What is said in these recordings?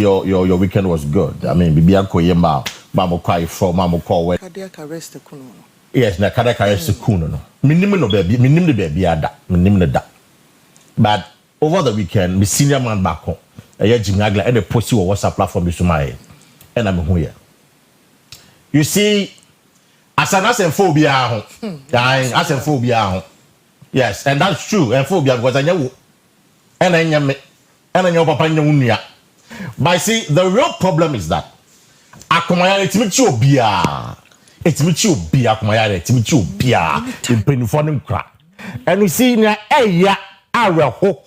your weekend was good. I mean, bibi akoyema, mama cry for mama call where. Cardiac arrest kuno. Yes, na cardiac arrest kuno no. Minimum no baby, minimum the baby ada, minimum the da. But over the weekend, my senior man back home, Jimmy Agla, and the post you WhatsApp platform is my, and I'm here. You see, as an phobia, as phobia. Yes, and that's true. And phobia because I know, and I know papa unia. But see, the real problem is that akomaya etimichi obia. Etimichi obia akomaya etimichi obia. In penifone kra. And we see na eya aweho.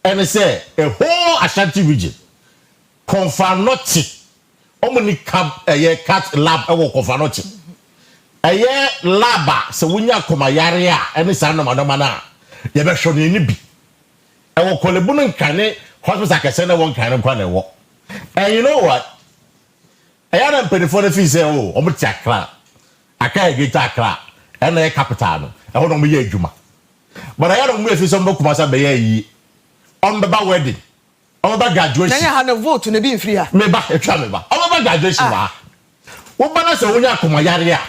And they say a whole Ashanti region. Konfanoti. Omuni cat lab ewo konfanoti. Aye laba se wunya komayare a ene sa no madomana. Ye be hwo ni bi. Ewo kolebu no nkane hospital kese na won kan kwa na wo. And you know what? I am penifone fi say oh, omo ti akra. Aka egeta akra. And na capital no. E ho no mo ye adwuma. But I am mo fi so mo kumasa be yi. On the wedding. On the graduation. Then you have a vote to be free. Me ba etwa me ba. On the graduation wa. Wo ba na se wonya komayare a.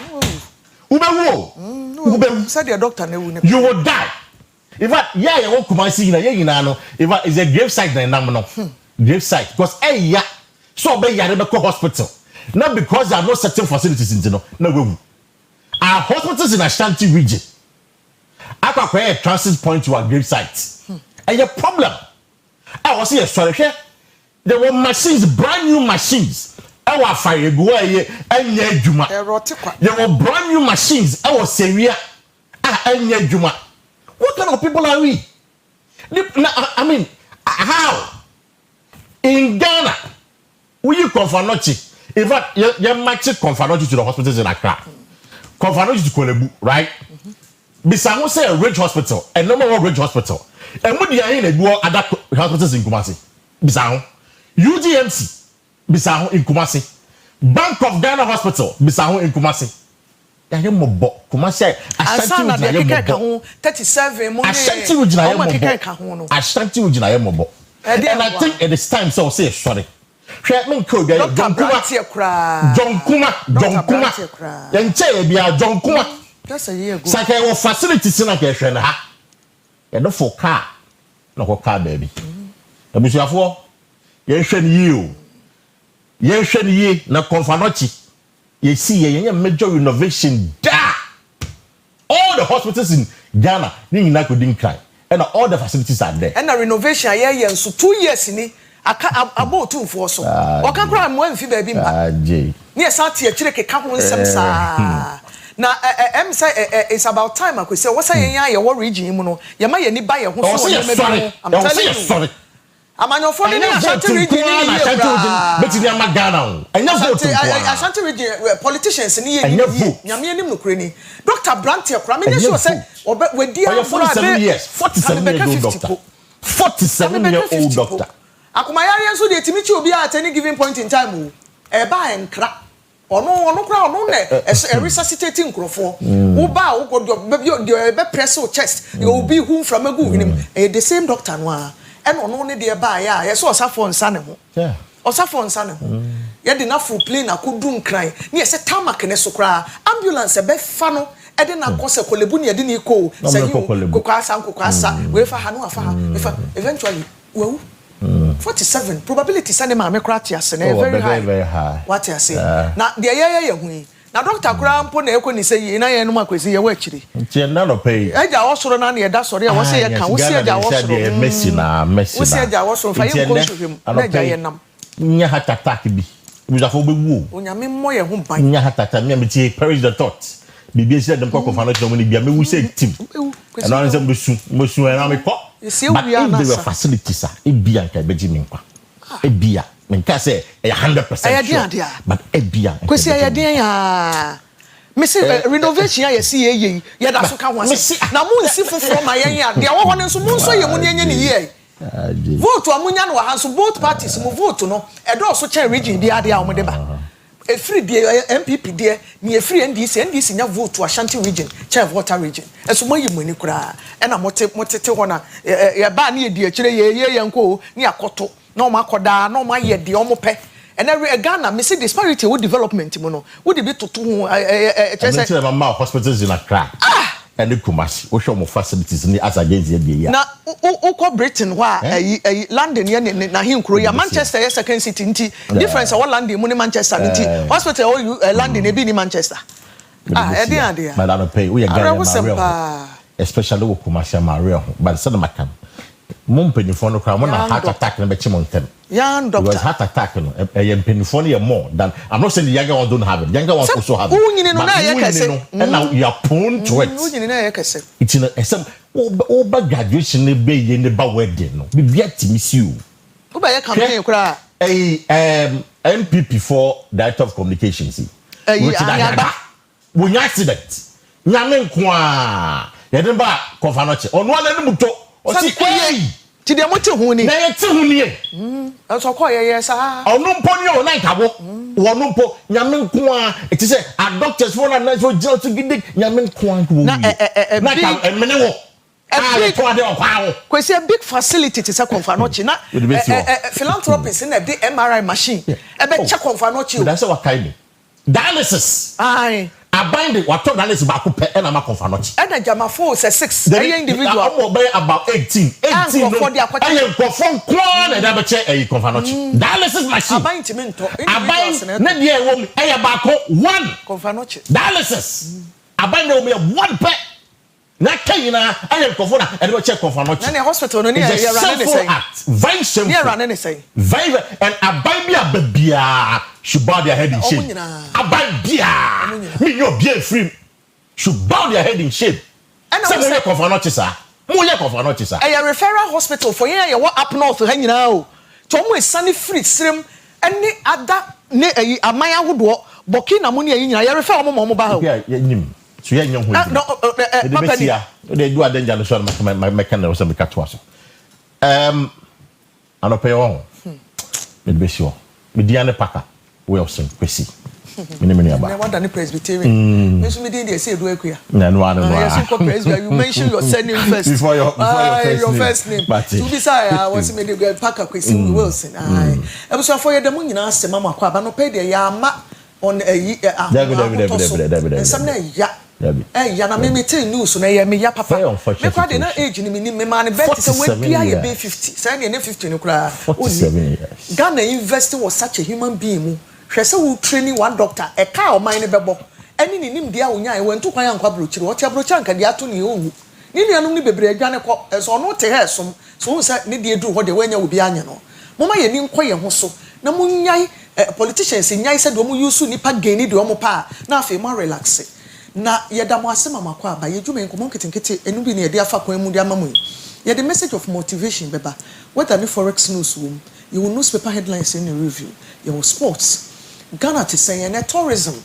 Ube said your doctor you will die. In fact, yeah, you won't come and see na. In fact, it's a grave site na no. Grave site because yeah, so be Oyerepa hospital. Not because there are no certain facilities in no we. Our hospitals in Ashanti region. Akwa a transit point to our grave site. And your problem. I was here sorry here. There were machines, brand new machines. Our fire go away and ye juma. There were brand new machines. Our Syria and ye juma. What kind of people are we? I mean, how in Ghana will you Konfanochi? In fact, you match Konfanochi to the hospitals in Accra. Konfanochi to Kolebu, right? Bisamu say a rich hospital, a number one rich hospital. And what do you in a other hospitals in Kumasi? Bisamu, UGMC. Bisaho in Kumasi. Bank of Ghana Hospital, Bisaho in Kumasi. Yaye mobo Kumasi Ashanti ujina mobo 37 money. Ashanti ujina mobo. Ashanti ujina mobo. And I think it is time so say sorry. Hwe me nko bia John Kuma. Yenche bia John Kuma. That's a year ago. Saka wo facilities na ka hwe na ha. Ye no for car. No ko car baby. Abusuafo ye hwe ni yi o. Ye hwe ye na Konfanochi ye see ye major renovation da all the hospitals in Ghana ni na could cry and all the facilities are there and the renovation ye so 2 years ni aka about 2 for so o ka kra mo amfi ba bi mba ni e sa tie kire keka ho nsem sa na em say it's about time akwese wo say ye wo region mu no ye ma ye ni ba ye ho so I'm telling you sorry Amanyo for the Ashanti region betini ama Ghana enya vote Ashanti region politicians ni ye nyame anim no kreni Dr. Brantia kra me sure say we dia 47 years old doctor 47-year-old doctor akumayare nso de timichi obi at any given point in time o e ba enkra ono kra ono na resuscitating krofo wo ba wo go be press your chest you be who from agu him the same doctor no a and ono ne de ba ya ye so osafo nsa ne ho osafo nsa ne ho ye de na full plane akodu nkran ne ye se tamak ne so kra ambulance be fa no e de na kose kolebu ne de ni ko say kokwasa we fa ha no afa ha eventually we 47 probability sane ma me kra tia se na very high what you say na de ye hu na doctor kura mpo na ekoni say yi na ye no makwesi ye wa akiri ntie na no pay eja wo soro na ye da soro ya wo say ye kan wo say eja wo soro Messi na wo say eja wo soro fa ye ko hwehwem na eja ye nam nya heart attack bi muzafo bewu onyame mo ye ho ban nya heart attack me tie perish the thought bibi esi dem ko Konfanochi no ni bia me wu say team and on say mosu na me ko but if there were facilities e bia nka beji me nkwa e bia me nka say 100% sure but e bia kwesi ayeden ya me say renovation ya see ye da so ka ho ase na mu nsi foforo ma yen ya de wo nso mu nso ye mu nye ne ye vote amunya no ha so both parties mu vote no e do so che region bi ade a wo de ba e free de MPP de ni e free NDC nya vote Ashanti region che water region e so moyi mu ni kura e na motete ho na ye ba na ye di akire ye nko ni akoto no makoda no ma ye de omo pe and every Ghana me see disparity with development mo no wo de bi toto ho say mama hospitals in Accra and the Kumasi wo show mo facilities ni as against the year na uko Britain wa London ye na hinkro ya Manchester ye second city nti difference wa London mo ni Manchester nti hospital London e bi ni Manchester ade madam pay we Ghana especially wo Kumasi Maria but say na makam mum penifo no kra mo na heart attack na be chi montem young doctor because heart attack no penifo no more than I'm not saying the younger ones don't have it younger ones also have it unyini no na ye kase and now you are prone to it unyini na ye kase it's in some over graduation ne be ye ne ba wedding no be bia timisi o wo ba ye campaign kra MPP for director of communications we accident nyame nko a ye den ba konfanoche ono ala ne muto o si kwai ti de mo te hu ni na ye te hu ni so ko ye sa ono mpo ni o na nkabo wono mpo nyame nko a it is a doctors for na so jail to gidi nyame nko a na ka emene wo Kwesi a big facility to say Konfanochi na philanthropists in the MRI machine e be check Konfanochi that's what kind dialysis aye abande what dialysis ba ko pe na ma Konfanochi and jama 4 say 6 individual about 18 no ayen kofon kwa na da be che Konfanochi dialysis machine abande timento abande na de e wo e ba ko 1 Konfanochi dialysis abande wo me 1 pe na kayina ayen kofona e be check Konfanochi na hospital no ne ya run say very simple ya run say very and abai bia should bow their head in shame abai bia me no bia free should bow their head in shame and say mo Konfanochi sa mo ye Konfanochi sa e referral hospital for yen ya up north ha nyina o to mo esane free srem ene ada ne aman ahodo Burkina mo ne nyina ya refer mo ba ha ya nyim so ya nyom ho no papa ni they do danger no so my can no so me kato aso anope won me be sure me diane paka Wilson Kwesi mini aba na wanda ni Presbyterian me so me dey say Edu Akua na no ano yes you Presbyterian you mention your surname first before your first name to be say I was me dey paka Kwesi Wilson I so for yedam nyina asema makwa ba no pe dey ya ma on some na ya ya na me tell news na ya me ya papa me kwa de na age ni me man bet say we bia ye be 50 say na 50 ni kura 47 years Ghana investing was such a human being mu hwe say we training one doctor e ka o man ne bebo eni ni nim dia onya e wantu kwan yankwa brochiri wo tia brocha nka dia to ne owu ni nuanum ni bebre adwane ko so no te he som so say ne dia duru ho de wanya obi anya no moma ye ni nkoye ho so na munyai politicians nyai say do mu use nipa gain ni de omo pa na afi mo relax na yeda mo asema makwa ba yedwuma enkomo nketenkete enu bi ne yede afa kwan mu de amamu ye the message of motivation beba whether ni forex news wom you will newspaper headlines in the review your sports Ghana to say and tourism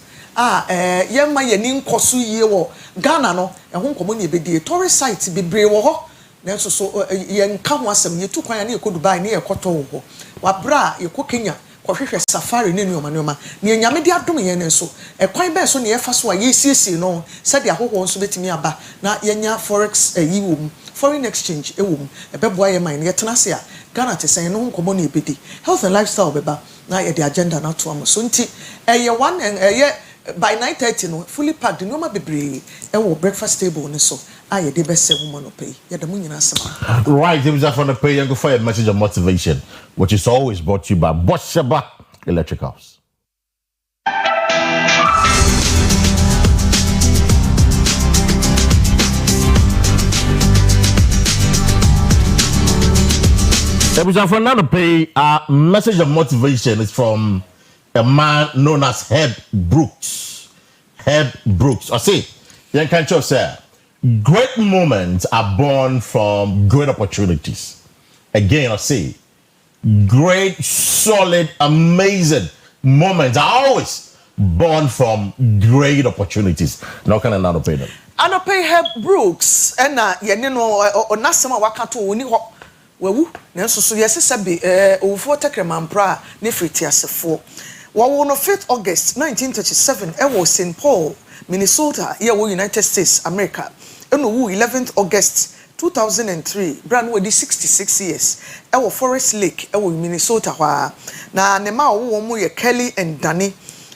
ye ma ye ni nkoso yie wo Ghana no e ho nkomo ne ebedi tourist site bebre wo ho na so ye nka ho asem ye tu kwan na ye ko Dubai na ye koto wo ho wa bra ye ko Kenya kohwehwe safari ne nuoma ne nyame de adom ye ne so e kwan be so ne ye fa so a ye siesie no said ya hoho nso betimi aba na ye nya forex yiwom foreign exchange ewom e beboa ye man ye tena se a Ghana te sen no nkomo ne ebedi health and lifestyle beba na ye the agenda na to am so nti ye one ye by 9:30 no fully packed nuoma bebre e wo breakfast table ne so aye de be 7 man pay ye da munyina asema right it was from the pay and go for a message of motivation which is always brought to you by Bosheba Electric House. It was from another pay message of motivation is from a man known as Herb Brooks. I say, you can just say great moments are born from great opportunities. Again, I say, great, solid, amazing moments are always born from great opportunities. Now can another pay them. Anopay Herb Brooks, and ye no onasema wakato oni ho wawu nanso so yesi sabe owufo tekremampra ne friti asefo. Wo no 5th August 1937 e was St. Paul, Minnesota, here United States, America. And 11th August 2003 brand we 66 years e Forest Lake e Minnesota hwa na ne ma wo mo ye Kelly and Danny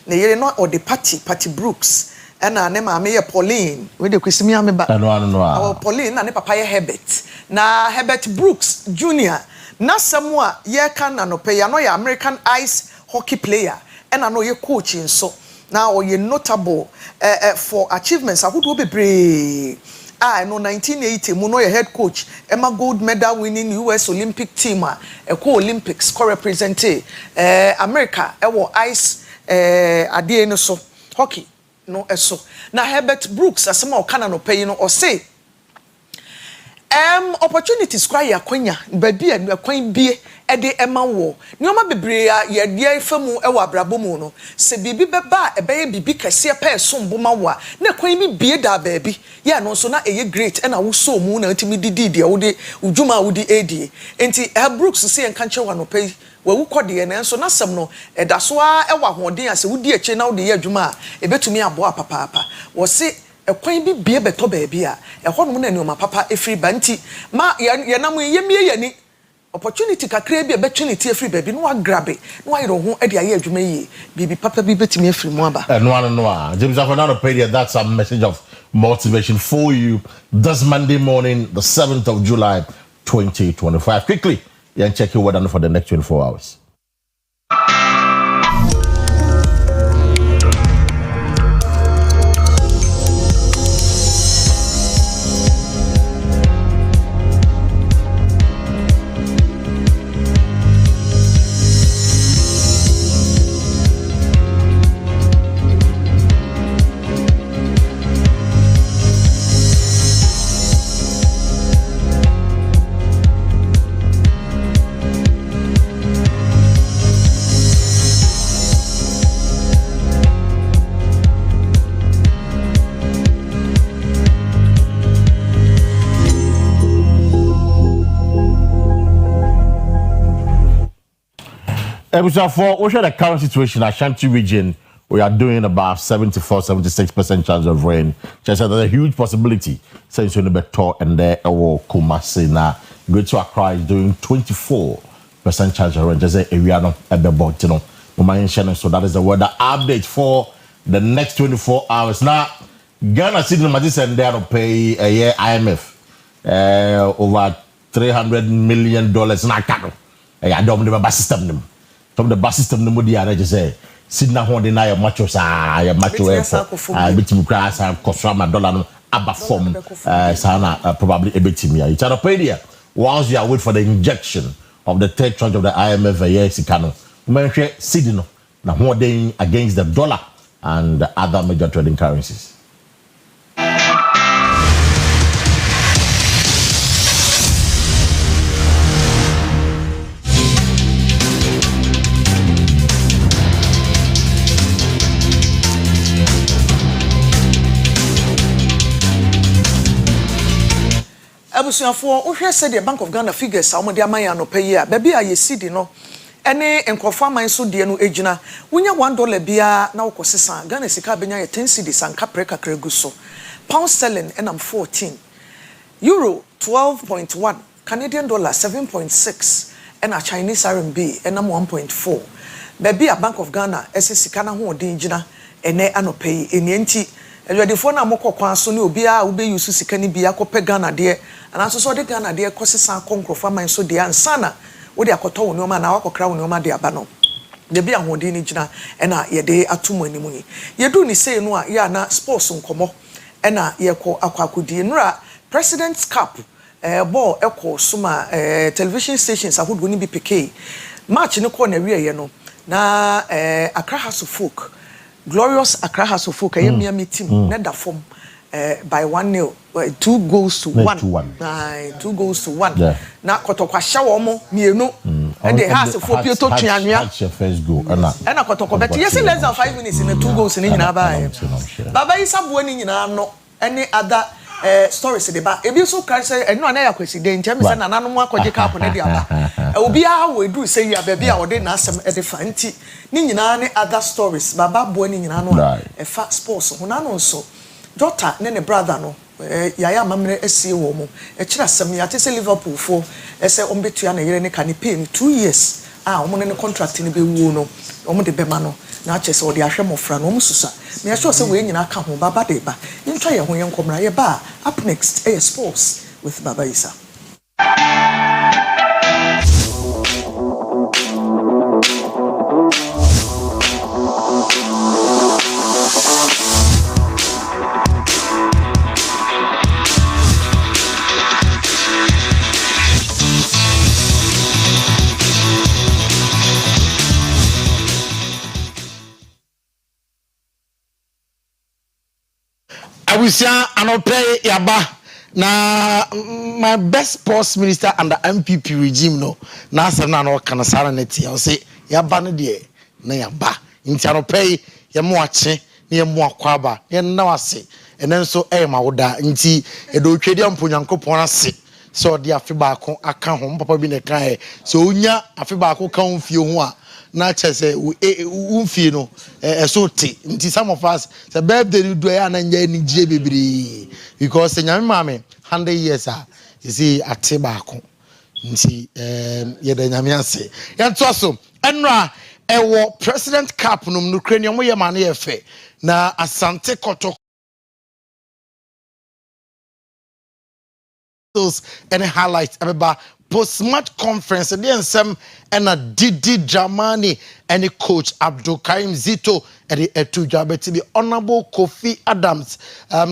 ne yere no or the Patty Brooks na ne ma me ye Pauline we de Kwesi me ba no Pauline na ne papa ye Herbert na Herbert Brooks Jr. na samwa ye kan na no pe ya no ye American ice hockey player na no ye coach nso na o ye notable for achievements ahodo bebre. No 1980 mu no head coach Emma gold medal winning US Olympic team ko Olympics ko represent America wo ice ade no so hockey no eso na Herbert Brooks asema o kana no pay no o say opportunities kwa ya kwanya baby akwan bie ede ema wo nioma bebre ya dia famu e wa brabo mu no se bibi beba e be bibi kase pa sombo ma wa na kwan bi bie da baby ya no so na eye great e na wo so mu na ntimi didi de wo de udwuma wo de edi enti Brooks se en kanche wa no pay wa wu kode na so na sem no e da so a e wa hoden ase wo di eche na wo de ye adwuma e betumi abo apapa wo se ekwan bi bie beto baabi a ehɔ no na nneoma papa efiri banti ma ye nam yemie yani opportunity kakra bi opportunity efiri baabi no agrabe no ayero ho e de aye adwuma yi bibi papa bi betimi efiri mu aba no James Afonano Pedia, that's a message of motivation for you this Monday morning, the 7th of July 2025. Quickly check your weather for the next 24 hours. For we share the current situation, Ashanti region, we are doing about 74-76% chance of rain. Just there's a huge possibility. Since you're better and there, Kumasi now, Great to Accra is doing 24% chance of rain. Just say area no ebebo, you know. So that is the weather update for the next 24 hours. Now, Ghana City Magis and there to pay a year IMF over $300 million. Now, I don't remember system. From the bus system, nobody just say, Sidna Hon deny a macho, a macho, a bit of grass, and Kosrama dollar, abba form, Sana, probably a bit me. It's a pedia. Once you are waiting for the injection of the third tranche of the IMF, a year, Sikano, Menche Sidino, now holding against the dollar and other major trading currencies. Abusuafo ohwe said the Bank of Ghana figures a omode amaya no pay a baby a yesidi no ene enkofo aman so de no ejina wonya $1 bia na wokosesa Ghana sika benya ye 10 cedis anka preka kregu so pound sterling enam 14 euro 12.1 Canadian dollar 7.6 and a Chinese RMB enam 1.4 baby a Bank of Ghana sika na ho odin jina ene anopay enienti Edwadifo na mokọ kwan so ne obia wo be use sika ni bia kope Ghana de anaso so de Ghana de kosesa konkrofa man so de ansana wo de akoto wo noma na wakokra wo noma de aba no de bia hodi ni gina e na ye de atomo animu yi ye du ni sei no a ya na sports nkomo e na ye ko akwakodi nura President's Cup ball eko suma television stations ahodo ni bi PK match ni ko na wiye no na Accra House of Folk Glorious Accra House of Folk Miami team net da form by 1-0 2 goals to 1 2 goals to 1 yeah. Na kotokwa shawo mo mienu and the House of Folk to twanwa first goal na kotokwa but yes less than 5 minutes in the 2 goals ni nyina ba baba isabuo ni nyina no any other stories de ba ebi so kan say eno na ya Kwesi de nche me say na nanu akwaje cap na de aba obi a we do say ya baby a ode na asem e de fa nti ni nyina ne other stories baba bo ni nyina no e fa sports ho na no so daughter ne brother no yaya mamre esie wo mo e kira sam ya te se Liverpool fo ese ombetua na yere ne ka ne pay 2 years omo ne contract ne be wu no omo de bema no na che se o de ahwe mofra no omo susa me ya sure se we nyina ka ho baba de ba ntwa ye ho ye nkomra ye ba up next sports with Baba Isa. Abusia anope yaba na my best sports minister under MPP regime no na asem na no kana sara neti o say yaba no de na yaba nti anope yemo ache na yemo akwaba ye na wase enen so ma woda nti edo twedi amponyankopon ase so de afi ba ko aka ho papa bi ne kan so onya afi ba ko kan fie ho a na chese umfie no so te nti some of us say birthday do ya na nya ni jie bebiri because nyame mame 100 years you see ate ba ko nti ye da nyame ase yanto so enra ewo president cup no Ukraine mo ye ma na ye fe na Asante Kotoko any highlights about post-match conference the ensem and a Didi Dramani and the coach Abdul Karim Zito and the Etuja beti the Honorable Kofi Adams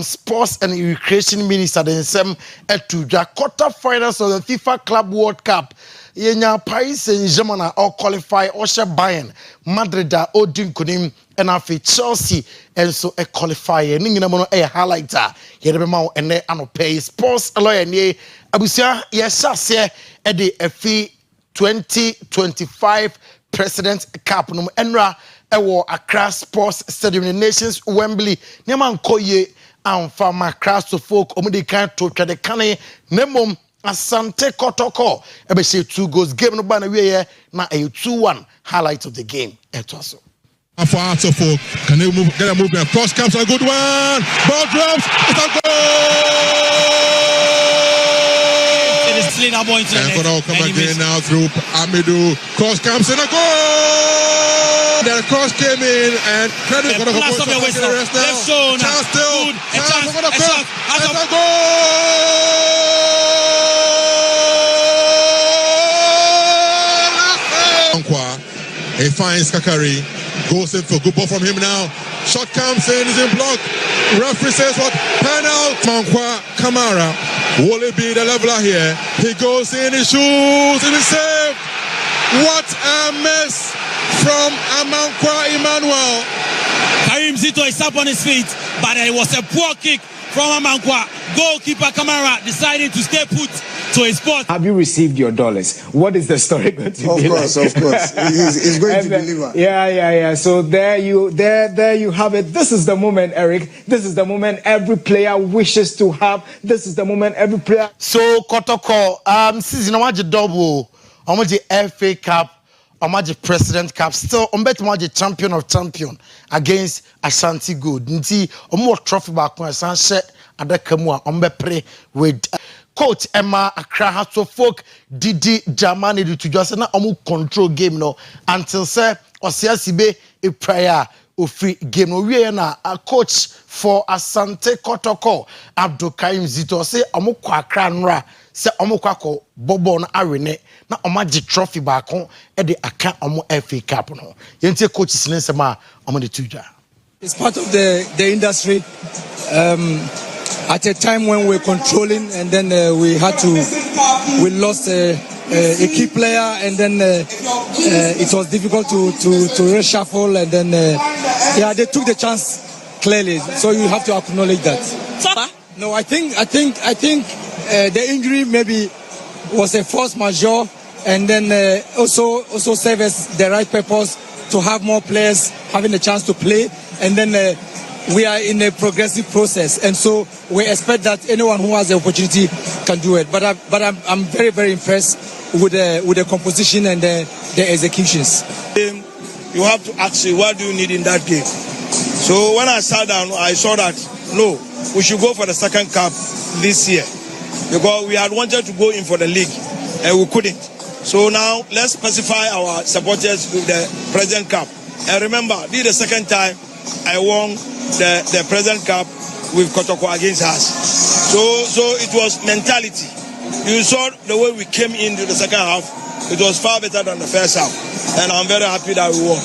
sports and recreation minister the ensem Etuja quarter-finals of the FIFA Club World Cup yenya Paris Saint-Germain or qualify or Bayern Madrid Odin Kunim and afi Chelsea and so a qualifier ningi mono a highlighter here ma and ano pay sports lawyer ni abusia yesase e de afi 2025 President Cup no enra ewo Accra Sports Stadium in Nations Wembley nema nkoye amfa makra so folk omudi kan to twede kane nemom Asante Kotoko ebe say 2 goals game no ba na we na a 2-1 highlight of the game etwaso for Arthur folk, can they move, get a movement? Cross comes a good one. Ball drops. It's a goal. It is still now going to the net. Come again now through Amidou. Cross comes in a goal. The cross came in and credit for the plus of the whistle. Left shown. Chance still. Good. A chance. A shot. It's a goal. He finds Kakari. Goes in for good ball from him now. Shot comes in, is in block. Referee says what? Penalty. Mankwa Kamara. Will it be the leveler here? He goes in, he shoots, and he's saved. What a miss from Amankwa Emmanuel. Karim Zito is up on his feet, but it was a poor kick from Amankwa. Goalkeeper Kamara deciding to stay put to his spot. Have you received your dollars? What is the story going to be? Of course. He's going to deliver. Yeah. So there you have it. This is the moment, Eric. This is the moment every player wishes to have. This is the moment every player. So Kotoko, season omaji double, omaji FA Cup, omaji President Cup. Still, omaji champion of champion against Ashanti Good. Nti omo trophy back when Sanche Adakamu ombe with. Coach Emma Accra has to folk Didi Germany to just na omu control game no until say Osiasibe a prayer of free game no we na a coach for Asante Kotoko Abdul Karim Zito say omu kwa Accra nra say omu kwa ko bobo na arene na omaji trophy back on e de aka omu FA Cup no yente coach sinesema omu de tuja. It's part of the industry. At a time when we're controlling, and then we lost a key player, and then it was difficult to reshuffle, and then they took the chance clearly. So you have to acknowledge that. No, I think the injury maybe was a force majeure, and then also serve as the right purpose to have more players having a chance to play, and then. We are in a progressive process, and so we expect that anyone who has the opportunity can do it. But I'm very, very impressed with the composition and the executions. You have to ask you, what do you need in that game? So when I sat down, I saw that no, we should go for the second cup this year because we had wanted to go in for the league and we couldn't. So now let's specify our supporters with the President Cup. And remember, this is the second time I won the President Cup with Kotoko against us. So it was mentality. You saw the way we came into the second half. It was far better than the first half. And I'm very happy that we won.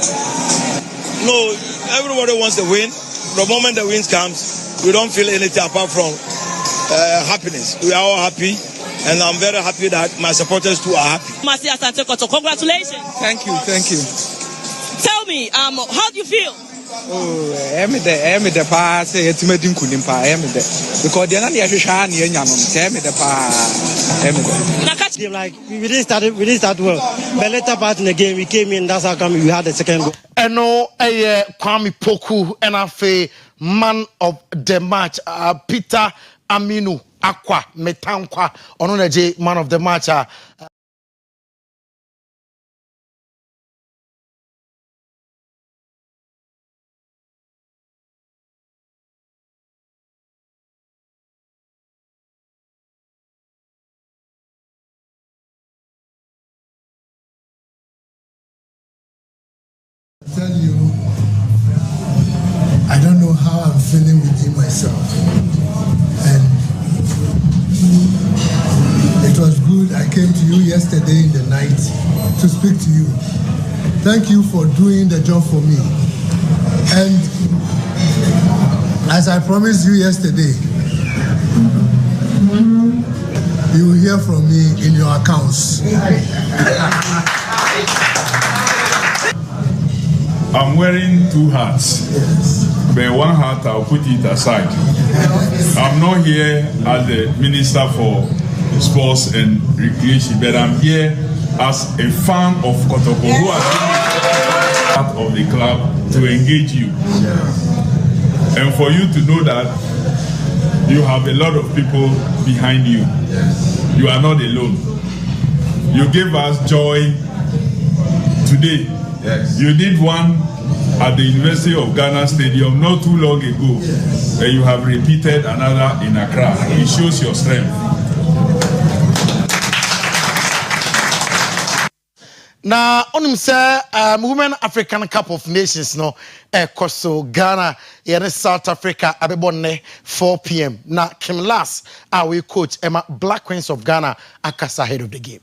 No, everybody wants to win. The moment the win comes, we don't feel anything apart from happiness. We are all happy. And I'm very happy that my supporters too are happy. Congratulations. Thank you. Tell me, how do you feel? Oh, I'm the pass. It's made in Kunimpa. Because the other Yashan, like we didn't start well. But later part in the game, we came in. That's how come we had the second goal. And no, Kwame Poku and a man of the match, Peter Aminu Akua Metankwa Ononeje man of the match. Tell you, I don't know how I'm feeling within myself, and it was good. I came to you yesterday in the night to speak to you. Thank you for doing the job for me, and as I promised you yesterday, you will hear from me in your accounts. I'm wearing two hats. Yes. But one hat, I'll put it aside. I'm not here as the Minister for Sports and Recreation, but I'm here as a fan of Kotoko who has been part of the club to engage you. And for you to know that you have a lot of people behind you. You are not alone. You gave us joy today. Yes. You did one at the University of Ghana Stadium not too long ago, and you have repeated another in Accra. It shows your strength. Now, on say, Women African Cup of Nations, no, Koso Ghana, here South Africa, Abebonne, 4 p.m. Now, Kim Lass, our coach, Emma Black Queens of Ghana, Akasa ahead of the game.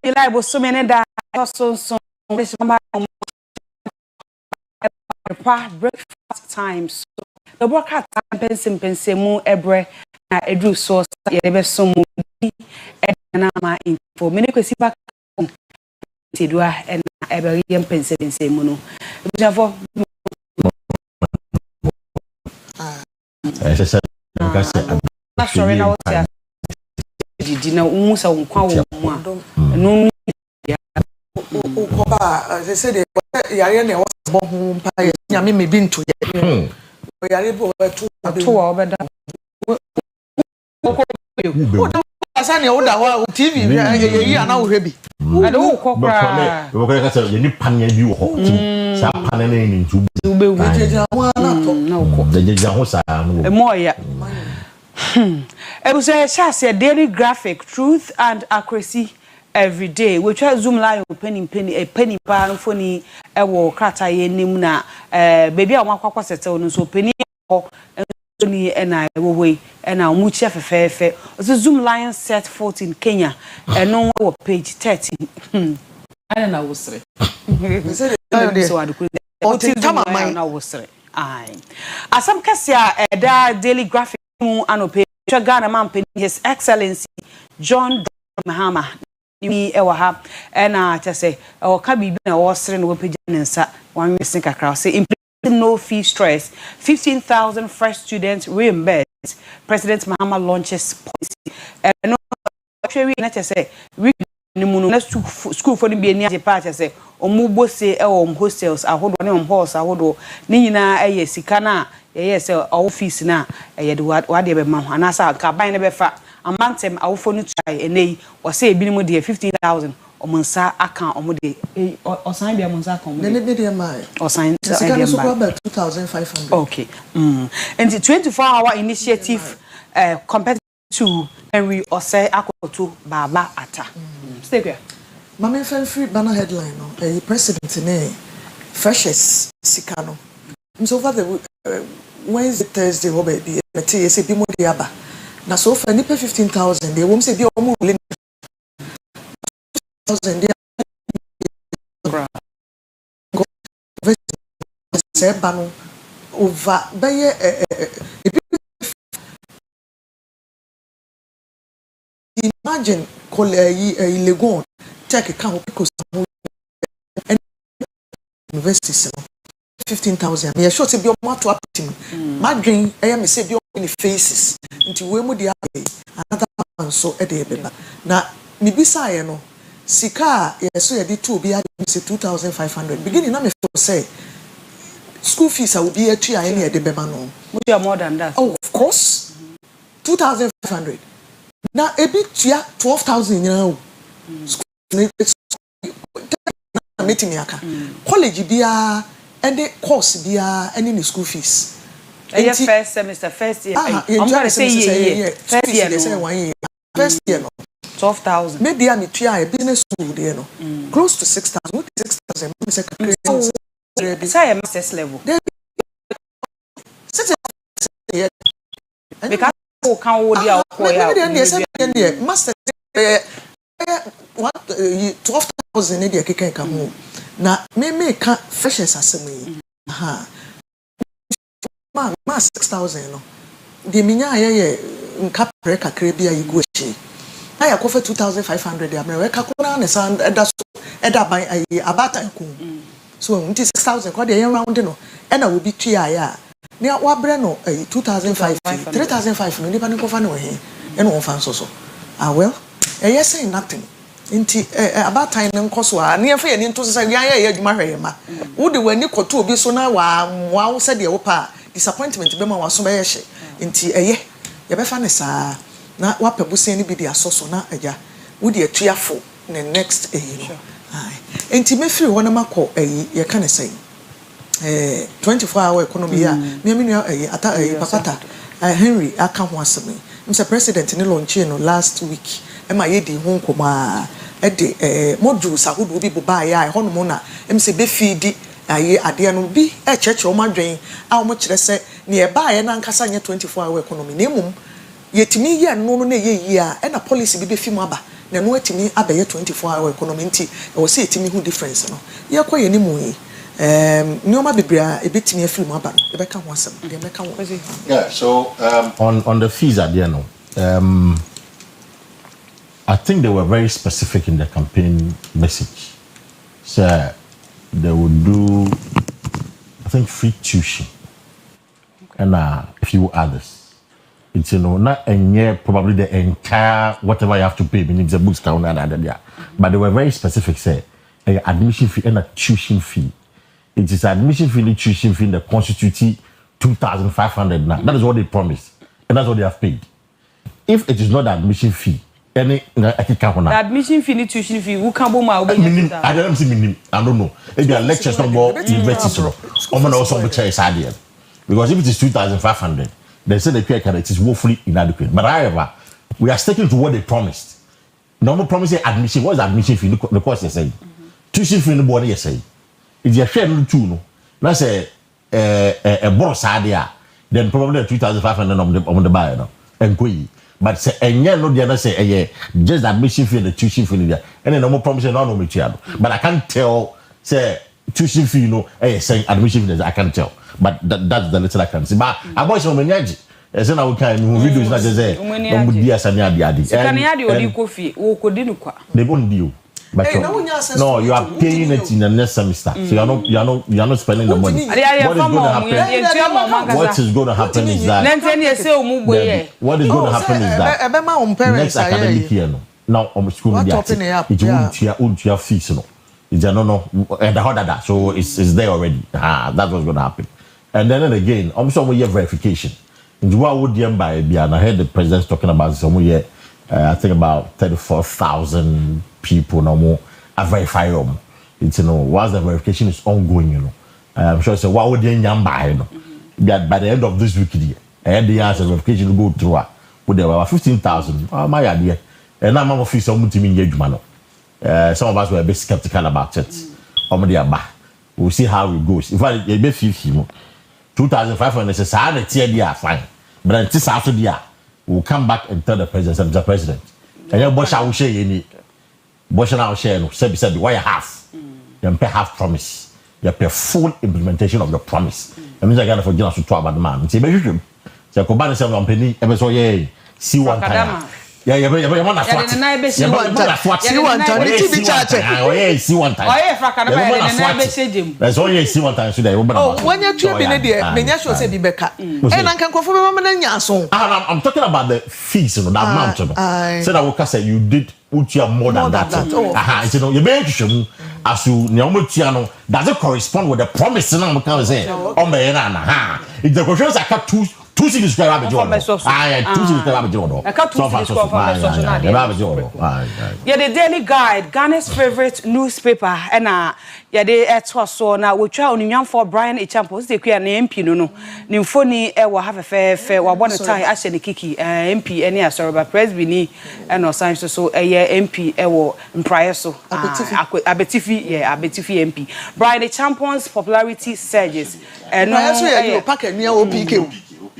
reliable so many that so this breakfast times. The broadcast pense mu ebre na edu so ye be so mu na ma info me ne Kwesi back Asiedua and ebe ye pense mu no bujafo sorry na what ya di na umusa nkwa wo mu a no ukoba they say yare na was bo hu mpa ya nyame me bi nto ya yare bo to wa obeda asa ne oda ho TV yi ana wo hwe bi ade wo kokra wo kokra ka se ye ni pan ya bi wo ho sa pan na ni ntu ube jeja ho ana to na wo jeja ho sa no e mo ya Ebuse Shase daily graphic truth and accuracy every day. We try zoom line penny pa phone e wo krata ye nim na baby a wakwa settle no so penny ho ni e na wo we e na mu chia fefefe. So zoom line set 14 Kenya e no wo page 13. I na wo sere. So adukuru until time na wo sere. Ai. Asam kasia da daily graphic anope Ghana man His Excellency John Mahama ni ewa ha na say o ka bibi na wo sere no page nsa wan missing kakra say implementing no fee stress 15,000 fresh students reimbursed. President Mahama launches policy no actually na say ni munu na school for the bi ani age say omubo say e hostels ahodo ne halls ahodo ni nyina eye sika na yes office na ye de wade be ma anasa ka ban ne be fa amantem awofo no try enei o say ebi ni mo de 15,000 omunsa aka omode osan bia munsa aka omode ne de mai osan sika no so about 2,500 okay and the 24-hour initiative compared to Henry Osei Akoto Baba Ata stay here mama free banner headline no president ne freshers sika no so over the Wednesday Thursday wo be bi meti say bi mo de aba na so far nipa 15,000 they won say bi o mo le 1,000 they say banu over by imagine call legon take account because universities 15,000 me sure say bi o mo to up team madwin me say bi o in faces nti we mu de another one so e de beba na me bisa ye no sika so ye de to bi ade say 2,500 beginning na me for say school fees will be atu aye na ye de beba no more than that oh of course 2,500 na ebi tua 12,000 nyina o school na meeting aka college bia and the course bia any the school fees first semester first year I'm going to say year first year they say 1 year first year no 12,000 maybe am tua business school there no close to 6,000 what 6,000 me say master's level because who can hold you out master what 12,000 e dey keken ka ho na me ka freshers asemi ma 6,000 no de minya ye nka pre kakra bia yigu achi na yakofa 2,500 ya me ka kona na san eda ban abata nku so nti 6,000 kwa de yen round no e na wo bi tua ya ne wa bre no 2,500 3,500 no ni ba ne kofa no he e no won so well yes say nothing nti about time nkoso a ne fa ye ni nto se ya ye adwuma hweye ma wo de wani koto obi so na wa se de wo pa disappointment be ma wa so be ye hye nti ye be fa ne saa na wa pabusen ni bi de asoso na agya wo de atuafo ne next ai nti me free wona makọ ye ka ne say 24-hour economy ya me nua ata papata Henry aka ho asemi Mr. President ni launch no last week ema ye di ho nkoma de modules ahodo bi boba ya ho no mo na se be feed aye ade no bi cheche o madwen a o mo kire se ne e ba ye na nkasa nye 24-hour economy na emum yetimi ye no no na ye yi a na policy bi be fi mu aba na no atimi abeye 24-hour economy nti e wo se etimi hu difference no ye kɔ ye ni mu yi nioma bebra e betimi afiri mu aba no e beka ho asem de meka ho. Yeah, so on the fees at the end, I think they were very specific in their campaign message. So they would do, I think, free tuition, and a few others. It's not probably the entire whatever you have to pay, meaning the books count and yeah. But they were very specific. Say admission fee and a tuition fee. It is admission fee and tuition fee that constitute 2,500 now. That is what they promised, and that's what they have paid. If it is not the admission fee, any the admission fee and tuition fee, who can I don't see. I don't know. Maybe a lecture somewhere university. Also because if it is 2,500, they say the care it is woefully inadequate. But however, we are sticking to what they promised. Normal promising admission. What is admission fee? The course they say. Tuition fee in the body they say. If you share no two no, let's say a boss idea, then probably 2,500 on the buyer no. But say no the other say just admission fee and the tuition fee there. And then normal promising no material. But I can't tell say tuition fee saying admission fee I can't tell. But that's the little I can see. But I watch on Menyaji. As in our kind of videos not just say no would be as an yadi. They won't deal. But no, you are paying it in the next semester. So you are not spending the money. What is going to happen is that what is going to happen is that next academic year now school it won't your fees no. It's no and the so it's there already. That's what's going to happen. And then again, I'm sure we have verification. And what would you buy? And I heard the president talking about some year. I think about 34,000 people no more are verified. It's whilst the verification is ongoing, I'm sure. So what would you buy? That by the end of this week, the verification will go through. Would there were 15,000? Oh my idea. And I'm of some team in some of us were a bit skeptical about it. We'll see how it goes. In fact, it be 50. 2,500 is a fine. But until after the year, we'll come back and tell the president, Mr. President. And your boss will share any. Boss will share no. Said why half? You pay half promise. You pay full implementation of the promise. I mean, I got to forget us to talk about the man. See, maybe you. So, Kobani said, "I'm penny. Ever so see one time." Yeah, you want to see one time. See one time. See one time. That's all you see one time today. Oh, when you're tripping there, Menyasho said Bibeka. And I can confirm I'm talking about the fees, that amount. Said I will say you did more than that. You mentioned as you Tiano does it correspond with the promise? I'm going to say, if the questions are cut two cities to have a job. Two cities to have a job. Yeah, the Daily Guide, Ghana's favorite newspaper, and they so now we try on young for Brian Echampos, they create an MP no. Nymphony will have a fair one time actually Kiki, MP, any sorry, but Presbyni and no science so a year MP in prior so Abetifi MP. Brian Echampos popularity surges. And no packet near OPK.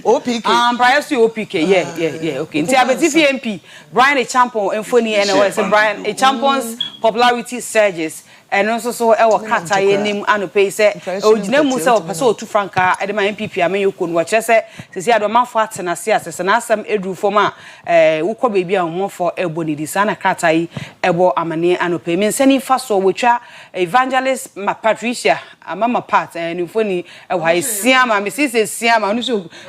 OPK. Prior to OPK, yeah, okay. Until Abetifi MP, Brian Echampon and Funny and Brian Echampon's popularity surges. And also so our kata name and pay say original musa paso to franca at my MPP I mean you could watch say I don't mind fat and as an asam edu forma uko baby and one for ebony disana kata ebo amane and pay me sending fast or which are evangelist Patricia mama part and if funny why siama Mrs. Siama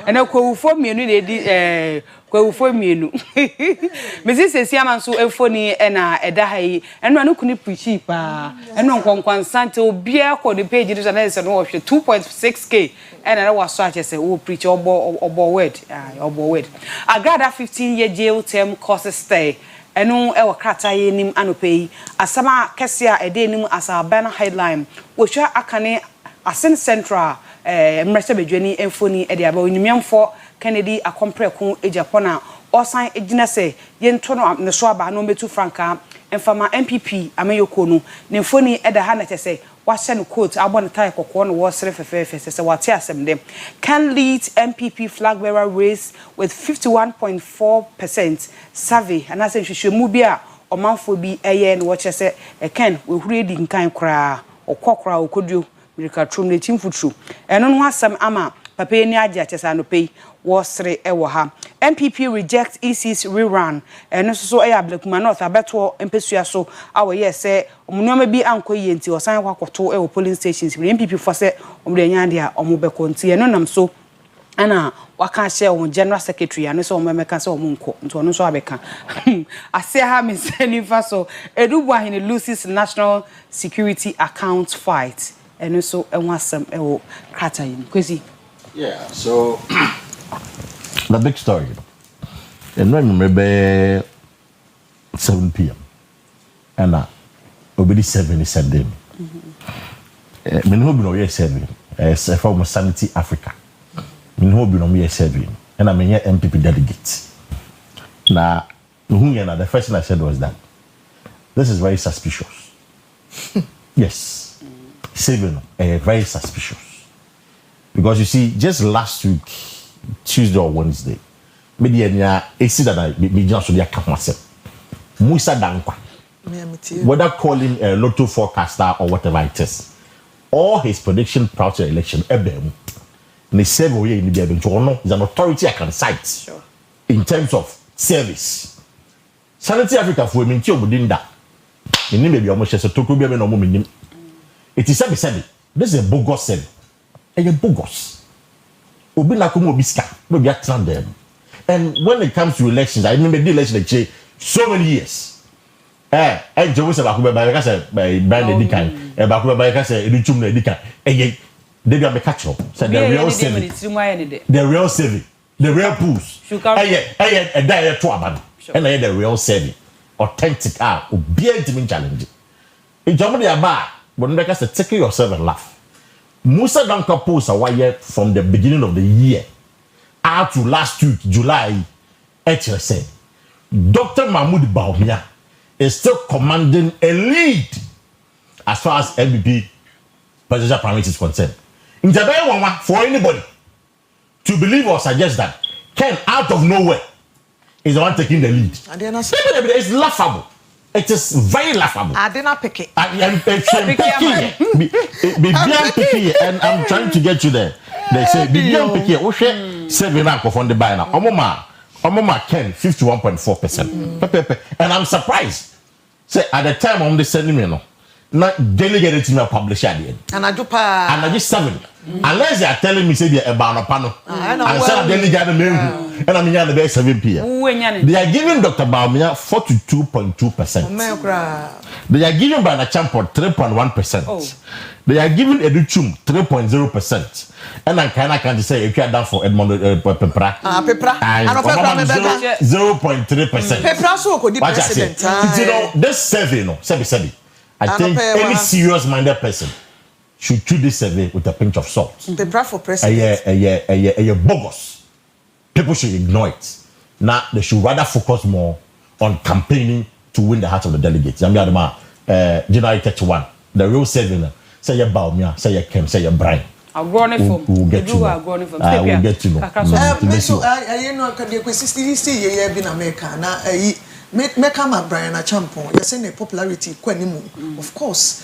and I go for me Go for me, Mrs. Siaman so euphony and a dahi, and one who couldn't preach cheaper, and no one santo beer for the pages and 2.6K, and I was such as a who preach or word. I got a 15-year jail term course stay, and no our crata nim anopay, as sama cassia a denim as our banner headline, which are Akane, a central, Mr. Jenny and Funny at the above for. Kennedy a compare kun Ejapona or sign ejina say yen tono ne so aba no metu franka enfama MPP ameyokono ne mfoni eda ha na say wahye no quote abon tie kokko no wo sere fefefe say wate asem dem can lead MPP flag bearer race with 51.4% survey and as hwehwemu bia omanfo bi eye no wo chese ken we huri di nkan kra okokra okodio mirika trum ne chimfutru eno no asem ama papa ni age achesa no pei wo sere ewo ha MPP reject EC's rerun eno so Ablekuma North abeto empesua so awo ye se omunoma bi ankoye nti osan kwakoto ewo polling stations MPP for se omde nyande a omobeko nti eno nam so ana waka share on general secretary and so omemeka se omunko nti ono so abeka ase ha me seni fa so Edubwa hin loses national security account fight eno so enwasem ewo krata yin Kwesi. Yeah, so the big story. And when maybe 7 p.m. and obedi 7 is Sunday. Me no be no year 7. From Sanity Africa. Me no be no year 7. And I'm a MPP delegate. Now, the first thing I said was that this is very suspicious. Yes, 7 very suspicious. Because you see, just last week, Tuesday or Wednesday, media AC that I just so they account myself. Musa Dankwa. Whether call him a lotto forecaster or whatever it is, all his prediction prior to the election, they say is an authority I can cite in terms of service. Sanity Africa for me, within that. Maybe almost a total be no moment. It is said this is a bogus service. A bogus. Obi na komo biska, no be atran them. And when it comes to elections, I remember the election they so many years. Joe say Akua ba say by the dikan. Akua ba say educhum na dikan. They be catch up. Say the real saving. The real saving. The real pools. Die to aban. And the real saving. Authentic obi intimi challenge. In Germany aba, but make us take yourself and laugh. Musa Danka post a wire from the beginning of the year out to last week, July, HSA. Dr. Mahmoud Baumia is still commanding a lead as far as MPP presidential primary is concerned. In Japan, for anybody to believe or suggest that Ken out of nowhere is the one taking the lead. It's laughable. It is very laughable. I did not pick it. I'm picky, and I'm trying to get you there. They say, Bibian picky, Oshe, 7 rank of on the buy now. Omoma Ken, 51.4%. And I'm surprised. Say, at the time, I'm the sending me, no. Not delegated to me a publisher. And I just 7. Unless they are telling me, say, they're about a panel. And say, delegated me, and I'm in the best 7 p.m. They are giving Dr. Baumia 42.2%. They are giving Bana Champo 3.1%. They are giving Educhum 3.0%. And I can't say if you are down for Edmond Pepra. Pepra. 0.3%. Pepra so could be president. You know, this survey, no, survey. I think any serious-minded person should choose this survey with a pinch of salt. Pepra for president. A bogus. People should ignore it. Now they should rather focus more on campaigning to win the heart of the delegates. I'm January 31. The real survey. Say your Baumia, say your Kem, say your Brian. We'll get to know. We'll get to know. So I know Kwesi see been America. Now make my Brian a champion. You say the popularity kwenimu. Of course,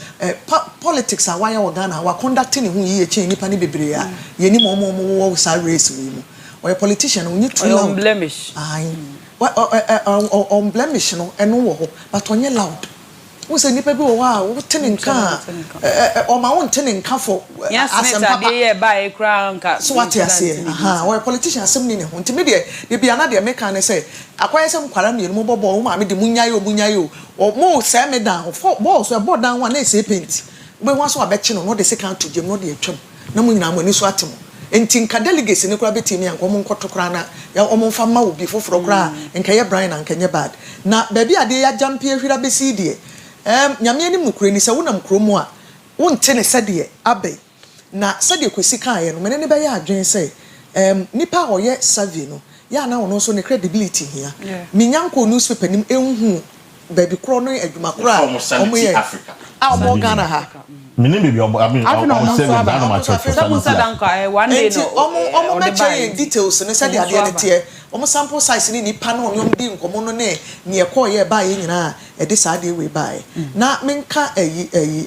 politics are why our Ghana we conducting who ye change ni pani bebre a. Ye ni mo sa race we. Or a politician we need to loud. Blemish. On blemish no eno wo ho. But onye loud. We say nipa bi wo wa wo tenin ka o ma won tenin ka for asem papa dey buy kra nka so what you say we politician asem ni ne ho ntime de bia na de make an say akwai sem kwara mi no bobo wo ma me de munyayo o mo say me down for ball so board down one na say paint we wan so abechi no de second to gem no de atwam na mu nyina mo ni so atemo enti nka delegates ne kura betimi anko mo nkoto kura na ya o mo mfa ma obi foforo kura nka ye Brian na nka nye bad na baby ade ya jampe ahwira besi de nyame ni mukure ni se wonam kromo a wonte ne sede abai na sede Kwesi kan ye no mene ne be ya adwen se nipa oye savvy no ya na wono so ne credibility hia minyanko newspaper nim enhu baby kro no adwuma kro a omo ye Africa omo Ghana ha mini baby I mean I'll say that one day no omo match details ne sede ade ne tie omo sample size ni nipa no nyom di nkomo no ne ne ekọ ye ba ye nyina e de saa de we ba na menka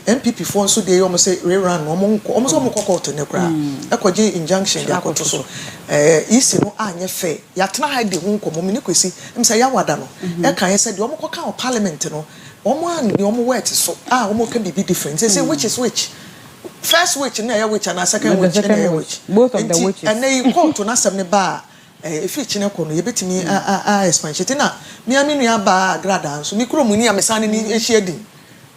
MPP fo nso de omo se rerun omo so mo kokọ to ne kra ekoje injunction de akoto so isi no anye fe ya tena ha de hu nkomo me ne Kwesi em se ya wada no e kan ye se de omo koka o parliament no omo an de omo wet so omo can be different say which is which first witch na which and second witch na which both of the witches and they come to na sem ne ba if you chine ko no ye betimi expansion na me aminu ya ba grada so mi kro mu ni amesane ni ehia din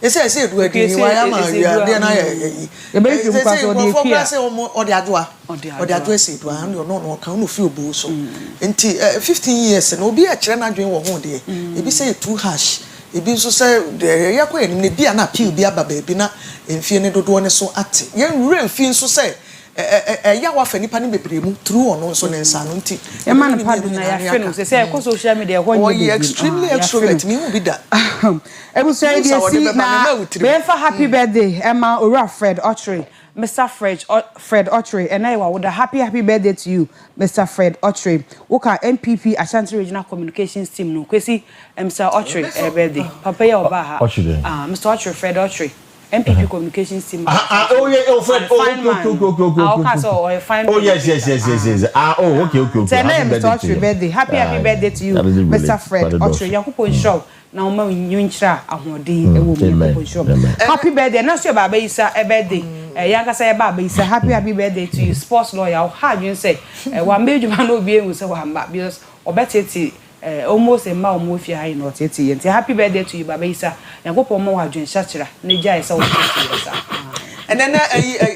ese edu adi ni wa ya ma ya de na ye be fi kwa so de kia say o de adoa ese edu an no kan no fi obu so enti 15 years na obi a kire na dwen wo ho de e bi say too harsh ebi nso say de ya ko enim ne bia na appeal bia ba bi na emfie ne dodo ne so ate ye nwure emfie nso say ya wa fa nipa ne bebremu true ono nso ne nsa no nti e man padu na ya fe no say ko social media ho nyi extremely extrovert me hu bi da e bu say dey see na be for happy birthday Emma Ora Fred Ochre Mr. Fred Ochre and I would a happy birthday to you Mr. Fred Ochre woka MPP Ashanti Regional Communications Team no Kwesi Mr. Ochre birthday papa ya oba ha Mr. Ochre Fred Ochre MPP Communications Team Fred fine yes okay Mr. Ochre birthday happy birthday to you Mr. Fred Ochre yakupon show na oma nyunchira ahodin ewo mu show happy birthday na so baba isa birthday yanka say baba isa happy birthday to you sports lawyer how you say wa mejuma no bi enu say wa mba because obeteti almost a ma omo fi high not yet yet happy birthday to you baba isa yakopon mo wa dwen shachira na jai say wo sa and then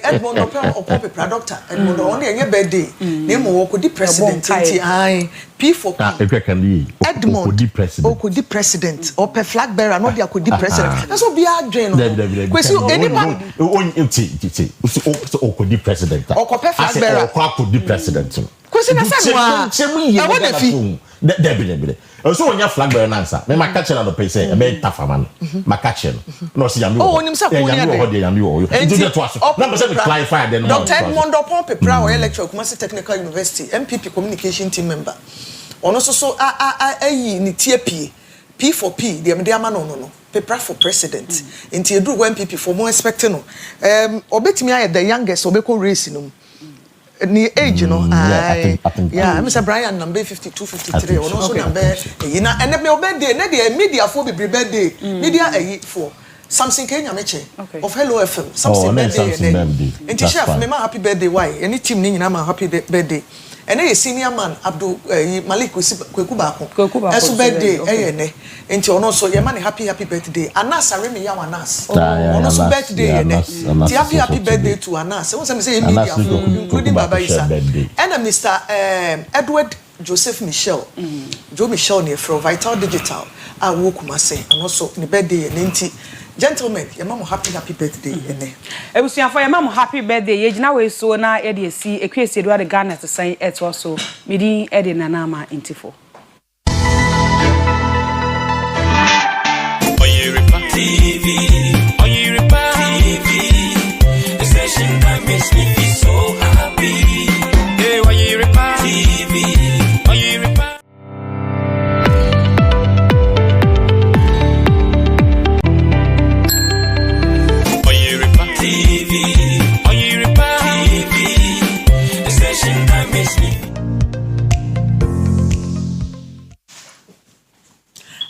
Edmond Ope doctor Edmond on the birthday name wo di president nti ai P for P Edmond okodi president Ope flag bearer no dia okodi president that's what be adwen no Kwesi anyone okodi president Ope flag bearer okodi president Kwesi na say wa what the fi Debi. So when you flag bearer answer, me ma catch no pay say e be tafaman. Ma catch no see yami. Oh, nim say ko yami. Into the twaso. Na be say clarify then. Dr. Edmond Ope Pra or lecturer Kumasi Technical University MPP communication team member. Ono so ayi ni tie P for P dem dey ama no. Paper for president. Into do MPP for more expecting no. Obetimi aye the youngest obeko race no. Ni age no yeah Mr. Brian number 52 53 or also number you know and me birthday na the media for be birthday media for something Kenya meche of Hello FM something birthday and chef me ma happy birthday why any team ni nyina ma happy birthday and a senior man Abdul Malik Kweku Baako eso birthday ne enti ono so ye man happy birthday Anas Aremi ya Anas ono so birthday ne ti happy birthday to Anas won say media including Baba Isa and Mr. Edward Joseph Michel Joe Michel ne from Vital Digital a wo Kumase and also ne birthday ne enti gentlemen, your mom happy birthday ene. Ebusia for your mom happy birthday. Ye gina we so na e de si Akua Asiedua de Ghana to sign et also medi e de nanama intifo. Oyerepa TV. Oyerepa TV. The station that makes me feel so happy. Hey, Oyerepa TV. Oyerepa.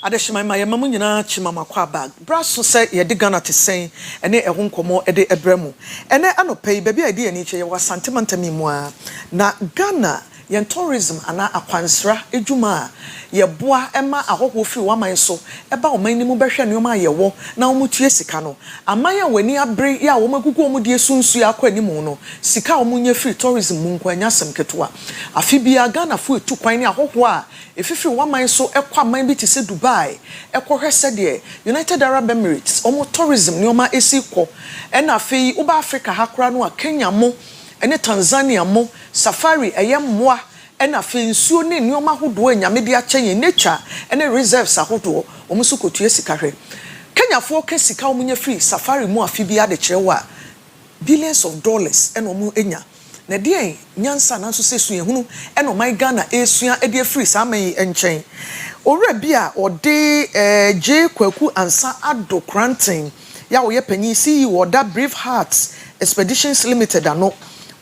Adeshima my mamu nyina chimama kwa bag braso say ye de Ghana te sen ene ehwo nkomo e de ebremu ene anopei baby ide ani che ye wa santimantami mu a na Ghana yen tourism ana akwansra edwuma ye boa ema ahokwo fi waman so eba oman ni mu behwe ne oma ye wo na omutue sika no aman ya wani abre ya wo magugu omudi esunsu ya kwa animu no sika omunye free tourism mu nkwanya semketo afi bia Ghana fu etu kwan ne ahokwo a efifi waman so ekwa man bi ti se Dubai ekohwese de United Arab Emirates omo tourism ne oma esiko ena afi uba Africa hakura no a Kenya mo ene Tanzania mo safari eyemmoa ena fe nsuo ne nneoma hodo anyame de akyenye nature ene reserves ahodo omusu kotue sikahwe Kenya fo ka sika omunye free safari mu afi bia de kirewa billions of dollars ena omu enya na deɛ nyansa na nso sɛ sua hunu ɛna ɔman Ghana esua ɛde afiri saa man nkyɛn owura bi a ɔde J Kwaku Ansa Ado Kranten ya wo ye panyin CEO da Brave Hearts Expeditions Limited ano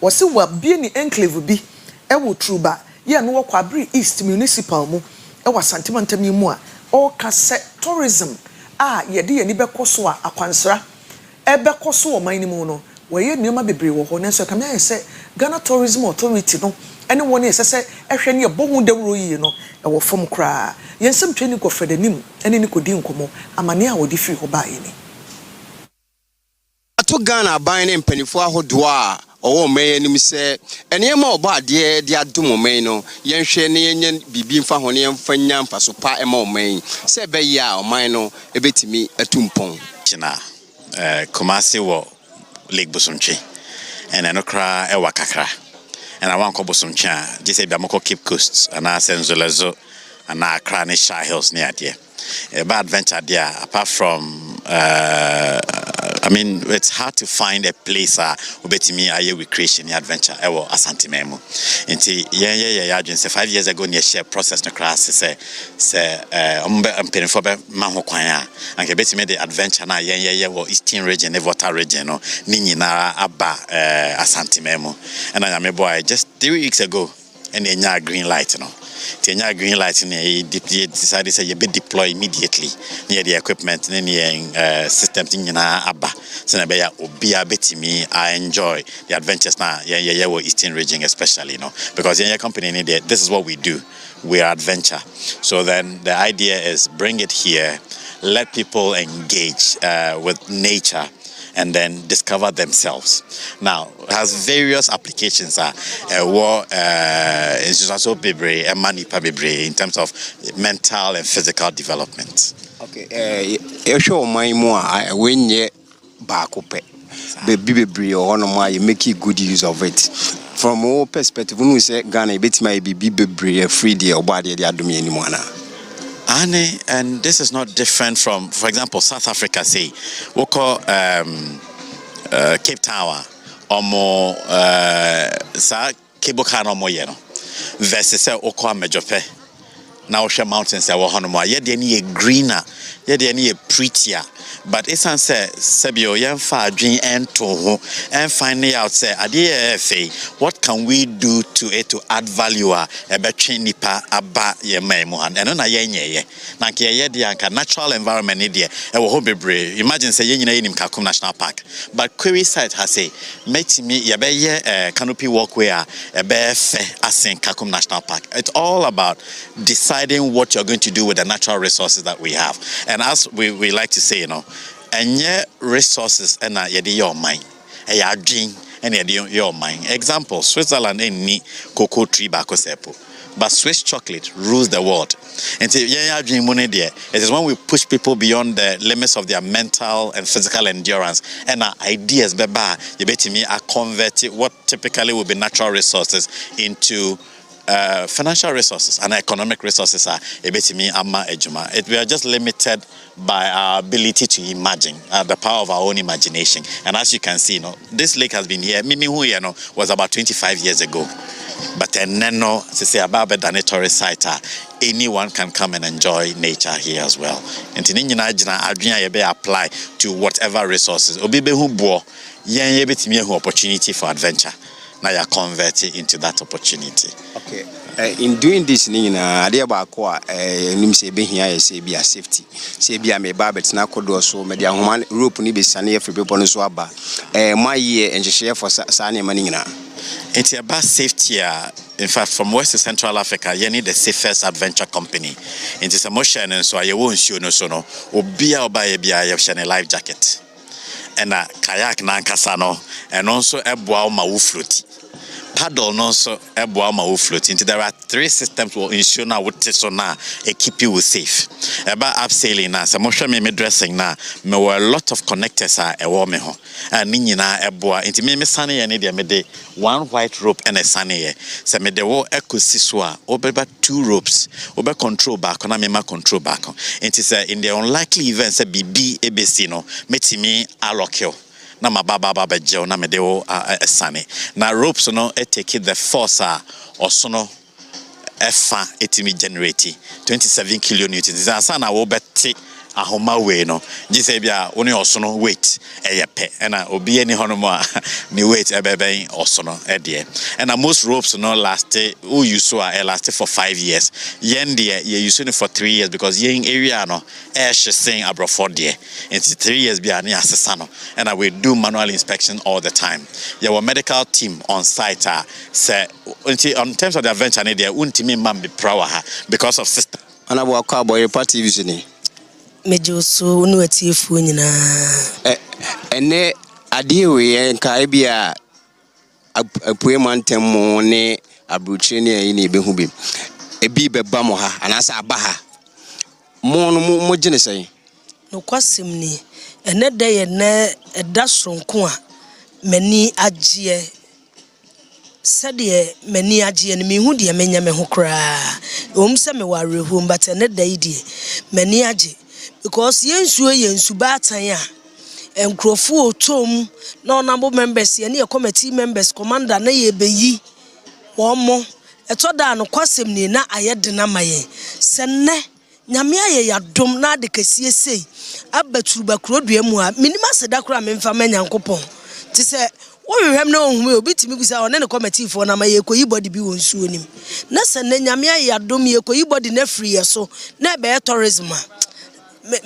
wɔsi wa bie ni enclave bi ɛwɔ Truba ye no wɔ Kwabere East Municipal mu ɛwɔ Santimantam yi mu a ɔka sɛ tourism a yɛde yɛni bɛkɔ so a akwansra ɛbɛkɔ so wɔ man ni mu no wɔyɛ nneɛma bebree wɔ hɔ nanso kamia yɛ sɛ Ghana Tourism Authority no ɛne wɔn yɛ sɛ ɛhwɛ ne yɛbɔ ho dawuro yie no ɛwɔ fam koraa yɛnsɛm twɛ ni kɔfrɛ d'anim ɛne ne kɔdi nkɔmɔ amane a wɔde firi hɔ baeɛ ni ato Ghana ban ne mpanifo ahodoɔ a ɔwɔ man anim sɛ ɛnneɛma ɔbɔ adeɛ de adom man no yɛnhwɛ ne yɛnyɛ bibi mfa ho ne yɛmfa nya mfa so pa ɛma ɔman sɛ ɛbɛyɛ a ɔman no ɛbɛtumi atumpɔn kyina Kumasi wɔ Lake Bosomtwe and ɛno kra ɛwɔ kakra and I want to Bosomtwe a gye sɛ bia mɔkɔ Cape Coast anaa Senzolezo anaa Accra ne Shire Hills ne adeɛ ɛba adventure there apart from I mean, it's hard to find a place ubetimi aye recreation adventure ewo Asante Memu. Inti yeah 5 years ago near share process no class say I'm paying for maho kwanya and betimi the adventure na yeah Eastern region the water region no ni nyina aba Asante Memu. And I boy just 3 weeks ago and enya green light no. Tenya green light he decided say you be deploy immediately near the equipment near systems nyina aba so na be ya obi abetimi I enjoy the adventures na yeah Eastern region especially you know because your company this is what we do, we are adventure. So then the idea is bring it here, let people engage with nature and then discover themselves. Now, it has various applications in terms of mental and physical development. Okay, you show my more when you back up baby or no you make good use of it. From all perspective, when we say Ghana, it might be free the body the adumi anymore. And this is not different from, for example, South Africa, say, we call Cape Tower, or more, cable car no more, you know, versus Oko Mejope. Now, Share Mountains, there were Honoma, yet they need a greener, yet they need a prettier. But it's answer Sebio Yan Fa Dream and Toho and finding out say what can we do to it to add value a better nipa aba ye memo and no na ye na ke ye de anka natural environment ni de e wo ho bebre imagine say ye nyina ye nim Kakum National Park but Kwesi site has say metimi ye be ye canopy walkway a be fe asen Kakum National Park. It's all about deciding what you're going to do with the natural resources that we have. And as we like to say, you know, and resources and your mind, a dream and your mind. Example, Switzerland ain't need cocoa tree bakosepo, but Swiss chocolate rules the world. And so it is when we push people beyond the limits of their mental and physical endurance and our ideas, you bet me are converted what typically would be natural resources into financial resources and economic resources are we are just limited by our ability to imagine, the power of our own imagination. And as you can see, you know, this lake has been here. Mimi who you know was about 25 years ago. But then no, to say about the tourist site, anyone can come and enjoy nature here as well. And to apply to whatever resources. Obibe who bo yen opportunity for adventure. Now you are converted into that opportunity. Okay. In doing this, idea about say be here, say be a safety. Say be a me babet na kodo so media human rope ni be sane for people no so aba. My year and share for sane manina. It's about safety. In fact, from West to Central Africa, you need the safest adventure company. It's a motion and so you won't show no so no. Obia oba be a life jacket. And a kayak na kasano and also a boa ma float. Paddle no so a boa ma float. There are 3 systems will ensure now what so now keep you safe. About abseiling now, some motion me dressing now. Me were a lot of connectors are a warm ho. And nina a boa into me sunny and idia me de 1 white rope and a sunny. So me de wo ecosyswa over 2 ropes over control back on a control back on. It is in the unlikely events a BB ABC no metimi alokyo. na mababa bejeo na medeo esane na ropes no take the force also no efa etimi generate 27 kilonewtons asa na wo beti ahoma we no gise bia woni oso no weight eyepe na obi ani hono mo ni weight ebeben oso no ede na most ropes no last who you so last for 5 years yen de you use it for 3 years because yen area no shesing abrofo de into 3 years bia na asesa no and we do manual inspection all the time your medical team on site say on terms of the adventure ne de untimi mam be prower because of system ana bo Akua Oyerepa TV ni mejoso no atiefu nyina ene ade we nka bia apue mantem ne abruchire ne ayi ne behu bi ebi beba mo ha anasa aba ha mo gine sei no kwasem ni ene de ye na eda sonko a mani agye sade mani agye ne mehu de menya me ho kra se me warehu but ene da yi de mani agye because yensu batan a enkrofo otom na onabo members ye na committee members commander na ye beyi womo etoda no kwasem ni na ayede na maye senne nyame aye yadom na de kasie sei abaturuba krodua mu a minima seda kra memfa manyankopon ti se wohwehwem na ohum obi timi gusa one ne committee for na maye koyi body bi wonsuo nim na senne nyame aye yadom ye koyi body na free ye so na be tourism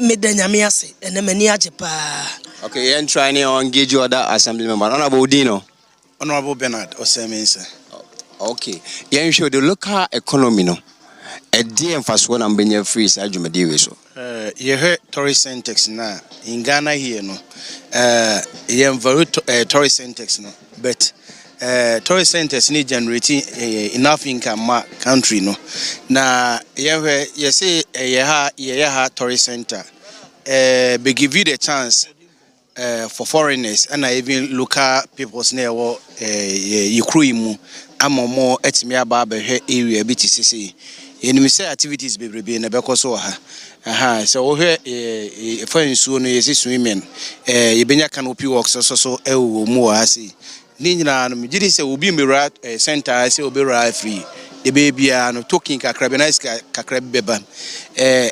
me danyame ase ene mani age pa. Okay, you try to engage other assembly member. Honorable Dino. Honorable Bernard Osemense. Okay. You show the local economy no. A day emphasis one and bring free side you may so. You heard tourist centers na in Ghana here no. You very tourist centers no. But tourist centers need generating enough income ma country no. Na you say you ha tourist center. They give you the chance for foreigners and even local people's near Ukraine ama more etimi aba be area bi tisisi enimi say activities bebrebe na be koso ha so wo he for nsuo no yesi swimming yebenya canopy works so ewo mu asi ni nyina no migiri say obi mera center say obera free the baby no talking kakra be nice kakra beba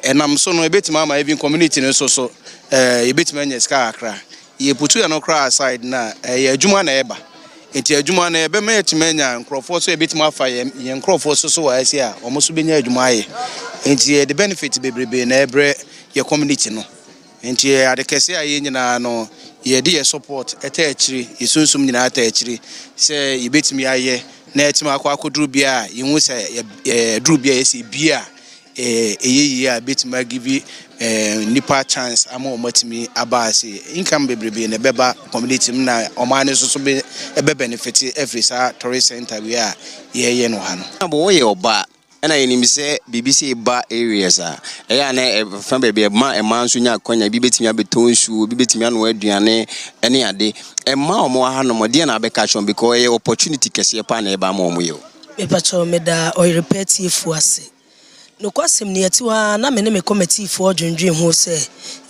enam so no ebetima ama even community no so ebetima nya ska kakra ye putu ya no kra aside na ye adwuma na eba enti adwuma na ebe ma yetimanya nkrofo so ebetima afa ye nkrofo so wa asi a omo so benya adwuma aye enti the benefit bebrebe na ebre ye community no enti adekese aye nyina no ye de support eta akiri yesunsum nyina ata akiri se ebetimi aye na etima akoduru bia yehu se duru bia yesi bia eyeyi a betima give nipa chance ama omatimi abase income bebrebe na beba community na omane so be benefit every sa tourist center we are ye no ha no abo wo ye oba na yenim se BBC ba areas ya na fa bebe ma nso nya kwanya bi betimi abeton nsuo bi betimi anu aduane ene ade ma omo ha no mode na abeka chon because ye opportunity kese pa na e ba ma omo ye me pacho me da Oyerepa fu ase no kwasem ne atiwa na me ne me committee for dwendwen ho se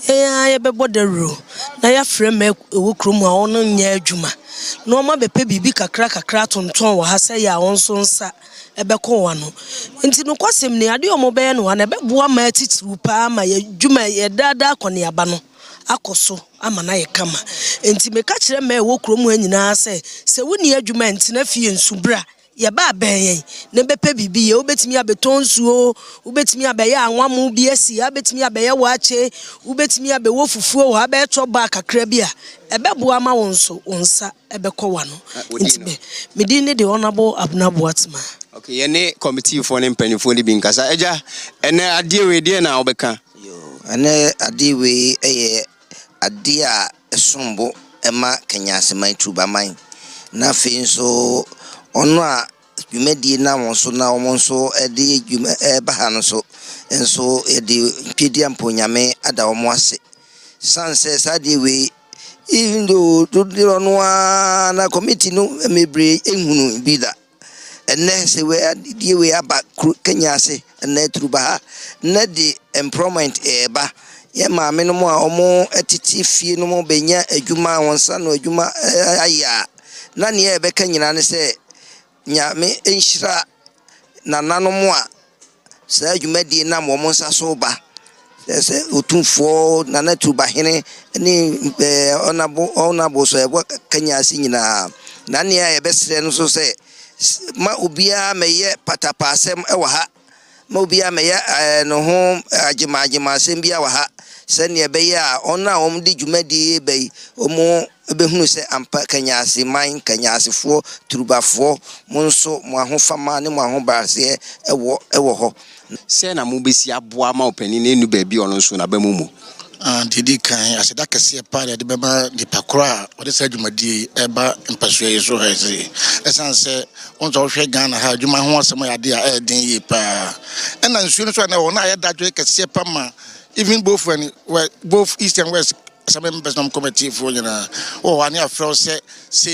ye bebo the ro na ya frem ewo krom a ono nya adwuma no ma bepe bibi kakra tonton wa ha se ya wonso nsa ebeko wa no nti no kwasem ne ade omo be no na beboa ma titiru pa ma ya dwuma ye dada akone aba no akoso ama na ye kama nti me ka kire ma ewo krom anyina se woni adwuma nti na fie nsubra ye ba ben ne bepe bibi ye obetimi abetonsuo obetimi abeya anwamu bi asi abetimi abeye waache obetimi abewo fufuo wa be choba kakra bi a ebebo ama wonso onsa ebekọ wa no ntibe medi ne de honorable Abnabo Atma. Okay, ye ne committee for ne mpanifo ni bi nkasa eja ene ade we de na obeka yo ene ade we eye ade a esombo ema Kenya aseman tubaman na fe nso ono a dwumadi na wonso na omonso ede dwuma eba no so enso ede pedi amponyame ada omo ase sanse sade we even though to the ono na committee no mebre ehunu bida ene se we ade we aba Kenya ase ene turuba na di employment eba ye maame no mo a omo etiti fie no mo benya adwuma wonsa no adwuma aya na ne e beka nyina ne se nyame enhira nananom a sa adwuma di na mo nsa so ba se otumfo nana tuba hene ni onabo so e kanya asi nyina na ne e besre no so se ma obia meye patapasem e wa ha ma obia meye no ho agima sembia wa ha se ne be ya ona di dwumadi be omo ebehunu se ampa kanyase man kanyasefo turubafo monso mo ahofama ne mo ahobarse ewo ho se na mo besi aboa ma opani ne enu ba bi ono so na ba mumu didi kan aseda kese pa de beba de pakra o de sa dwumadi eba mpaso yeso heze esanse onzo hwe Ghana ha dwuma ho asem ya de a eden yi pa ena nsuo no so na wona ya dadwe kese pa ma even both east and west some members of committee for one year from say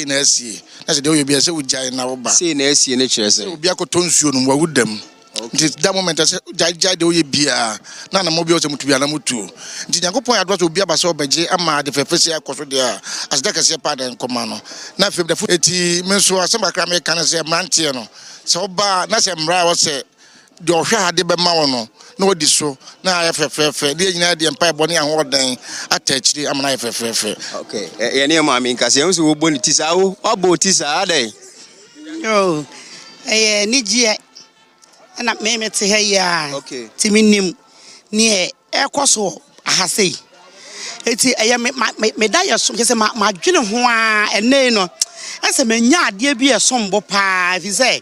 na sie na say dey be say ujai na wo ba say na sie na kire say obi akoto nsuo no wa wudam nti that moment say jai dey oye bia na mo bi o se mutu bia na mutu nti yakopon ya do obi abase obeje ama de fefese akoso de a as da kase pa den koma no na fem de eti menso asem akra me kan say mantie no se oba na se mra wo se de ohwe ade be ma wo no na odi so na ayefefefe de nyina de empa ebone ahodan atachiri amana ayefefefe okay ye ne ma mi nkase enso wo boni tisa wo obo tisa adai yo ni gie na me te he ya okay timinim ni ekoso ahase eti me da yeso kese ma dwene ho a ene no ase menya ade bi esombo pa fi say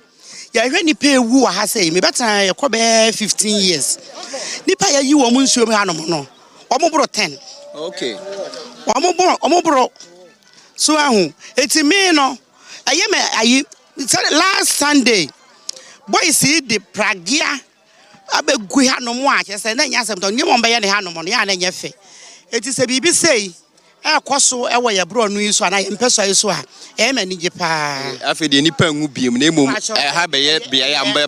ya hwe ni pe wu ahase me beta ye kobe 15 years nipa ya yi wo mu nsuo me hanom no omo bro 10 okay omo bro so ahu eti me no aye me ayi last Sunday boy see the pragia abegu hanom a kese na nya asem to nyemo mbe ye ne hanom no ya na nya fe eti se bibi sei ekoso ewo ye bro no iso na ye mpeso iso a e ma ni jepa afi de nipa ngu biem na emom ha be ye bia ya mba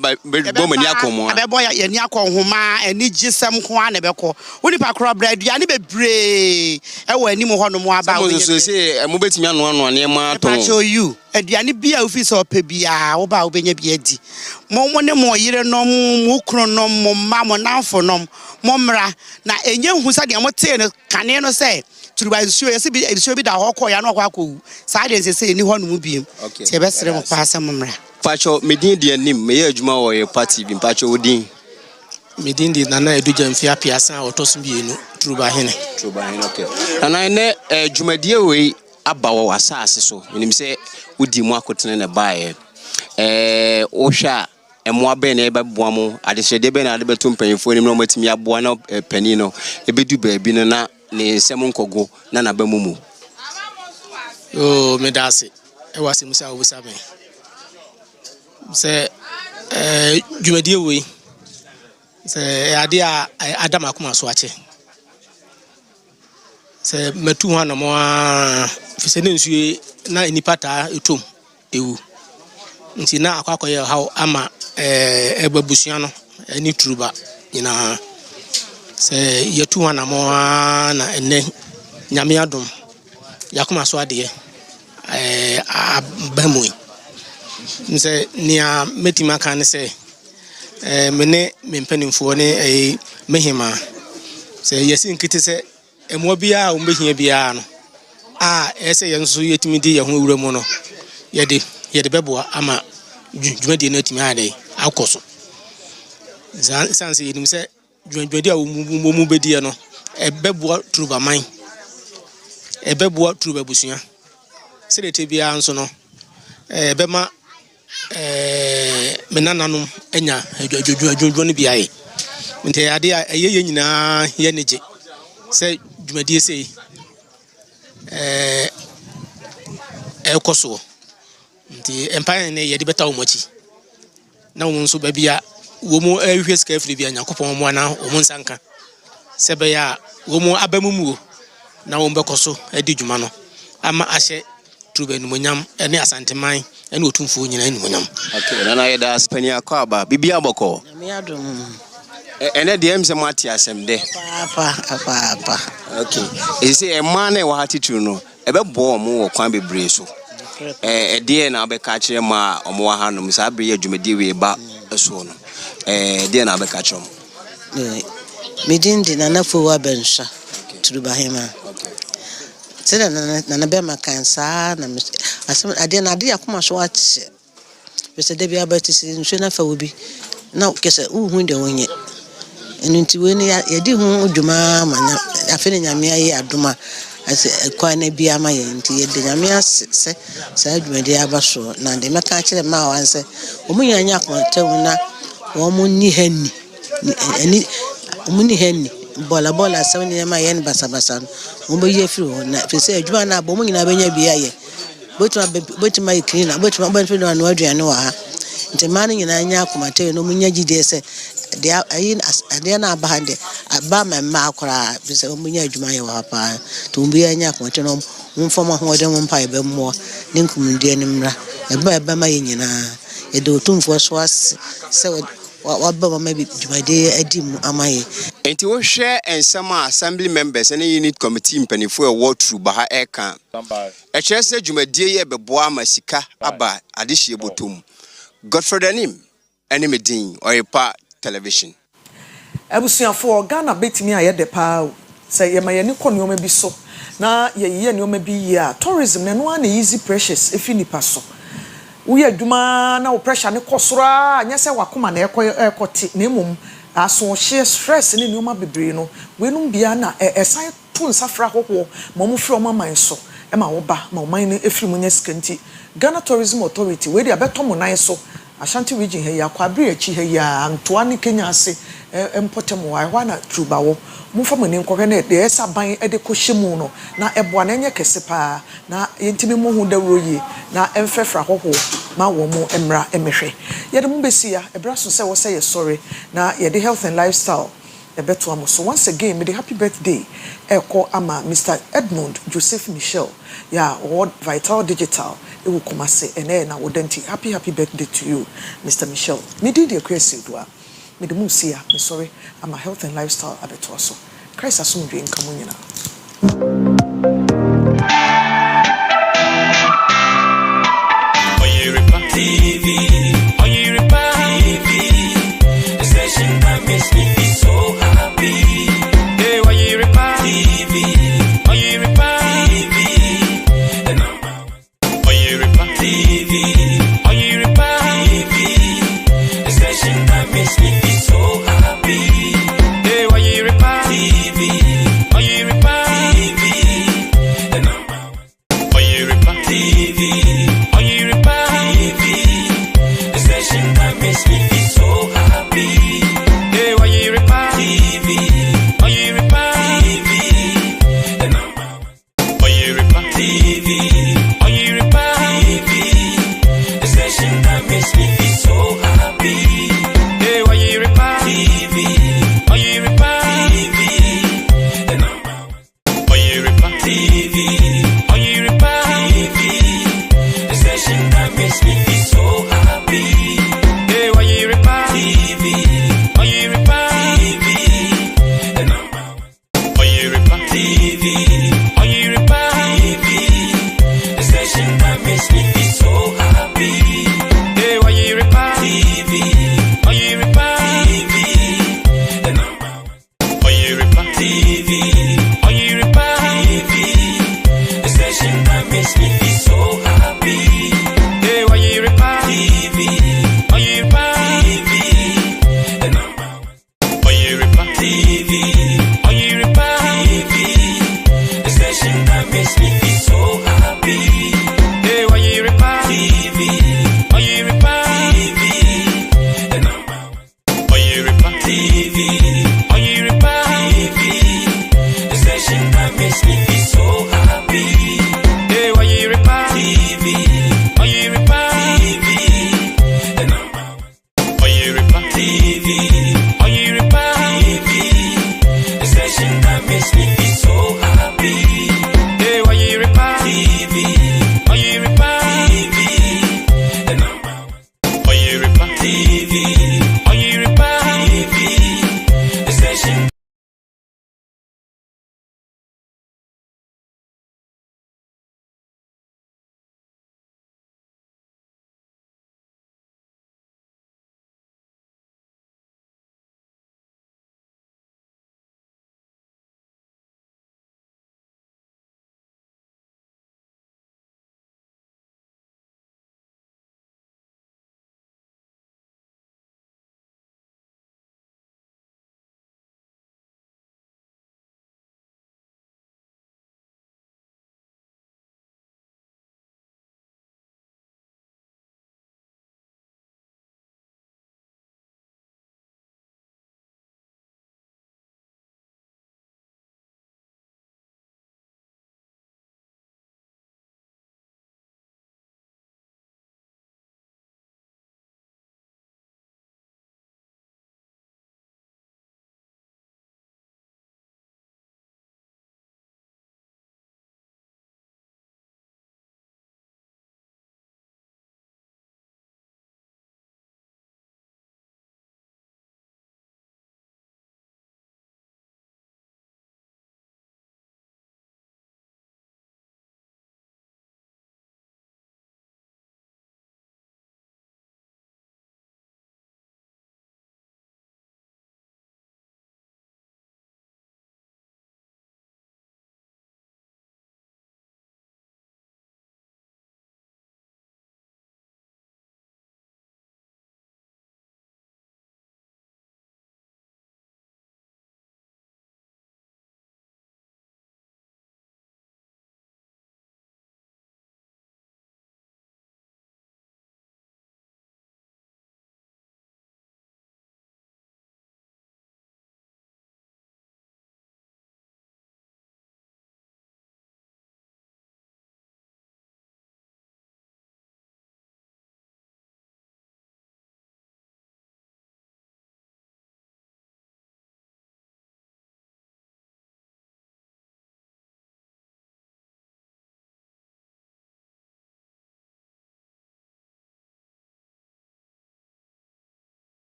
bo mani akomo abebo ya ni akonhoma ani gisem ko a na beko woni pa kro bra aduane bebre ewo ani mo hono mo aba wo so se mo betimi ano ne ma to show you aduane bia ofi so pa bia wo ba wo benya bia di mo ne mo yire no mo kro no mo ma mo nanfo no mo mra na enye hu sa de mo te no kane no se turuba nsuo yesi bi nsuo bi da ho ko ya no kwa ko sa de se ni ho no mu biem te be sere mo paasa mo mra pacho medin de anim me ye adwuma wo ye party bi pacho odin medin de nana eduja mfia piasa otoso bienu turuba hene okay nana ne adwumadie we aba wo asase so enim se odi mu akotene na bae o hwa emwa be na ebeboa mo adehede be na ade beto mpanyimfo enim na matimi aboa na pani no ebedu baabi no na ne nsem nkogo na na ba mumu medase e wase musa obusa me se dwumadie we se ade a adam akoma so ache se metu ho na mo fise ne nsue na enipata etom ewu nti na akwakoye haw ama ebabusia no ani turuba nyina se yetu ho na mo na enne nyame adom yakoma so ade abamui nse nia metima kan se mene mempanimfo ne mehima se yesi nkiti se emo bia o mbehia bia no ese yenso yetimi di ye ho wura mu no yede beboa ama dwumadi na timi ade akoso sanse yenim se dwumadi a mu bedi no ebeboa turuba man ebeboa turuba busua sedete bia nso no bema menananum enya adwodwo no biae nte ade a ye nyina ye neje se dwumadi sei ekoso nti empire ne ye de beta wo mochi na wo nso ba bia wo mu ahwe ska afri bia nyakopon mo na wo nsanka se be ya wo mu abamumu na wo bekoso adi dwuma no ama ahye truba ni monyam ene asanteman ene otumfo nyina ni monyam okay na na ye da spania kwa ba bibia boko me adom And at the end, some Matiasem there. Papa. Okay. You see, a man who had to know about bomb or can be breso. A dear now be catching ma or more hand, Miss Abria, Jumedi, about a son. Dear now be catch him. Midin did enough for Wabensha to Bahima. Said Nanabema can say, I didn't idea come as watch. Mr. Debbie Abbott is in Shanafa will be now guess who window wing it. And into when you do Duma, I feel in Yamia Duma as a quine be a my into the Yamia said, my dear Basso. Now they make catch them now and say, Omuya Yakma tell me now, Omuni Henny, Omuni Henny, Bola 7 year my end Basabasan, Umbe through, and if you say, Juana, Bomina Benya Bia. But my cleaner, but my boyfriend and Noah. The man in Anya Kumate, no Munyaji, they say, they are not behind it. I buy my macra, Mr. Munya Jumaya, to be a yak, one former one pie, more, Ninkum Dianimra, a by my Indiana, a do tomb for swas, so what Baba maybe my day, a dim Amai. And to share and some assembly members and a unit committee penny for a walk through Baha Air Camp. A chess said you may dear Beboa Masika, Abba, Adishi Botum. Godfrey Anim, Enemy Dean, Oyerepa Television. Ebusia for Ghana bet me I the power. Say, my any conyo be so. Na ye no may be ya. Tourism, and one easy precious if you paso. We are Duma now pressure and cosra, and yes, I wakuma aircoti, nemum. Aso share stress in Numa Bibrino. We no biana a side tune safra ho, Momu from my mind so. Emma Oba, my mind if you munes canti. Ghana Tourism Authority, where they are better monaiso. Ashanti region here, Quabri, Chihaya, and Tuani Kenya say, Empotemo, I wanna Trubawo. Mufamani Cornet, the Esa buying Edekoshimuno, na Ebuanenya Kesepa, na Intimimu de Roye, na Enfefra Hoho, ma womo Emra Emeche. Yet Mumbesia, a brass will say sorry, na ye the health and lifestyle. Ebetuamo. So once again, may the happy birthday, Eko Ama, Mr. Edmund Joseph Michel, yeah, World Vital Digital, it will come say, and then I would happy birthday to you, Mr. Michel. Me did the Akua Asiedua, me the Musia, me sorry, I'm a health and lifestyle abetuaso. Christ has soon been coming now. Oyerepa TV, Oyerepa TV, the station that makes me feel so happy. Hey, Oyerepa TV, Oyerepa TV, the number one. Oyerepa TV, Oyerepa TV, the station that makes me feel so happy. Hey, Oyerepa TV, Oyerepa TV, the number one. Oyerepa TV, Oyerepa TV, the station that makes me feel so happy. Hey, Oyerepa TV, Oyerepa TV, the number one. Oyerepa TV, Oyerepa TV, the station that makes me feel so happy. Hey, Oyerepa TV, Oyerepa TV, the number one. Oyerepa TV, Oyerepa TV, the station that makes me feel so happy. Hey, Oyerepa TV, Oyerepa TV, the number one. Oyerepa TV, Oyerepa TV, the station that makes me feel so happy. Hey, Oyerepa TV, Oyerepa TV,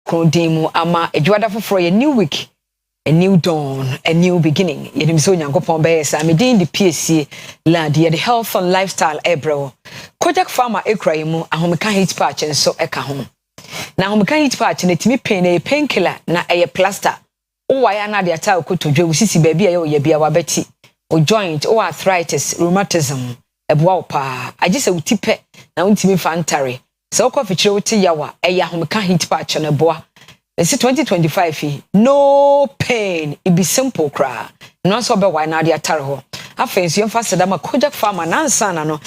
krondemu ama edwada foforo ye new week, a new dawn, a new beginning. Yedim so nyankopon be sa me din di PSC land ye the health and lifestyle ebro. Kojak farmer ekra mu ahomeka heat patch nso eka ho. Na ahomeka heat patch na timi pain na painkiller na eye plaster. O waya na de ata okotodwe usisi baby aye oye bia wabeti. O joint o arthritis, rheumatism, ebwa opa. Agise utipe na untimi fantare. So ko fichire wote yawa eye ahomeka heat patch na boa. It's 2025 no pain it be simple cry no so be why na dia tare ho afenso yem fa sedama kojak farmer nansa na no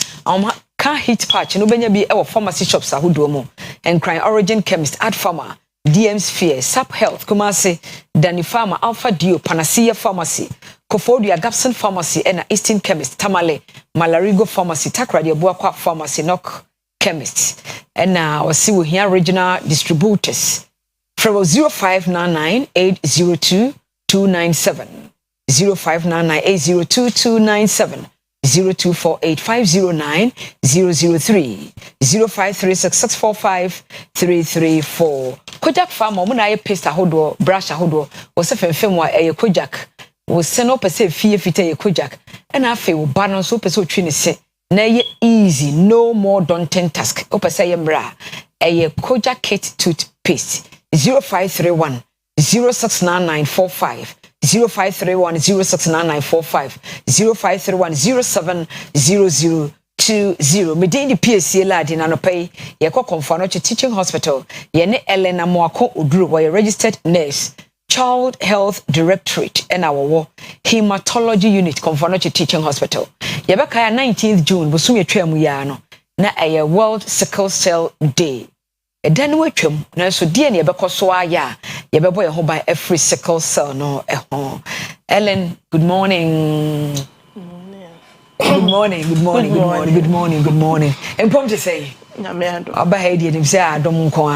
can hit patch no benya bi e wo pharmacy shops ahodo mu and crying origin chemist ad farmer DM Sphere Sap Health Kumasi Dani Pharma Alpha Dio Panacea Pharmacy Kofodia Gapson Pharmacy and Eastern Chemist Tamale Malarigo Pharmacy Takradi Buakwa Pharmacy Nok Chemist and now see we here regional distributors from 0599-802-297 0599-802-297 0248-509-003 0536-645-334 Kojak farm omuna ye paste ahodo brush ahodo wo se femfem wa eye Kojak wo se no pese fie fite ye Kojak na afi wo ba no so pese otwi ne se na ye easy no more daunting task o pese ye mra eye Kojak kit toothpaste 0531 069945 0531 069945 0531 070020 medin di PSC ladi na no pay ye ko Konfano Teaching Hospital ye ne Elena Moako Oduru wo registered nurse Child Health Directorate and our Hematology Unit Konfano Teaching Hospital ye be kaya 19th June bosum ye twam ya no na eye World Sickle Cell Day then we twam na so die ne yebekoso aya yebebo ye ho by every sickle cell no Ellen, good morning. Good morning. And pom to say aba hedi dem say adom nko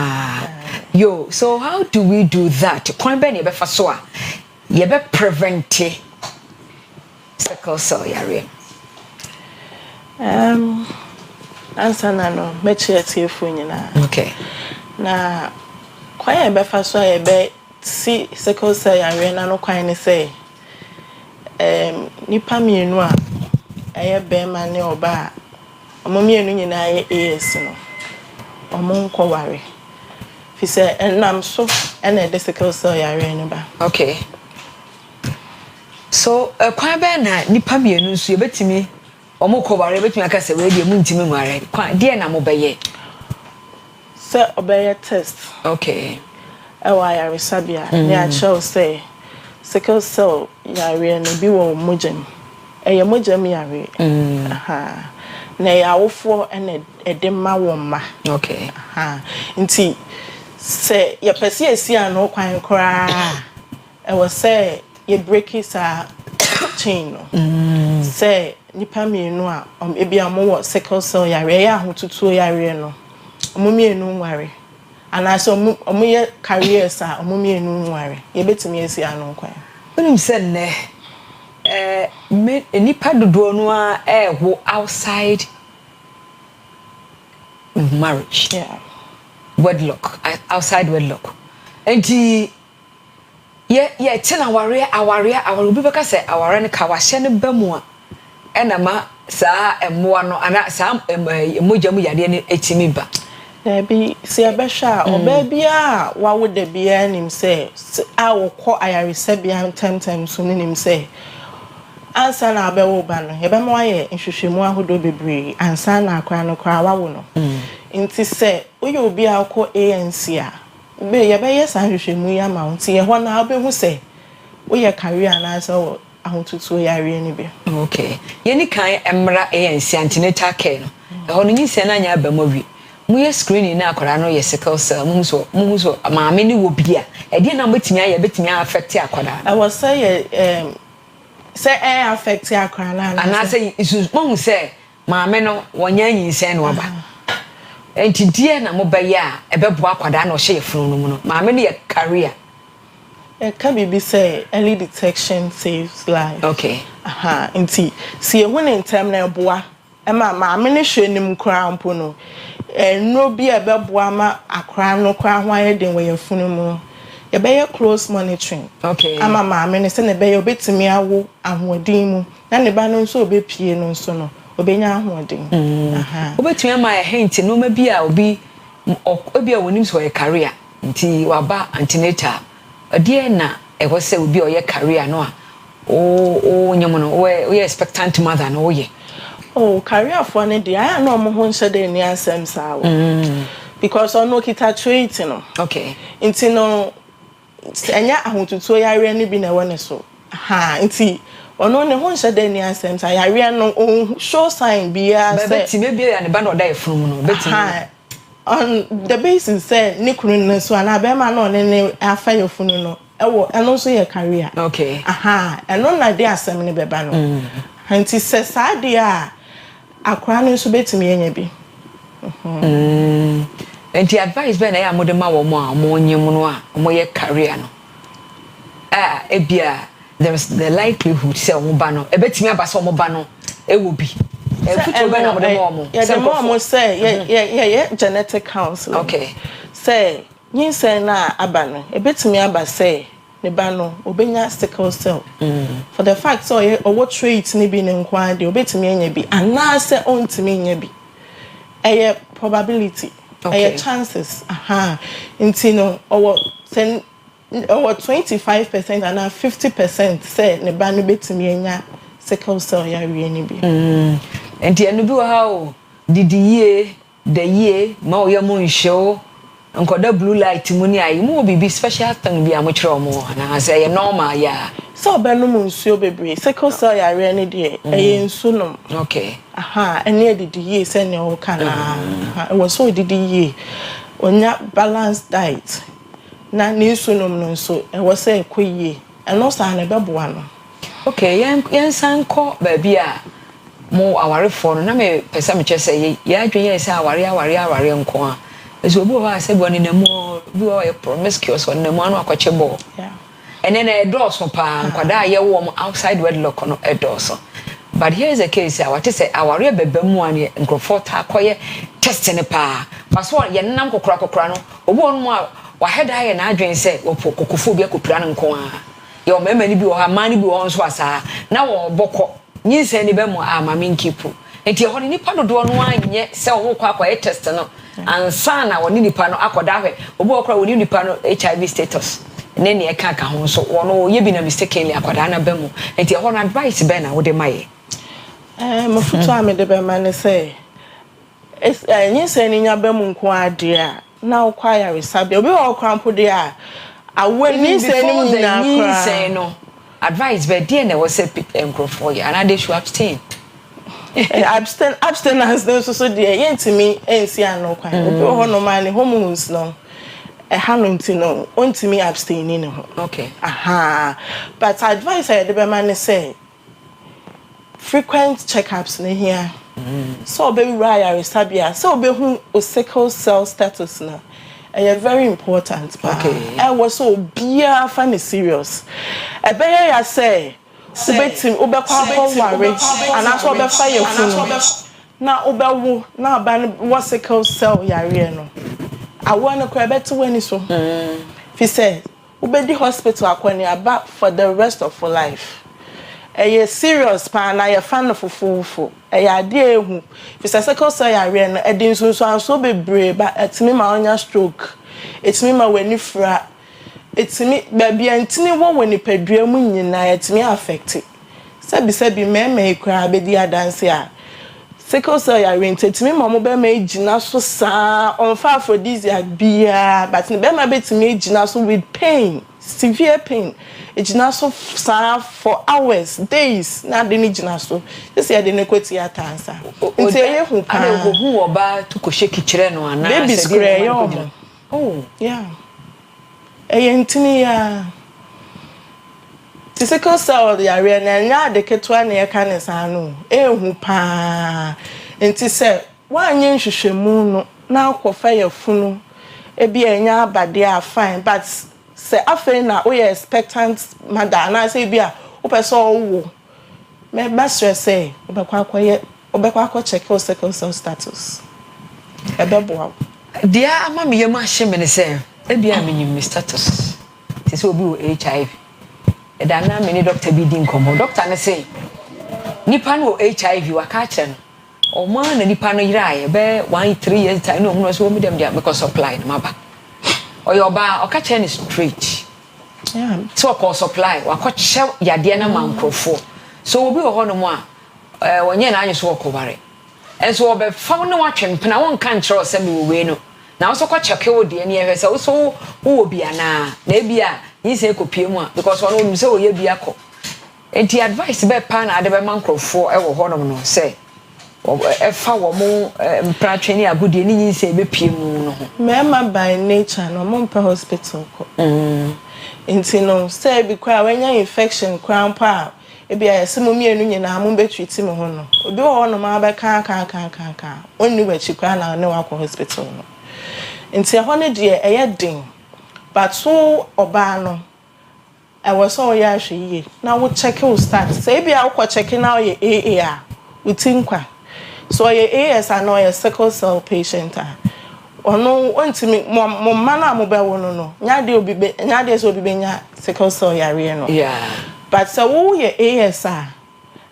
yo, so how do we do that? Kwan be ne be fa so a ye be prevent sickle cell yare. Answer no mechi etiefo nyina. Okay. Na kwan ye be fa so ye be si sickle cell yare na no kwan ni say nipa mienu a eye be ma ne oba omo mienu nyina ye AS no omo nko ware fi say enam so na the sickle cell yare no ba. Okay. So kwan be na nipa mienu so ye betimi omo ko ware betimi aka say we de mu ntimi nware kwan de na mo beye say obeye test. Okay. Ewa yare sabia ne a show say sickle cell yare no bi wo mojem eye mojem yare aha na ya wofo ene edema wo ma. Okay. Aha nti say ye pese esi ano kwan kora e wo say ye break it chain no say nipa mienu a ebi amo wo sickle cell yare ya ahotutuo yare no omo mienu nware ana so omo ye careers a omo mienu nware ye betimi esi ano kwan unim se ne nipa dodo no a wo outside marriage. Yeah. Wedlock, outside wedlock. Enti ye tena aware obi beka se aware ne ka wahye ne bamu a ena ma saa emmoa no ana saa emojam yade ne etimi ba. Bi si abehwa oba bia wa wo de bia nim say a wo kọ ayaresa bia temtem so nim say ansa na abewo ba no ye be mo aye nhwehwemu ahodo bebre ansa na akwa no kwa wa wo no nti say oye obi a kọ ANC a be ye be yes nhwehwemu ya ma nti ye ho na obehu say oye career na so ahotutu yare ni bi. Okay. Ye ni kan emra ANC antenatal care no e ho no nyise na nya abamowi muye screening na akora no ye sickle cell muhu so maame ni wo bia e de na betimi aye betimi affect akora. I was say affect akora na na say isu muhu say maame no wonya nyinse na oba enti die na mo baye a e bebo akora na o hye yefunu no mu no maame no ye career can be say early detection saves life. Okay. Enti see when in term na boa e ma maame ne hwe nim kra mpo no no be a beboama akra no kwa ho aye den we yefunu mu ye be close monitoring okay ama ma me ne se ne be obetimi awo ahoden mu na ne ba no nso obepie no nso no obenya ahoden aha obetimi ama a hint no ma bi a obi a wonim so ye career nti waba antenatal adie na e ho se obi o ye career no a o nyemo no we expectant mother no ye oh career for ne dey I no mo ho nse dey ni asem sawo because ono kita trait no okay nti no enya ahotutu yare ne bi na wone so ha nti ono ne ho nse dey ni asem sa yare no show sign bia say betime bia ne ba no da efunu no betime on the basis say ni kunu ne so na be ma no ne afa yefunu no ewo eno so ye career okay aha eno na dey asem ne beba no nti se saade a akra no so betimi enya bi enti advice be na ya modema wo mo a mo nyem no a mo ye career no ebia there's the likelihood say mo ba no ebetimi abasa mo ba no ewo bi efuto be na modema mo say mo say yeah genetic counseling okay say yin say na aba no ebetimi aba say ne ba no obenya sickle cell for the fact so owo trait ni bi ne nkwa de obetimi enya bi ana se ontimi enya bi eye probability eye chances nti no owo 25% and 50% say ne ba no betimi enya sickle cell ya wie ni bi nti enu bi wa ha o didi ye ma o ye mo nhyew nkoda blue light mu ni ayi mu bibi special thing bi amokire omo na say normal ya so benu mu nsuo bebre sickle cell ya re ni de nsu no okay ene edidi ye se ne o kana e wo so edidi ye onya balanced diet na ni nsu no nso e wo se ekoyie eno sa na beboa no okay yen sanko ba bia mo awarefo no na me pesa me chese ya adwen ye se aware nko a ezo obi wa se bo ni na mo bi wa ye promiscuous on na mo anu akwache bo yeah and then a doors pa nkwada ye wo outside wedlock no a doors but here is a case what is say aware beba mu an nkrofo ta koye test ne pa paso ye nam kokora no obi onu mu a wa head aye na adwen se wo kokofo bi akopira nko a ye o mema ni bi wo ha man ni bi wo nso asa na wo bokọ nyinse ni be mu a mama nkipu enti ho ni nipa dodo no anye se wo kwa test no ansa na woni nipa no akoda hwe obi okra woni nipa no HIV status nene e ka ho so wono ye bi na mistakenly akoda na be mu enti ho na advice be na wo de maye mafuto amede be mane say nyinse ni nya be mu nko ade a na okwa ya resabe obi okra mpo de a awani say ni mu na nyinse no advice be de na wo say enkrofo ya na they should abstain abstinence so de yentimi ensi anokwa obi ho no mane hormones no hanunti no ontimi abstaining no okay but advice I dey man say frequent checkups ne here so be why resabia so be hu o sickle cell status na very important okay I was so bia fan serious e be ya say ubetim ubekwa worry and aso be fire funu na ubewu na ban what sickle cell yare no I want to cry better when it's so. He said, "Ubedi hospital akwani aba for the rest of your life. Eye serious pa na ye fan of fufu. Eye ade ehu. He said sickle cell yare no edin so bebre ba etimi ma onya stroke. Etimi ma weni fra. Etimi baby antini wo weni padua mu nyina etimi affect. Sebi me kra bedi adanse a. Sickle cell ya rentetimi mamo be ma ejina so sa on fa aphrodisiac bia but ne be ma betimi ejina so with pain severe pain ejina so sa for hours days na de ni jina so this year de ne kweti atansa nti eye hu pa ana go hu oba to ko sheki kire no ana baby scare yo oh yeah eye ntini ya sickle cell ya re na nya de ketwa na ye kan sa no ehu pa enti se wanye nhwehwemu no na akofa ya funu e bi enya abade a fine but se afen na we expectant mother na say bi a wo person wo me ba stress say obekwa akoye check your sickle cell status Ebebo. Dear ama me yema hye me ne say ebia me nyim status. Ti say obi wo HIV. E da na me ni doctor bi di nkomo. Doctor ne say nipa no HIV waka kire no. O ma na nipa no yirae be 1-3 years time no no so me dem dia because supply no maba. Oyoba oka kire ni straight. Yeah. So ko supply wakɔkyɛ yade na mankrofo. So obi wo hɔ no mu a wonye na anyi so okobare. Enso obe fa no watwempena won kan kyerɛ sɛ me we no. Na wo so kɔ check wo de ne ehwɛ sɛ wo so wo obi ana na ebia yin sɛ kopie mu a because one onum sɛ oye bia kɔ. Enti advice be pa na ade be mankrofo wo hɔ no no sɛ efa wo mo mpratwe ne agudie ne yin sɛ be pie mu no ho. Mema by nature no mo mpa hospital ko. Inti no say bi kwa wanya infection crown pa ebi ayese mo mienu nyina mo be treat me ho no obi wo no ma be kan onni wachi kwa na ne wa hospital no inti ho ne de eye den but so oba no I was so ya hwe na wo check you start say bi a wo check na ye AA utinkwa so ye AS and no sickle cell patient ono ontimi mo mana mo be wo no nyade obi be nyade so obi be nya sickle cell yare no yeah but so wo ye ASA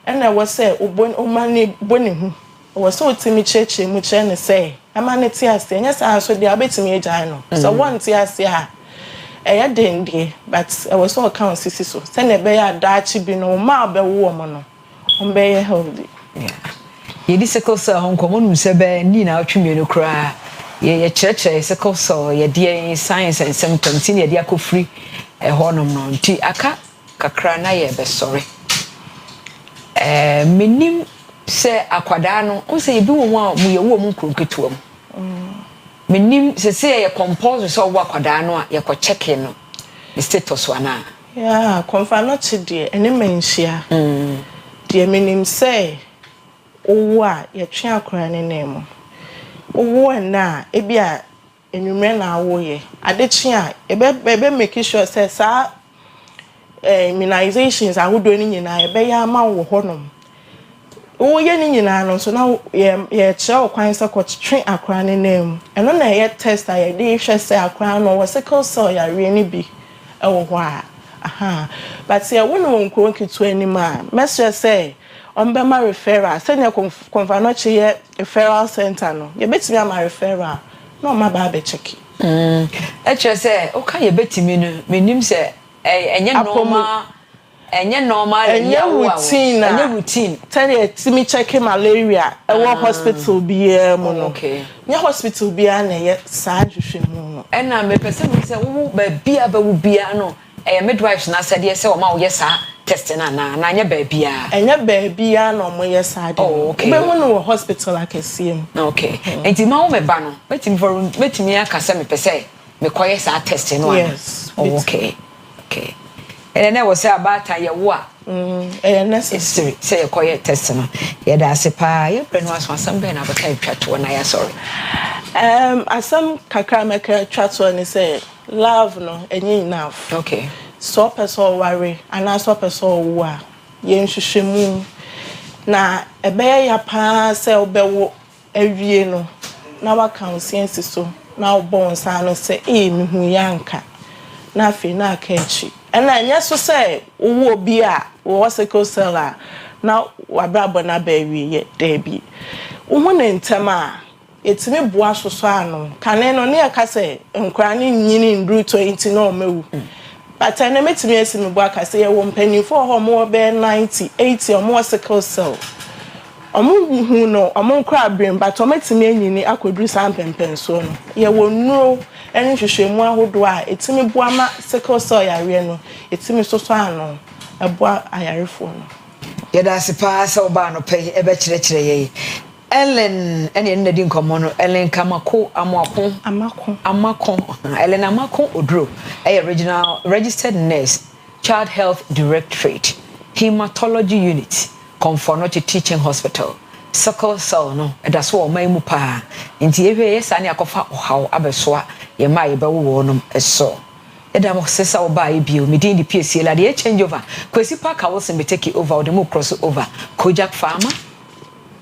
and I was say obon o mani boni hu was so timi cheche mu che ne say amane ti ase nya sa so dia betimi agya no so one ti ase a eya dende but I was so account sisi so say na be ya daachi bi no ma be wo mo no on be healthy yeah ye sickle cell hon komo nu se be ni na atweme no kra ye church sickle cell ye de science and symptoms ni ye de akofri honom no nti aka kakra na ye be sorry menim se akwada no o se bi wo a mu ye wo mu kronketuam menim se ye compose so wo akwada no a ye ko check no the status wana yeah confirm no chi de ene menhia de menim se owo a ye twe akwara ne nemu owo na ebi a enwumre na awo ye adechi a ebe make sure say sa immunizations ahodo ni nyina ebe ya ma wo honom wo ye ni nyina no so na ye kire okwan se ko twe akra ne nam eno na ye test a ye de hwe se akra no wo sickle cell ya re ni bi e wo ho a aha but ye wo no nkro nkitu anima mesre say on be ma referral se ne confirm no che ye referral center no ye betimi ama referral no ma ba be check e che se o ka ye betimi no menim se enye normal routine tell you timi check malaria e wo hospital bia mu no okay nya hospital bia na ye sa hwehwe mu no e na me pese me se wo ba bia ba wo bia no midwives na said yes o ma wo yes test na nya ba bia enya ba bia na mo yes ade okay be mu no hospital akesiem okay enti ma wo me ba no betimi akasa me pese me koye sa test no yes okay okay and then was say about ye wo a necessary say you call test no ye da se pa ye bre no aso asam be na be kai twato na ya sorry asam kakra meka twato ni say love no enye enough okay so person worry and so person wo a ye nhwehwemu na ebe ya pa say obewo awie no na wa conscience so na obon sa no say mehu yanka na fe na akachi ena nya so say wo obi a wo sickle cell a na wabrabo na ba wiye debi wo hu ne ntema etimi boa soso ano kane no ne aka say nkra ne nyini ndru 20 na o mewu but ena metimi asimi boa ka say wo mpanifo ho mo be 90 80 o mo sickle cell omo hu no omo nkra brain but o metimi anyini akodru sampempen so no ye wo nuro eni hwehwemu ahodo a etimi boa ma sickle cell yare no etimi soso ano eboa ayarefo no ye da se pa sa oba no pe ebe kire ye Ellen eni en di nkomo no Ellen Kamako Amako Ellen Amako Odro original registered nurse child health directorate hematology unit Comfortnoche teaching hospital sickle cell no that's what my mu pa nti ehwe yesa ne akofa ohaw abesoa ye ma ye bewo no eso edam sesa oba ebio medin di PSC la de change over Kwesi Park Wilson be take over the mo cross over Kojak farmer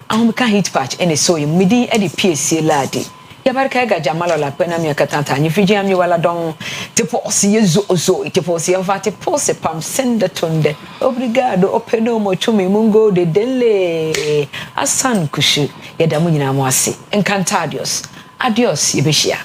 ahom ka hit patch ene so ye medin e di PSC la de ya barka ga jamalo la pena mi katanta ni fiji am wala don tipo si zo tipo si enfate pose pam sende tonde obrigado openo mo chumi mungo de dele asan kushu ya damu nyina mo ase encantadios adios yebeshia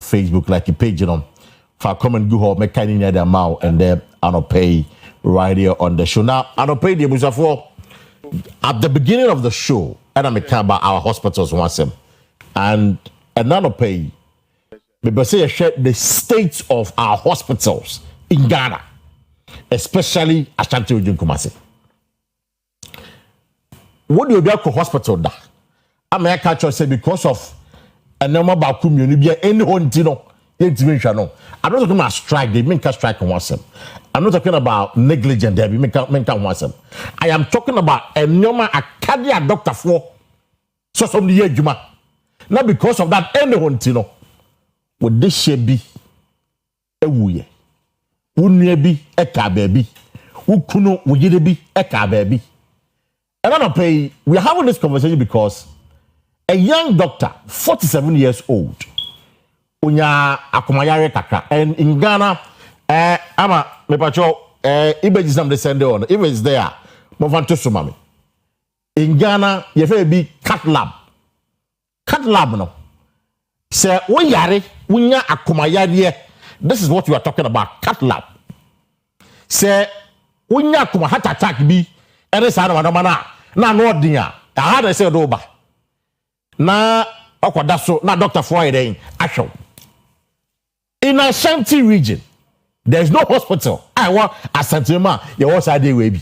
Facebook, like a page, you know. For comment, go home, make kind of the amount, and then I'll pay right here on the show. Now, I'll pay the for at the beginning of the show, and I'm talking about our hospitals once, and I'll pay. Because say share the state of our hospitals in Ghana, especially Ashanti Region Kumasi. What do you go to hospital da? America just say because of a number of community any one no. I'm not talking about strike. They make a strike on one. I'm not talking about negligent. They make one. I am talking about a number a cardiac doctor for so some year juma. Not because of that any one no. Would this shape be a wooye? Wouldn't be a car baby? Who kuno would you be a car baby? And I don't pay. We're having this conversation because a young doctor, 47 years old, unya akumayare kaka, and in Ghana, ama me pacho image is the send on. If it's there, move on to sumami. In Ghana, you be cat lab no. Say we yare unya akumayare. This is what we are talking about. Cat lab. Say unya akuma heart attack be any side of mana na no dia. I had I say over. Na okwadaso na Dr. Friday asho. In Ashanti region, there is no hospital. I want Ashanti ma you was ade we bi.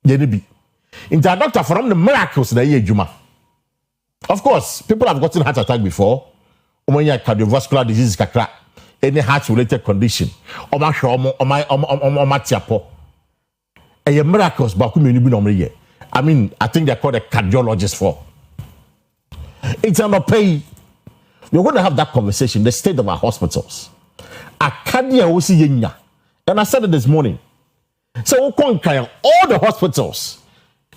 Ye be. In the doctor from the miracles na ye juma. Of course, people have gotten heart attack before. Omonya cardiovascular disease kakra, any heart related condition. Oma shomo oma tiapo. A miracles ba ku menu bi no ye. I mean, I think they're called a cardiologist for. It's an pay. We're going to have that conversation, the state of our hospitals. A cardiac will see yenya. And I said it this morning. So we conquer all the hospitals.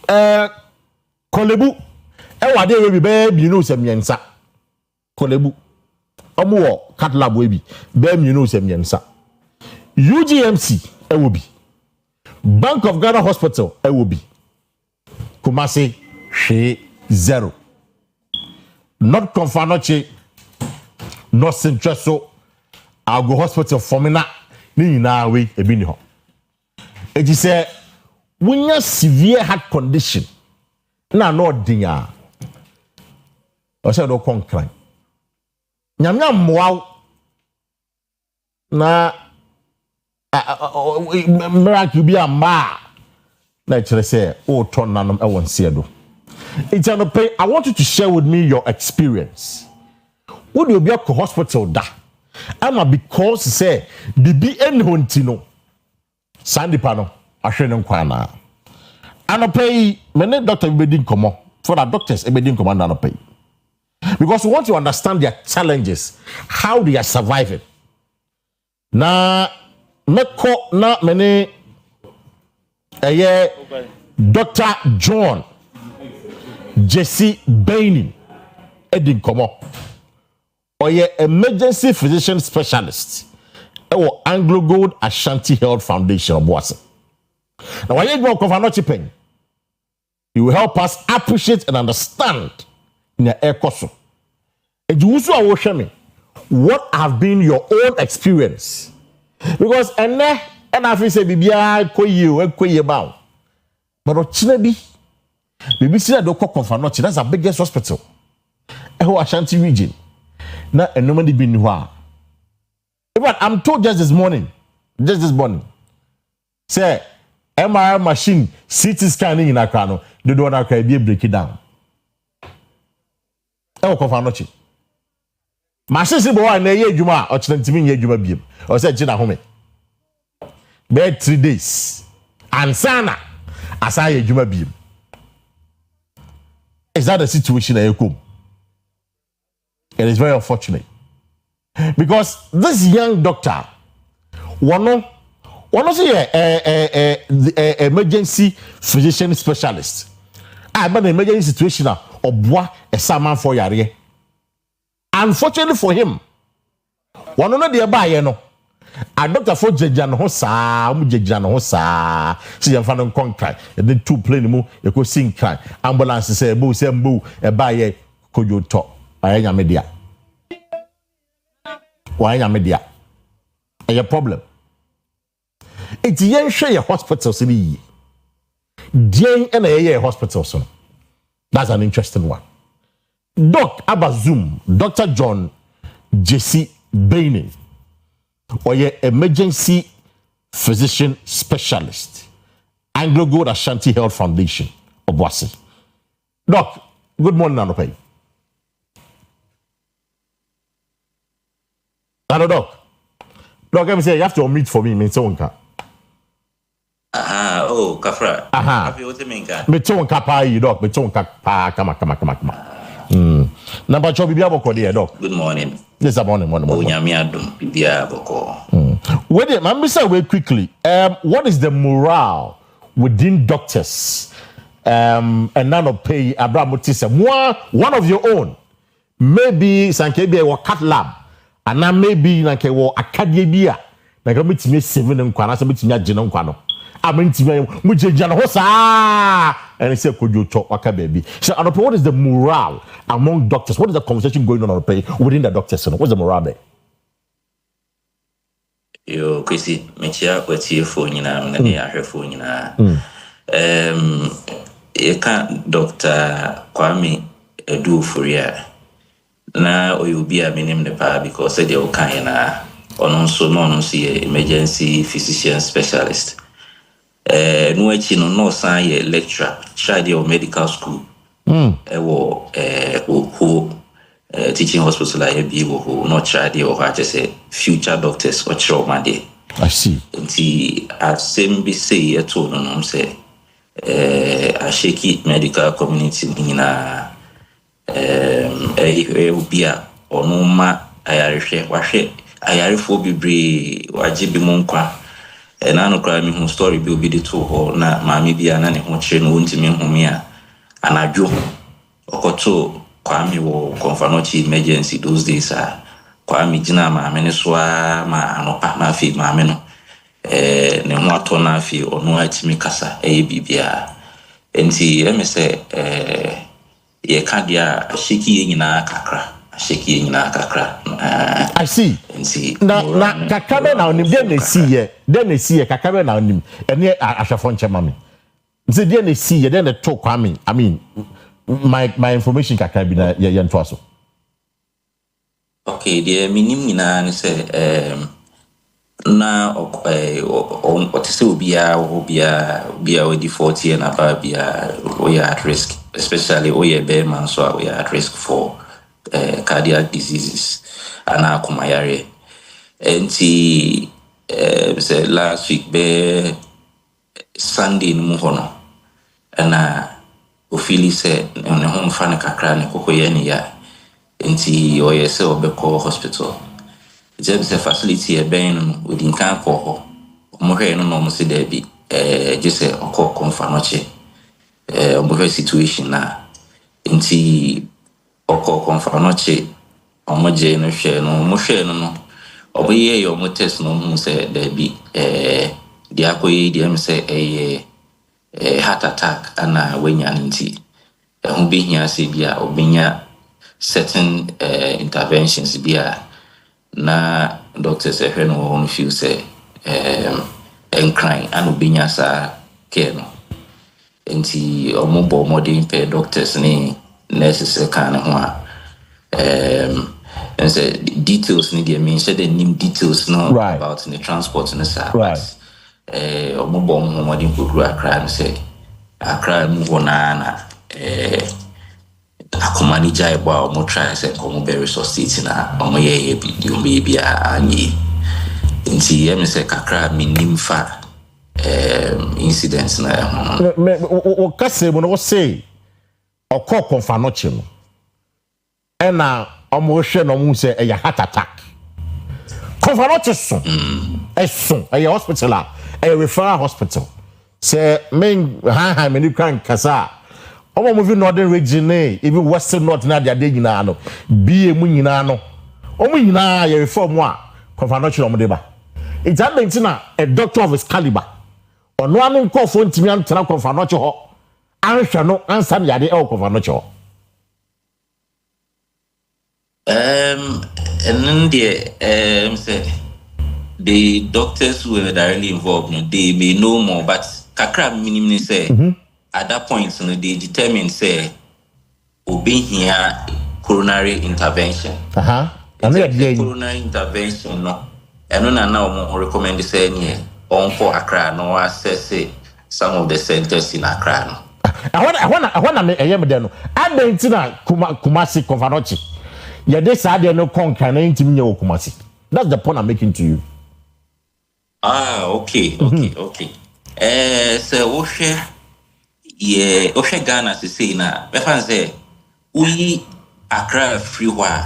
Kolebu. Ewa de we be you know sem yensa. Kolebu. Omo cat lab we be you know sem yensa. UGMC e will be. Bank of Ghana Hospital e will be. Kumasi she 0. Not Confanoche, not Centreso, I'll go hospital for me now. Nina way a biniho. It is a when you're severe heart condition, na no dinga. I said, don't come crying. Nyam wow na miracle be a ma. Let's say, oh, turn nanum, I won't see do. It's an pay. I want you to share with me your experience. Would you be a hospital da? Ama because say bibi enhontino. Sandy pano. Ashrenem kwana. Ano pay. Many doctor ebedin komo. For the doctors ebedin komo ano pay. Because we want to understand their challenges, how they are surviving. Na meko na many. Dr. John Jesse Bainin Edin Komo Oye emergency physician specialist Ewo Anglo Gold Ashanti Health Foundation of Boase. Now when you go for pen, you will help us appreciate and understand in your air course. And you also are me what have been your own experience. Because and I feel say bibia koyi bound. But Ochinabi BBC na do Confanoche, that's the biggest hospital. Ashanti region. Na normally been wa. But I'm told just this morning. Say MRI machine, CT scanning in Akano, they don't want to break it down. Confanoche. Machine si bo wa na ye juma, Ochinantimi ye juma biem. O say China home. Bed 3 days. And sana asaya juma biem. Is that the situation that you come? It is very unfortunate. Because this young doctor, one say a emergency physician specialist. I'm an emergency situation or bois a salmon for yare. Unfortunately for him, one of the buyer a doctor for Jejan Hosa, see a fan contract, and then 2 plane mo, you could sing cry. Ambulance say, boo, a buyer, could you talk? I am media. Why am media? A problem. It's yen share your hospital city. Yen and a hospital son. That's an interesting one. Doc Abazum, Dr. John Jesse Bainey, or your emergency physician specialist, Anglo Gold Ashanti Health Foundation, Obuasi. Doc, good morning, Anope. Hello, Doc. Doc, let me say, you have to unmute for me, Mitsonka. Aha, oh, Kafra. Aha. Happy what you Mitsonka pa you, Doc. Mitsonka pa, come. Number 2, Bibia Boko, dear Doc. Good morning. Yes, morning. Oh, Yamiadum, Bibia Boko. Wait, let me say very quickly. What is the morale within doctors? And none of pay Abraham Mutisa. One of your own. Maybe Sankebi or cat lab. And now maybe like a academia. Like a meeting 7 and Quana, some meeting at Genome Quano. I mean, which is Janahosa. And he said, could you talk like a baby? So, what is the morale among doctors? What is the conversation going on pay within the doctors? What's the morale there? Yo, Kwesi, Mechia, what's your phone? You know, and your phone. You know, you can't Dr. Kwame do for you. Now, you be a minimum the power because they are kind on also non emergency physician specialist. No, no, sign lecturer, try the medical school. Who teaching hospital like people who not try the or I just say future doctors or trauma day. I see. And see, at same be say a told on say a shaky medical community in a bia or no ma Irish wash it. Irish will be brave, wajibi monkwa. And I know cry me whose story will be the two or na mammy be an animal chain won't me humia. And I do Okoto Kwame wo Confanochi emergency those days are Kwame Jina ma meneswa ma anopa na fi ma meno ne ho ato na fi ono atimi kasa bibia enti me say ye ka dia shiki nyina kakra I see. Na kakabe na onim dem na see ye kakabe na onim ene ahwefo nche mami. Nti dem na see ye dem na talk Kwame. I mean my information kakabe na ye nto aso. Okay, the minim nyina ne say na otise obia we default here na ba bia we are at risk, especially we be man so we are at risk for cardiac diseases and akumayare. Enti say last week be Sunday no hono and ofili say on home fan kakra ne kokoye ne ya enti oye say obeko hospital James facility e ben within camp ho mo hwe no no se there bi just say okọ confanoche obo situation na enti okọ confanoche omoje no hwe no mo hwe no obo ye yo mo test no mo say there bi di akoye di am say heart attack ana wenya nti ho bi hia se bia obinya certain interventions bia na doctors say no one feel say and crying and obinya sa care no enti omobo modern pay doctors ni nurses kind of one and say details ni dey mean say the name details no about the transport and so right omobo modern program Accra say Accra move on na Akuma ni jai ba omo try say komo be resuscitate na omo ye bi ani nti ye me say kakra minim fa incidents na o kase mo no say okọ confanoche no e na omo hwe no mo say e heart attack confanoche so e hospital e referral hospital say men ha me ni kran kasa omo movie northern region even western north na dia de nyina no bie mu nyina no omo nyina ye reform a confanoche omo de ba it happened na a doctor of his caliber ono anu nkofo ntimi antena confanoche ho anhwe no ansa na yade e confanoche ho And then the doctors who were directly involved, they may know more, but kakra minimum say at that point, they determined say obeying here coronary intervention. Coronary intervention, no. And now recommend say on for Accra, no access some of the centers in Accra. No. I want to make a yam. I don't Kumasi Konfanochi. Yeah, this idea no conquer no Kumasi. That's the point I'm making to you. Okay. So Oshe Ghana to say now. If say we Accra free wa,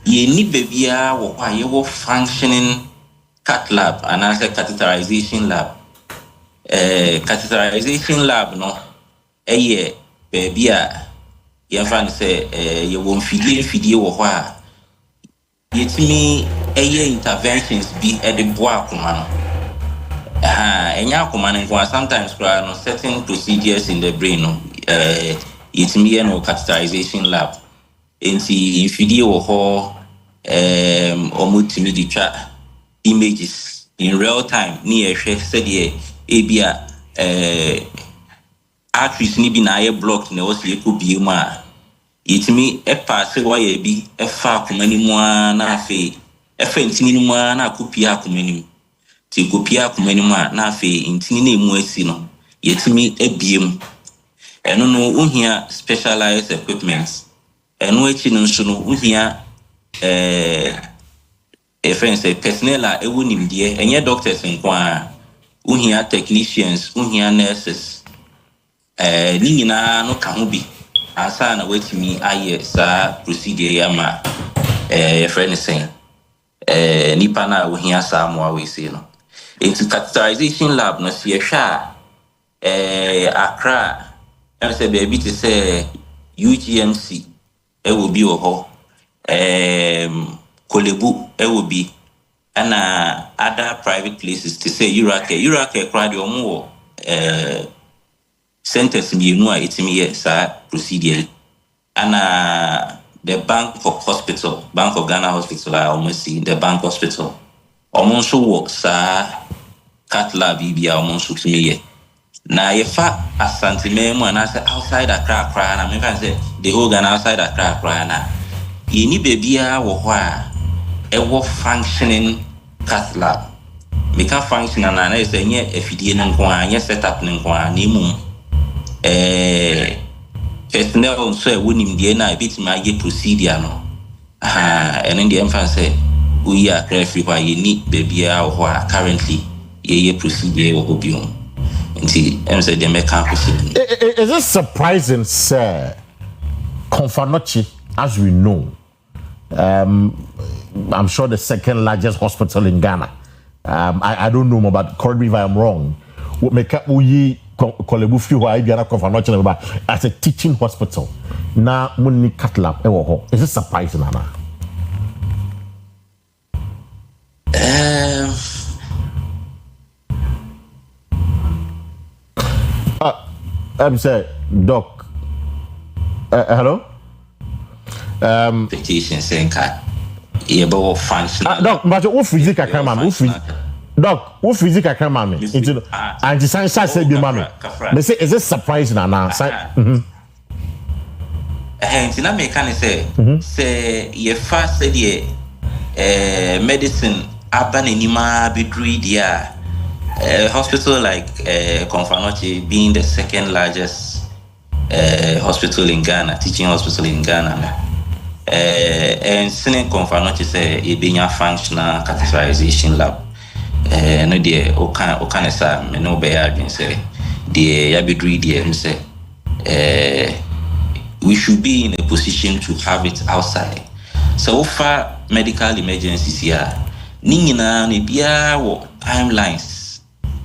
ye ni bebia wa ye functioning cat lab and as a catheterization lab. Catheterization lab no. Bebia ye fan say ye won't fidie wo hwa. Yetimi interventions be at the bois command. Sometimes certain procedures in the brain, yetimi no catheterization lab. Enti video or omutimi di track images in real time near said ye ebia arteries ni bi na ye blocked na was ye could be ma. Yetimi pass why be a far kumani mwa na fe ntini mwa na kupia kumani ti kupia kumani mwa na fe ntini na mu asi no yetimi ebiem eno no uhia specialized equipment eno echi no nso no uhia say personnel a ewu nimdie enye doctors nkwa uhia technicians uhia nurses ni nyina no ka ho bi asa na wetimi aye sa procedure yama friend saying nipa na ohia sa mo we say no into catheterization lab no see hwa Accra and say baby to say UGMC e will be ho Kolebu e will be and other private places to say Urake crowd your more centers me no itimi yes procedure and the Bank of Ghana Hospital I almost see the Bank Hospital almost work cat lab bibia almost to me na yefa asante memo and I say outside Accra na me can say the whole Ghana outside Accra na yeni bebia wo ho a e wo functioning cat lab me can function na say nye afidie no nko a nye setup no nko a ni mum personnel so wonim die na bit ma ye procedure no and in the emphasis we are free why you need baby or currently ye procedure or biom nti say they make campus. Is it surprising sir Konfanochi as we know I'm sure the second largest hospital in Ghana I don't know more but correct me if I'm wrong what make up we Kolebu free why Ghana Konfanochi as a teaching hospital na money cat lab is it surprising Anna? I'm saying, Doc. Hello. Petition saying cat. Able function. Doc, but who physical camera? Doc, who physical camera? Into and the science said be mammy. They say, is it surprising now? Hence, in American say ye first said ye medicine abaninima bidri dia. Hospital like Konfanochi being the second largest hospital in Ghana, teaching hospital in Ghana. And Senate Konfanochi say it being a functional catheterization lab. No dear, Okana sa me no be adwin say the yabidri dia say we should be in a position to have it outside. So far medical emergencies here, ningina ne bia wo timelines.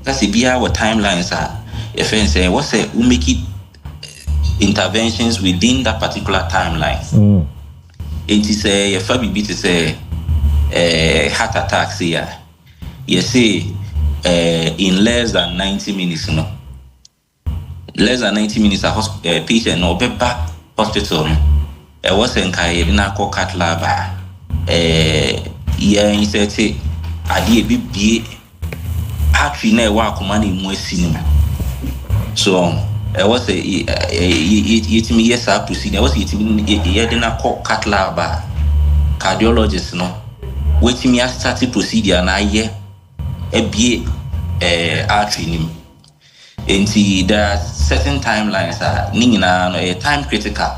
That's a bia what timelines are. If I say what's it we make it interventions within that particular timeline. It is a FBB to say heart attacks here. You say in less than 90 minutes, no. Less than 90 minutes a patient no be back hospital. It was in Kayina cat lab. yeah insert ade bibie actually na wa akoma na mu asini so was a yetimi yes up procedure was yetimi yedena call cat lab cardiologist no wetimi a start procedure na ye ebie artery nim enti there are certain timelines ni nyina no time critical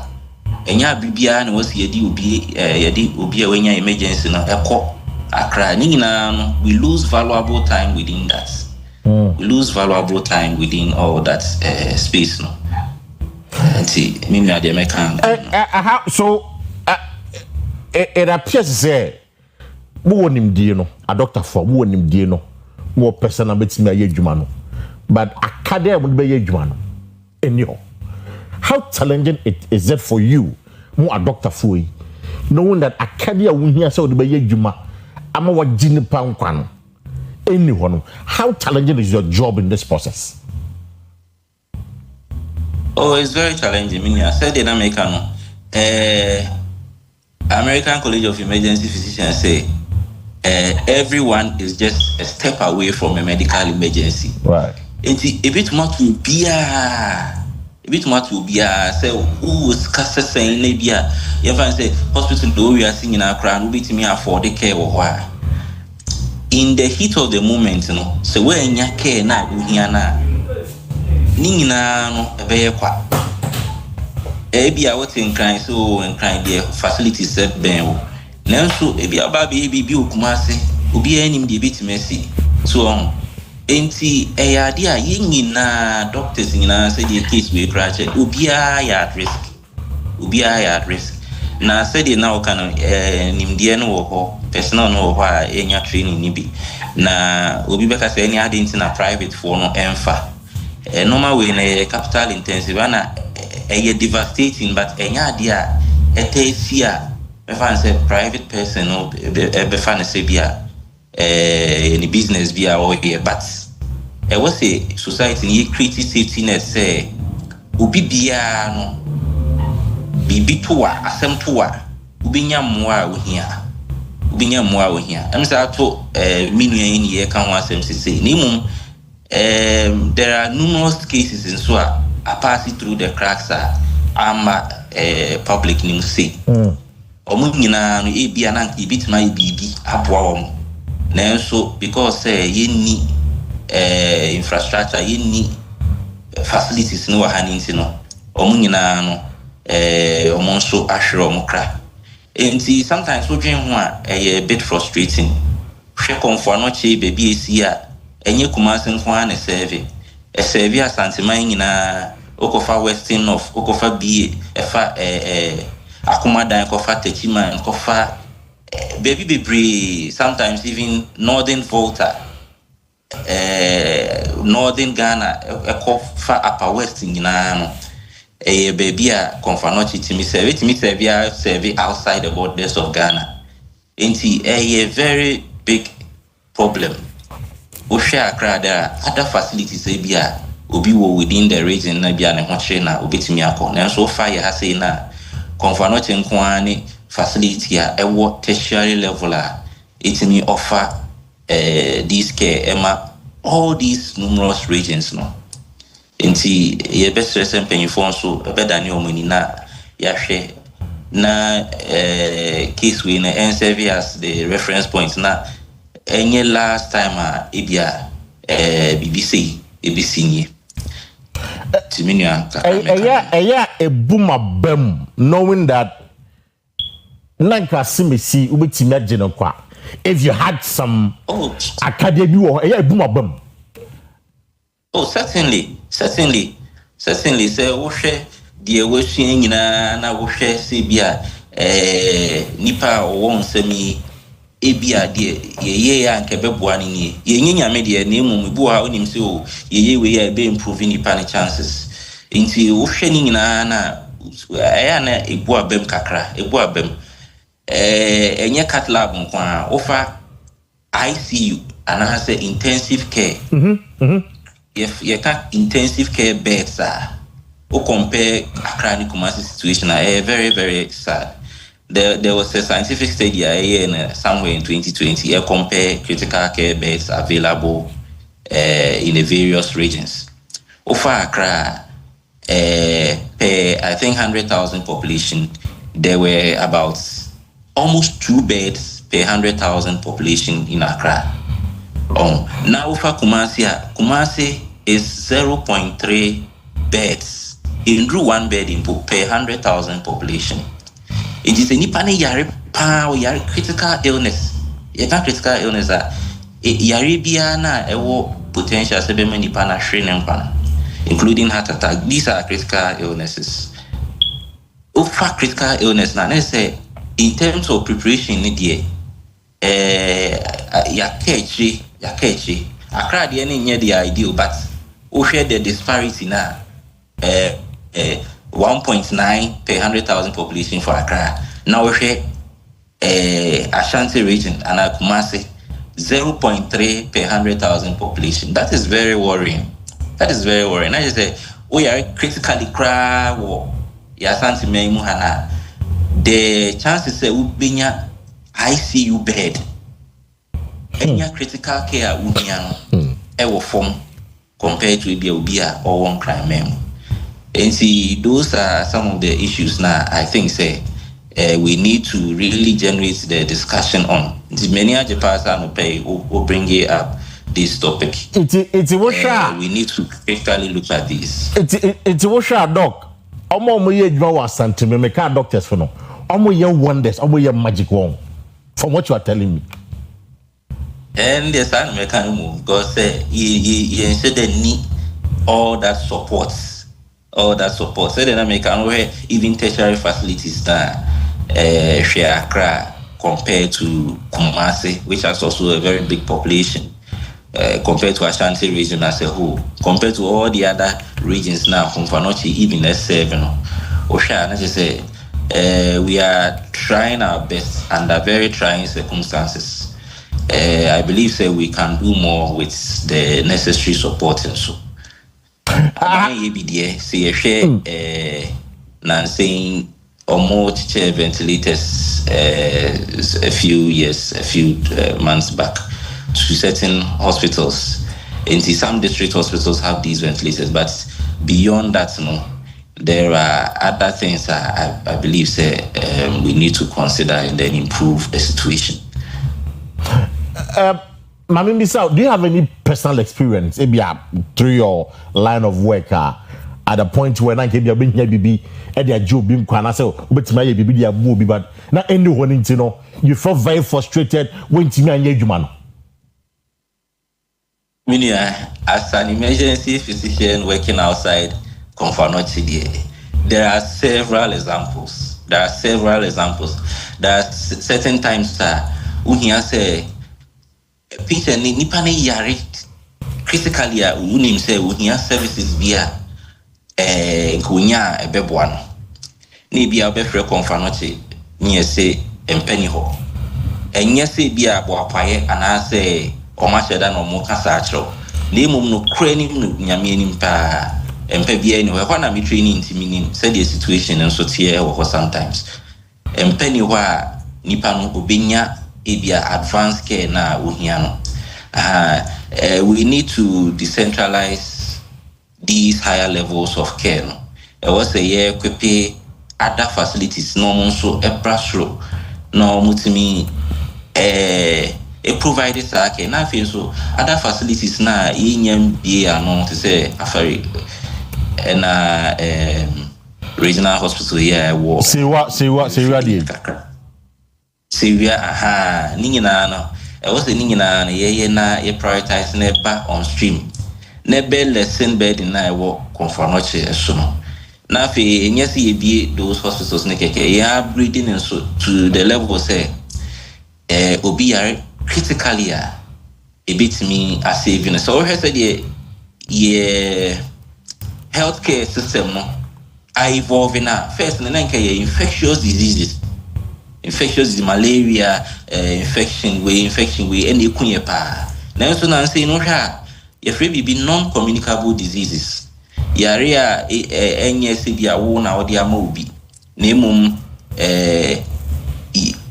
enya bibia na was yedi obi a wenya emergency no ekọ akra ni nyina no we lose valuable time within that. We lose valuable time within all that space, no. And see, me na the American. So it appears to say, "Who onim die no? A doctor for who onim die no? More personal bits me aye juma no. But academy would be aye juma no. Anyhow, how challenging is it for you, more a doctor for you, knowing that academy won't hear so would be aye juma. I'm a what jini pound kwan. Anyone, how challenging is your job in this process? Oh, it's very challenging. I said in America, American College of Emergency Physicians say everyone is just a step away from a medical emergency. Right. It's a bit more to be say who is saying maybe you say hospital do we are seeing in our crown we me afford the care or why. In the heat of the moment, you know, so when you care na uhiana, nina no ebe kwa. Ebi a what in crying so and crying the facilities set ben. Nanso ebi aba baby bi okumase, obi anim de bit mercy. So on. Enti dia yingina doctors nyina say the case we crash. Obi a at risk. Obi a at risk. Na said now can nimdie no wo personal no ho a enya training ni bi na obi beka say any identity na private for no emfa normal way na capital intensive na devastating but enya dia etesia be fan say private person no be fan say bia any business bia or here but was say society ni create safety net say obi bia no bibi toa asem toa ubinya moa ohia ubinya moa ohia amsa to minu yin ye kan wa asem sisi nimum there are numerous cases in so a pass through the cracks public news say omu nyina no ebia na nke bitima bibi aboa won nanso because yenni infrastructure yenni facilities no wa haninti no omu nyina no omonso ahwere omukra enti sometimes we dream ho a bit frustrating hwe comfort no che baby esi a enye kumase nko a na serve asanteman nyina okofa western of okofa bie efa akumadan kofa techiman kofa baby bebre sometimes even northern volta northern Ghana ekofa upper west nyina no baby a confanochi timi serve outside the borders of Ghana. Enti a very big problem. Osha Accra there are other facilities bia obi wo within the region na bia ne ho kire na obetimi akọ. Na so far ya say na confanochi nko ani facility a ewo tertiary level a itimi offer this care ema all these numerous regions no. Enti ye best stress mpanyifo so bedani omani na yahwe na case we na serve as the reference point na enye last time ebia BBC nye timinua ebuma bam knowing that nanka simesi ubetimi agene kwa if you had some academy or ebuma bam. Oh, certainly. Say woshe die wosu nyina na woshe se bia nipa won semi ebia de ye ya nke beboa ni ye nyinya me de na emu bu ha onim se o ye we ya be improve nipa ne chances nti woshe ni nyina na aya na ebu abem kakra ebu abem enye cat lab nkwa ofa ICU and say intensive care if you can intensive care beds o compare Accra ni Kumasi situation very very sad there was a scientific study somewhere in 2020 compare critical care beds available in the various regions. Over Accra, per I think 100,000 population, there were about almost 2 beds per 100,000 population in Accra. Now for Kumasi is 0.3 beds in 1 bed in per 100,000 population. It is a nipane yare pa or yare critical illness. Yaka critical illness that yare biana ewo potential sebeme nipana shrinempana, including heart attack. These are critical illnesses. Over critical illness now, let's say in terms of preparation need yakechi. Accra the any the ideal, but we share the disparity now. 1.9 per 100,000 population for Accra. Now we share Ashanti region and Kumasi 0.3 per 100,000 population. That is very worrying. I just say we are critically cry or Ashanti Meimuhana. The chances say we be ICU bed. Any critical care would be an form compared to Ubia or one crime memo. And see, those are some of the issues now. I think we need to really generate the discussion on. The many of the person will bring it up this topic. We need to critically look at this. It's a doc. Omo ye draw sentiment. Me can't doctors for no. Omo ye wonders. Omo ye magic one. From what you are telling me. And the son mechanism because he said they need all that support. So then I can even tertiary facilities that share Accra compared to Kumasi, which has also a very big population, compared to Ashanti region as a whole, compared to all the other regions now, from Fanochi, even S7. We are trying our best under very trying circumstances. I believe we can do more with the necessary support and so. Saying almost ventilators a few months back to certain hospitals. And some district hospitals have these ventilators, but beyond that, there are other things I believe we need to consider and then improve the situation. Mami Misao, do you have any personal experience, maybe through your line of work, at a point where I can be a baby, at their job, being quite so, but my baby, but not anyone, you felt very frustrated when to me and you, man. As an emergency physician working outside Konfanochi, there are several examples. There are certain times when you say, Peter Nipane Yari critically unim say unia services via Gunya Bebuano. Nibi a befre confanoche near say empeny ho. And yes, be a boapaye and I say Omashadan or Moka Satro. Name no craning Yaminim pa and Pebian where one am training to meaning said the situation and so here or sometimes. And penny wa Nipano Ubinya. Advanced care na uhiano. We need to decentralize these higher levels of care. I was a year pay other facilities no so a brashro no mutimi a provided care na feel so other facilities na inyam be no to say afari and regional hospital here was say what Syria, Nina, I was the Nina, na prioritize never on stream. Never lesson bed in I walk confirmatory as soon. Now, yes, be those hospitals, breathing and so to the level say, Obi critically a bit me as saving. So, I said, healthcare system, I evolve in first and then infectious diseases. Infectious disease, malaria, infection way, and you couldn't pa. Now, so now say no, if we be non-communicable diseases, Yaria, NSB, a wound out the mobi, name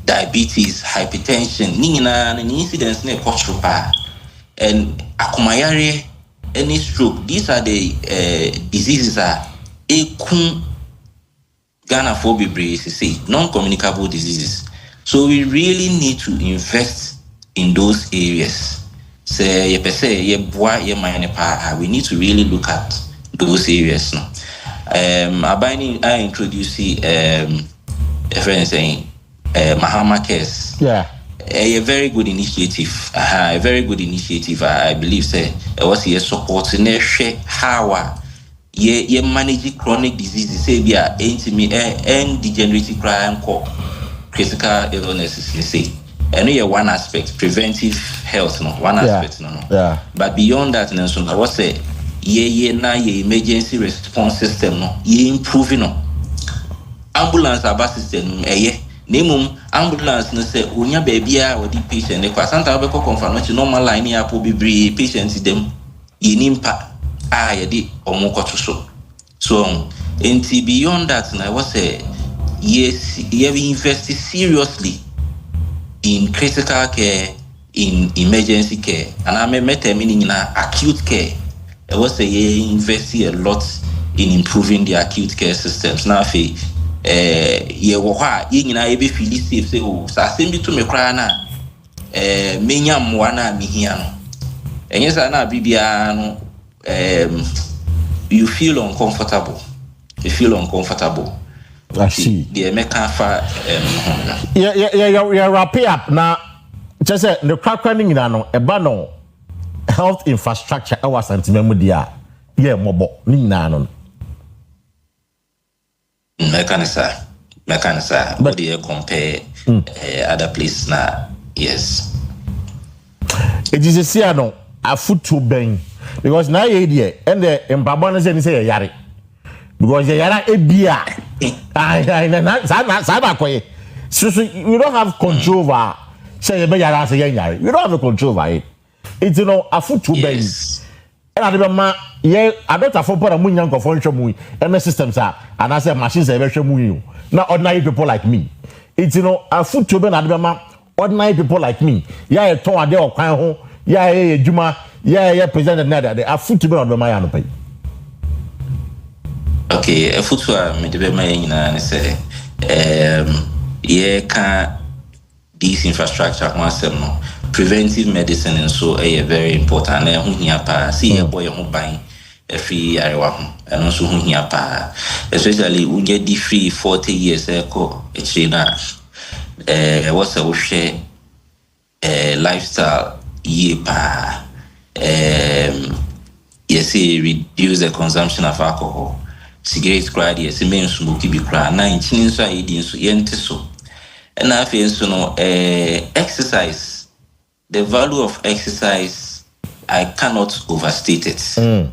diabetes, hypertension, the incidents ne kotropa, and akumayare, any stroke. These are the diseases are Ghana phobia, non-communicable diseases. So we really need to invest in those areas. Say we need to really look at those areas. No, I introduce a friend saying Mahama Cares. Yeah. A very good initiative. A very good initiative. I believe say was here supporting how ye manage chronic diseases. Say be and degenerative crime critical illnesses. Say. And one aspect, preventive health, no one aspect, no. Yeah. But beyond that, no, so I was say, ye emergency response system, no, ye improving, no. Ambulance about system, name ambulance, no say, unya baby or the patient, the Santa Albeco confirmation, normal line, ya be patients them, ye nimpa, ye di or moko to so. Until beyond that, no, I was say, yes, ye invest seriously in critical care, in emergency care, and I met meaning in acute care. I was say investing a lot in improving the acute care systems. Now, ye woha ye na ebe feel safe say oh sa sembi to me kra na menya mwana mihia no. Enye sa na bibia no you feel uncomfortable. You feel uncomfortable. I see. The Mekafa yeah, wrap it up now. Just say the cracking in a health infrastructure our sentiment dia yeah mobo ni nanon. Mekanisa. But do you compare other places now? Yes. It is a siano a foot to bang because now idea and the empabana say yari. Because you are a beer. So you don't have control over say you don't have a control over it. It's a foot to bang. And I remember I don't have for a moon for and the systems are and I said machines are very not ordinary people like me. It's a foot to bang. I remember ordinary people like me. Yeah, a tour there or home. Yeah, Juma. Yeah, presented another. They are foot to bang on the Mayan pay. Okay, a foot to me the main and say, yeah, can this infrastructure once no preventive medicine and so very important. And who here pa see a boy who buying a free area and also who here pa especially who get the free 40 years ago. It's what's a share lifestyle ye pa yes, reduce the consumption of alcohol. Cigarette crowd, yes, men smoky be crowd 19 so I didn't so yente so. And I feel so no exercise. The value of exercise I cannot overstate it. Here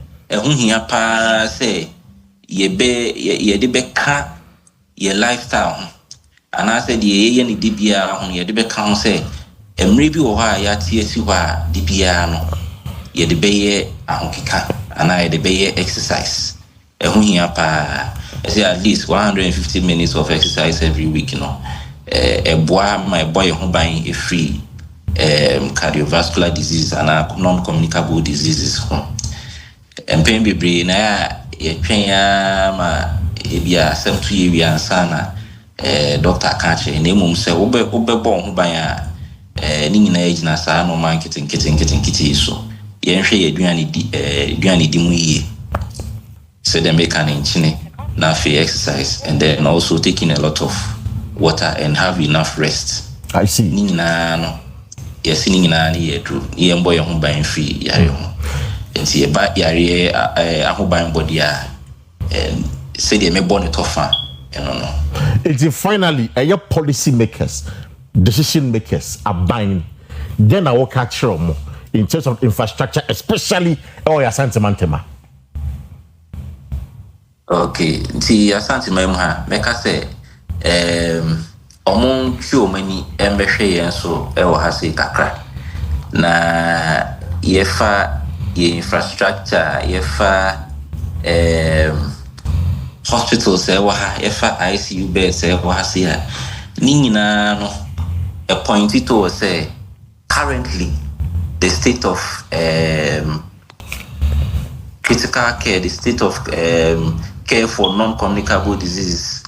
pa say ye de be ka ye lifestyle. And I said ye ni dibia on ye de be ka say emre bi wo ha ya tie si wa dibia no ye de be ye ahonkeka and I de be ye exercise. Here pa say at least 150 minutes of exercise every week, you know. My boy who buying a free cardiovascular disease and non-communicable diseases. And pain be brain na ma ebia sem to ye ansana doctor catch name say obe bon who buy ni nyina agina sa no marketing kitten so ye hwe ye aduane di mu ye. So they make an inchine, now for exercise, and then also taking a lot of water and have enough rest. I see. Nina, yes, Nina, ye true. Ye boy home buying free, yari. And see about yari, I home buying body, and say they may born it off, you know. It's finally your policy makers, decision makers are buying. Then I will catch them in terms of infrastructure, especially your sentiment. Okay, see, Asante Memha, make us say, among too many embassy and so, Hasi Kakra. Na yefa infrastructure, yefa hospitals, yefa ICU beds, Hasia. Nina no, a pointy to say currently the state of critical care, the state of care for non-communicable diseases,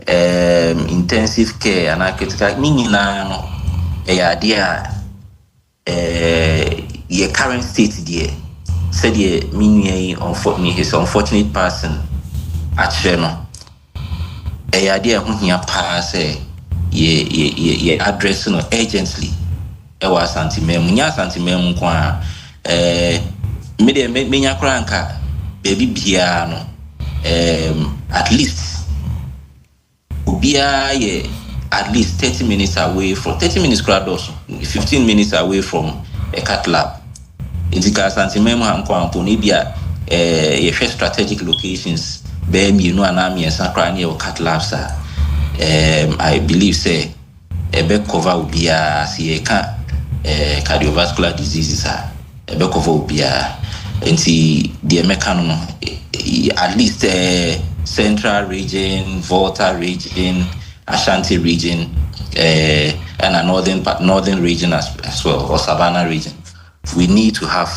intensive care and critical meaning now your current state there said ye meaning his unfortunate person at Sheno a idea who here pass ye address no urgently ewa santimem kwa me nya kranka baby bia no at least ubia ye at least 30 minutes away from 30 minutes crowd also 15 minutes away from a cat lab indika santimem hanko amponi bia ye strategic locations be mi no anami sakra ne o cat labs I believe say ebe cover ubia si ka cardiovascular diseases ebe cover ubia enti the mechanical at least central region, Volta region, Ashanti region, and a northern region as well, or Savannah region. We need to have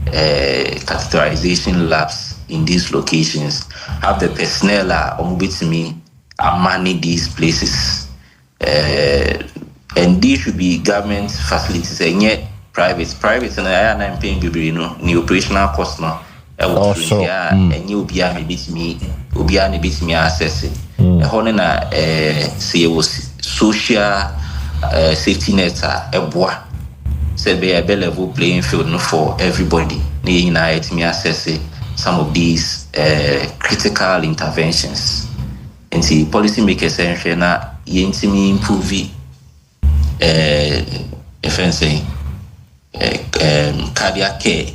catheterization labs in these locations. Have the personnel with me manage these places, and these should be government facilities and yet private. And I am paying the operational cost now. Also, and you be a bit me access it. Honena say was social safety net a bois. Said be a level playing field for everybody. Need me access some of these critical interventions. And see policymakers and na yentimi improve cardiac care,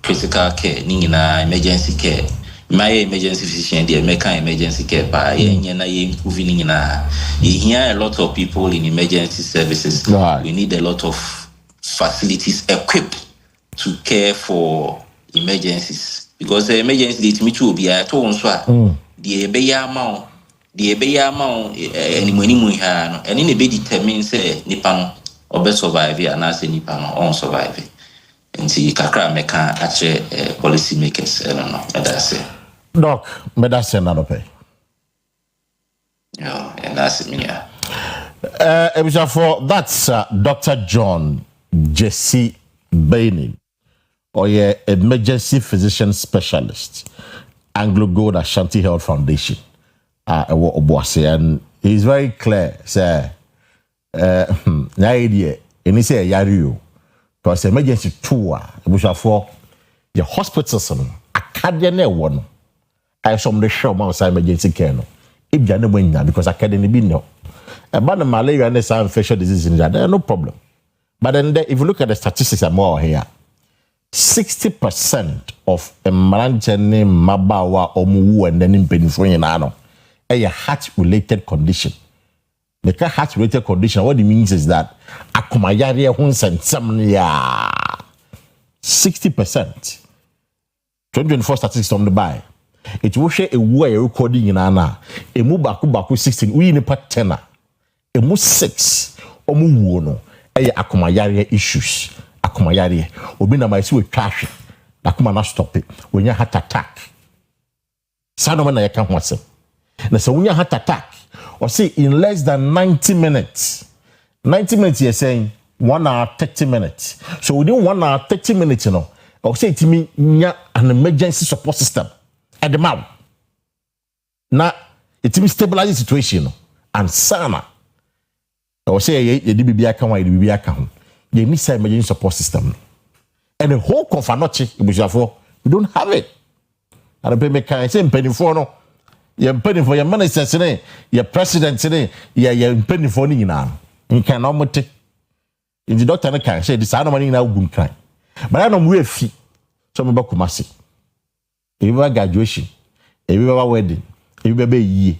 critical care, emergency care. My emergency physician, the American emergency care, by improving you hear a lot of people in emergency services. Right. We need a lot of facilities equipped to care for emergencies because the emergency will be at home. The amount any money we have, and in a bit determines Nippon or best survive and as Nippon on survive. And see Kakra Meka actually policy makers. I don't know. That's it. Doc, but that's another pay. Yeah, and that's it. Yeah. That's Dr. John Jesse Bainin, or your emergency physician specialist, Anglo Gold Ashanti Health Foundation. And he's very clear, sir. Idea, and he say Yario, because emergency tour, for the hospitals, academy one. I some the show most emergency care no. If you are not because academy be no. About the malaria and the infectious disease in that, no problem. But then if you look at the statistics are more here, 60% of emergency mabawa omu and then in penifo a heart-related condition. The heart-related condition, what it means is that akumayari hunsa and somnia 60%. 2024 statistics on the buy. It will share a way recording in Anna. A mubaku 16, we in a patena. A mu 6 or mu no. A akumayari issues. Akumayari. Obina my sweet trash. Akuma not stop it. When you heart attack. Sanomana ya can't watch it. Now, so when you heart attack, or say in less than 90 minutes, 90 minutes you're saying 1 hour 30 minutes. So within 1 hour 30 minutes, you know, or say to me, an emergency support system at the mouth. Now, it means stabilize the situation, and sana. Or say you need some emergency support system, and the whole confanoche we don't have it. And the pay can say penny for no. You're penny for your minister today, your president today, you're penny for you now. You can almost take in the doctor can say this money now good crime. But I don't wear fee. Some about Kumasi. If you have graduation, if you have a wedding, if you have a year,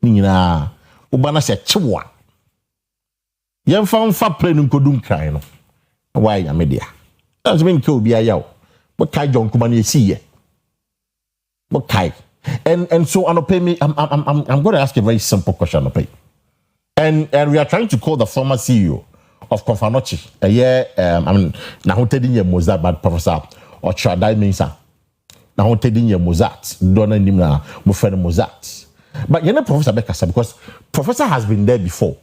Nina, Ubana said, Chua. You found fat playing Kodum crying. Why, a media? That's been killed be a yow. What kind John Kumani see ye? What kind? And so, I'm going to ask a very simple question. And we are trying to call the former CEO of Confanochi. Now who telling you Mozart, but Professor or Chadai Mensa. Now who telling you Mozart, Donna Nimna, Mufred Mozart. But you're not Professor Bekasa because Professor has been there before.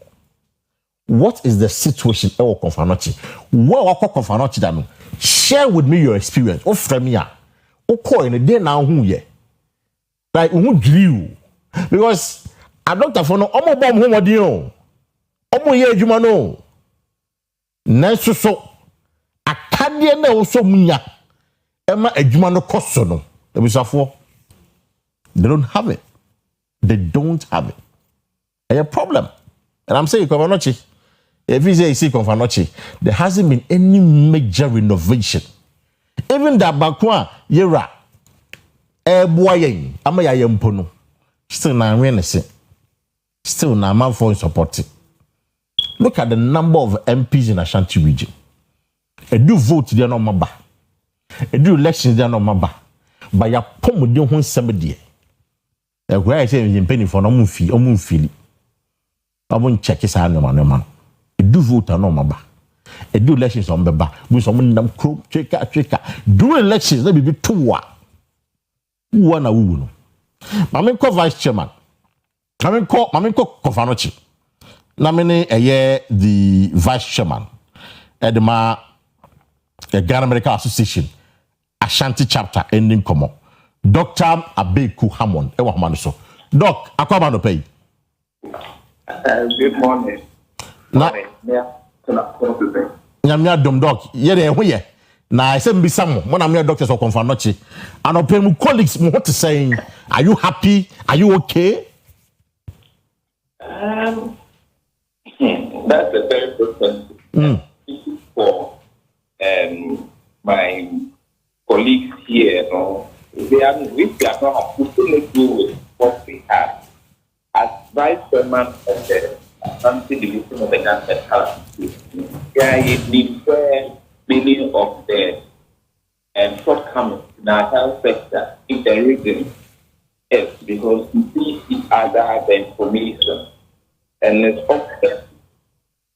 What is the situation at Confanochi? What Confanochi done? Share with me your experience. Oh, Fremia. Oh, call in a day now who ye. Like who drew. Because I don't have no omo bom ho modi o. Omo ye adwuma no. Nanso so akade na wo so munya. Ema adwuma no koso no. Ebisafo. They don't have it. They don't have it. A problem. And I'm saying Confanochi. If you say you see Confanochi, there hasn't been any major renovation. Even that Bakwa Yera Boyen, Amaya Yempono, still not renessing. Still now man for supporting. Look at the number of MPs in Ashanti region. A do vote there no maba. A do elections there no maba. But ya pomo de ho somebody. Where I say you penny for no feel. I won't check his hand man. A do vote no maba. A do elections on beba. We some them crow checker. Do elections let be 2 1 a woo. Mame ko vice chairman. Mame ko Confanochi. Na mene the vice chairman Edema Ghana Medical Association Ashanti chapter ending komo. Dr. Abeku Hammond ewa hamano so. Doc, akwa ba no pay. Good morning. Nyamia dom doc ye de ho ye. Na say mbisa mo na me doctors of Confanochi. And open mu colleagues mo what to saying, are you happy? Are you okay? That's a very good question. For my colleagues here, we are not putting it with what we have. As vice chairman of the Ashanti division of the Ghana Medical Association, there is the fair meaning of the shortcomings in our health sector in the region. Yes, because we see each other the information. And it's often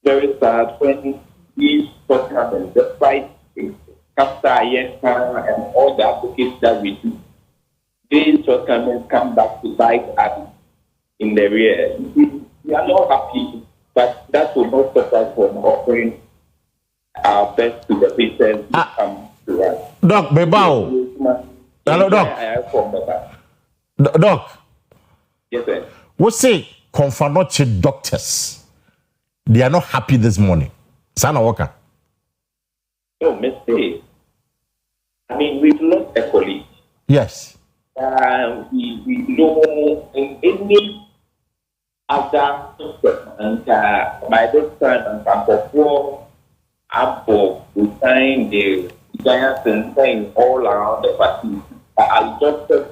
very sad when these shortcomings, despite after and all the advocates that we do, these shortcomings come back to bite us in the rear. We are not happy, but that will not stop us from offering our best to the patients who come to us. Doc, Bebao. Hello, Doc. Doc. Yes, sir. What say Confanochi doctors? They are not happy this morning. Sana Waka. No mistake. I mean, we've lost a colleague. Yes. We know in any other system, and by this time, and before Apple will sign the giants and saying all around the party. As doctors,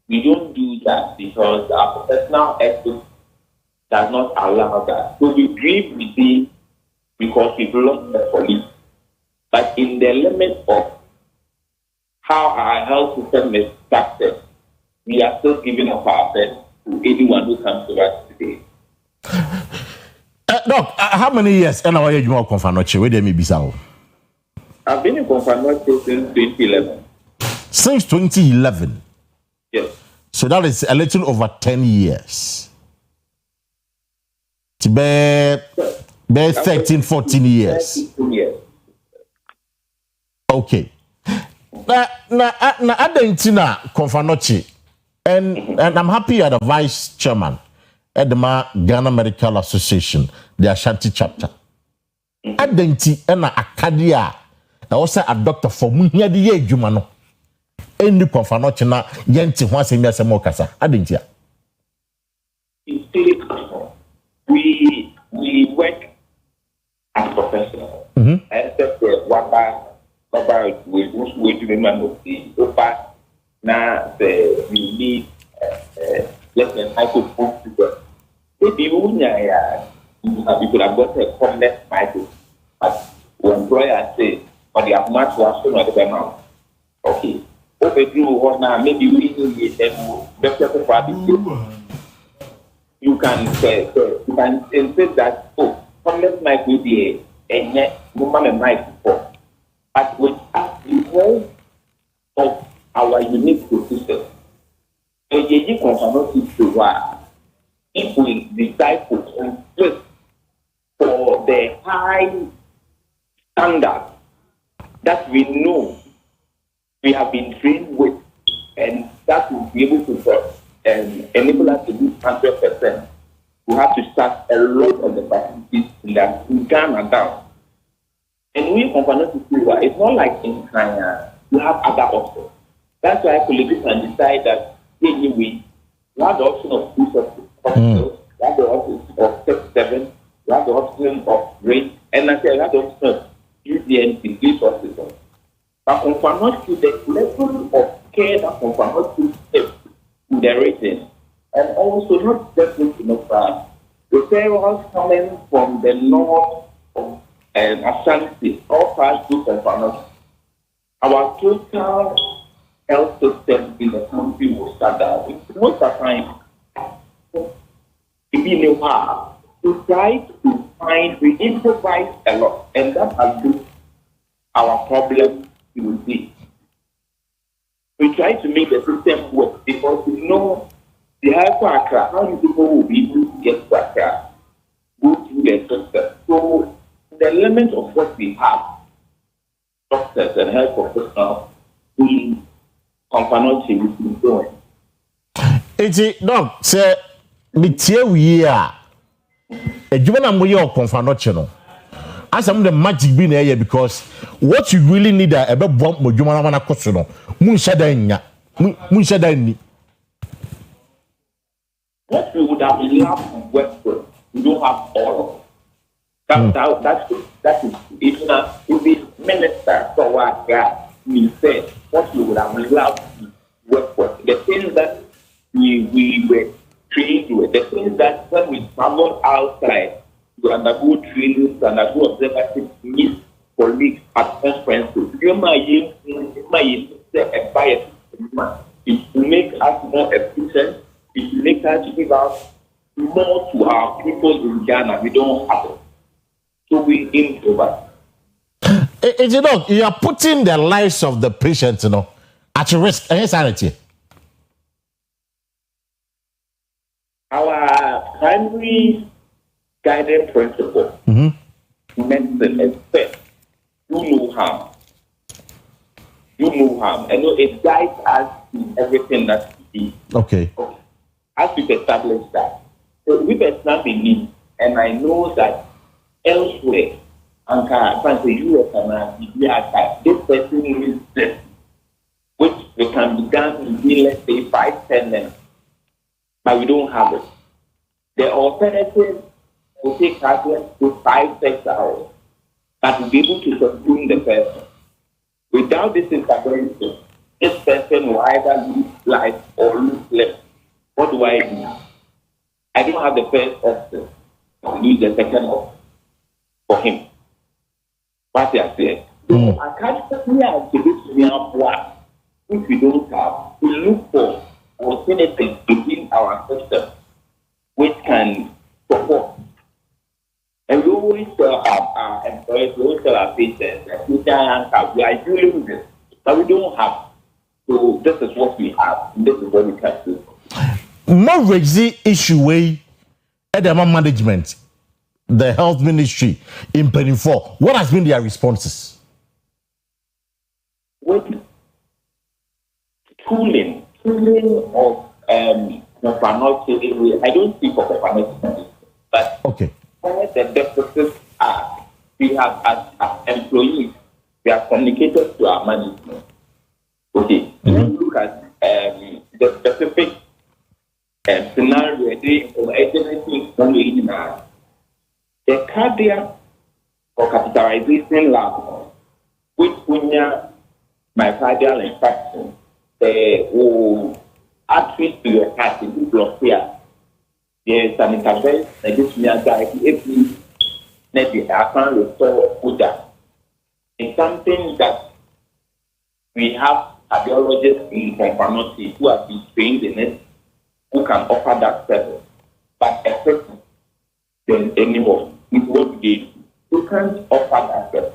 we don't do that because our professional ethics does not allow that. So we grieve with it because we've lost the colleague. But in the limit of how our health system is structured, we are still giving up our best to anyone who comes to us today. Doc, how many years and how you more Confanochi? Where they may be so? I've been in Confanochi since 2011. Since 2011? Yes. So that is a little over 10 years. To be 13, 14 years. 13 years. Okay. Na adentina Confanochi, and I'm happy you're the vice chairman at the Ghana Medical Association, the Ashanti chapter. Adenti ena akadia, I also a doctor for munya di ye jumano. Endi Confanochi na yenti hwa se mi asemo kasa. Adentia. We work as professionals. Except we do remember the OPA now we need less than microphone to go. Maybe people have got a complex microphone, but when employer say, but they have much worse than the amount. Okay. Okay, maybe we need them better. You can say you can insist that, oh, complex mic will be a net woman and mic before. But with us, because of our unique position, a unique conformity to what if we decide to conflict for the high standard that we know we have been trained with, and that will be able to enable us to do 100%. We have to start a lot of the facilities that in Ghana down. And we compare to Cuba, it's not like in China, you have other options. That's why colleagues can decide that anyway, you have the option of 2 hospitals, you have the option of 6-7, you have the option of rate, and I say you have the option of UDNC, these hospitals. But conform to the level of care that conform to the rating, and also not just looking at referrals coming from the north of Ashanti, all pass through conform. Our total health system in the country will start out. Most of the time, to try to find, we improvise a lot, and that has been our problem. You will see. We try to make the system work because we know the health Accra, how many people will be able to get to Accra, go through the system. So the limit of what we have, doctors and health professionals, we companionship with been doing. It's no, say, me tell we are a given way of confanocino. As I'm the magic being here because what you really need a bump with Jumana Cosono, Munshadanya, Munshadani. What we would have loved from Westbrook, we don't have all of that is even if the minister for what we said, what we would have loved to work for. The things that we were trained with, the things that when we traveled outside, to undergo trainings, to undergo observatory, meet colleagues at conferences. You might say a bias. It will make us more efficient. It will make us give out more to our people in Ghana. We don't have it. So we improve. You are putting the lives of the patients, at risk. Sanity. Our primary guiding principle, medicine is first, do no harm. Do no harm. And it guides us in everything that we do. Okay. As we've established that. So we've established, and I know that elsewhere, France, the US, and this person is this, which we can be done in, let's say, 5-10 minutes. But we don't have it. The alternative will take us to 5-6 hours, but we'll be able to sustain the person. Without this intervention, this person will either lose life or lose limb. What do I do? I don't have the first option. I'll use the second option for him. What I say? So I can't if we don't have, we look for alternatives within our system which can support. And we always tell our employees, we always tell our patients that we are dealing with this, but we don't have. So this is what we have, and this is what we can do. More the issue way at the management, the health ministry in Penny 4. What has been their responses? With tooling of I don't speak of the but okay. Where the deficits are, we have as employees, we have communicated to our management. Okay, let's look at the specific scenario the cardiac or capitalization lab, which punya myocardial infarction, will attribute to your heart in blood here. There's an intervention that gives me a guide if we maybe I can restore Buddha. It's something that we have cardiologists in Confirmation who have been trained in it, who can offer that service. But effectively, anymore with what we gave. You can't offer that service.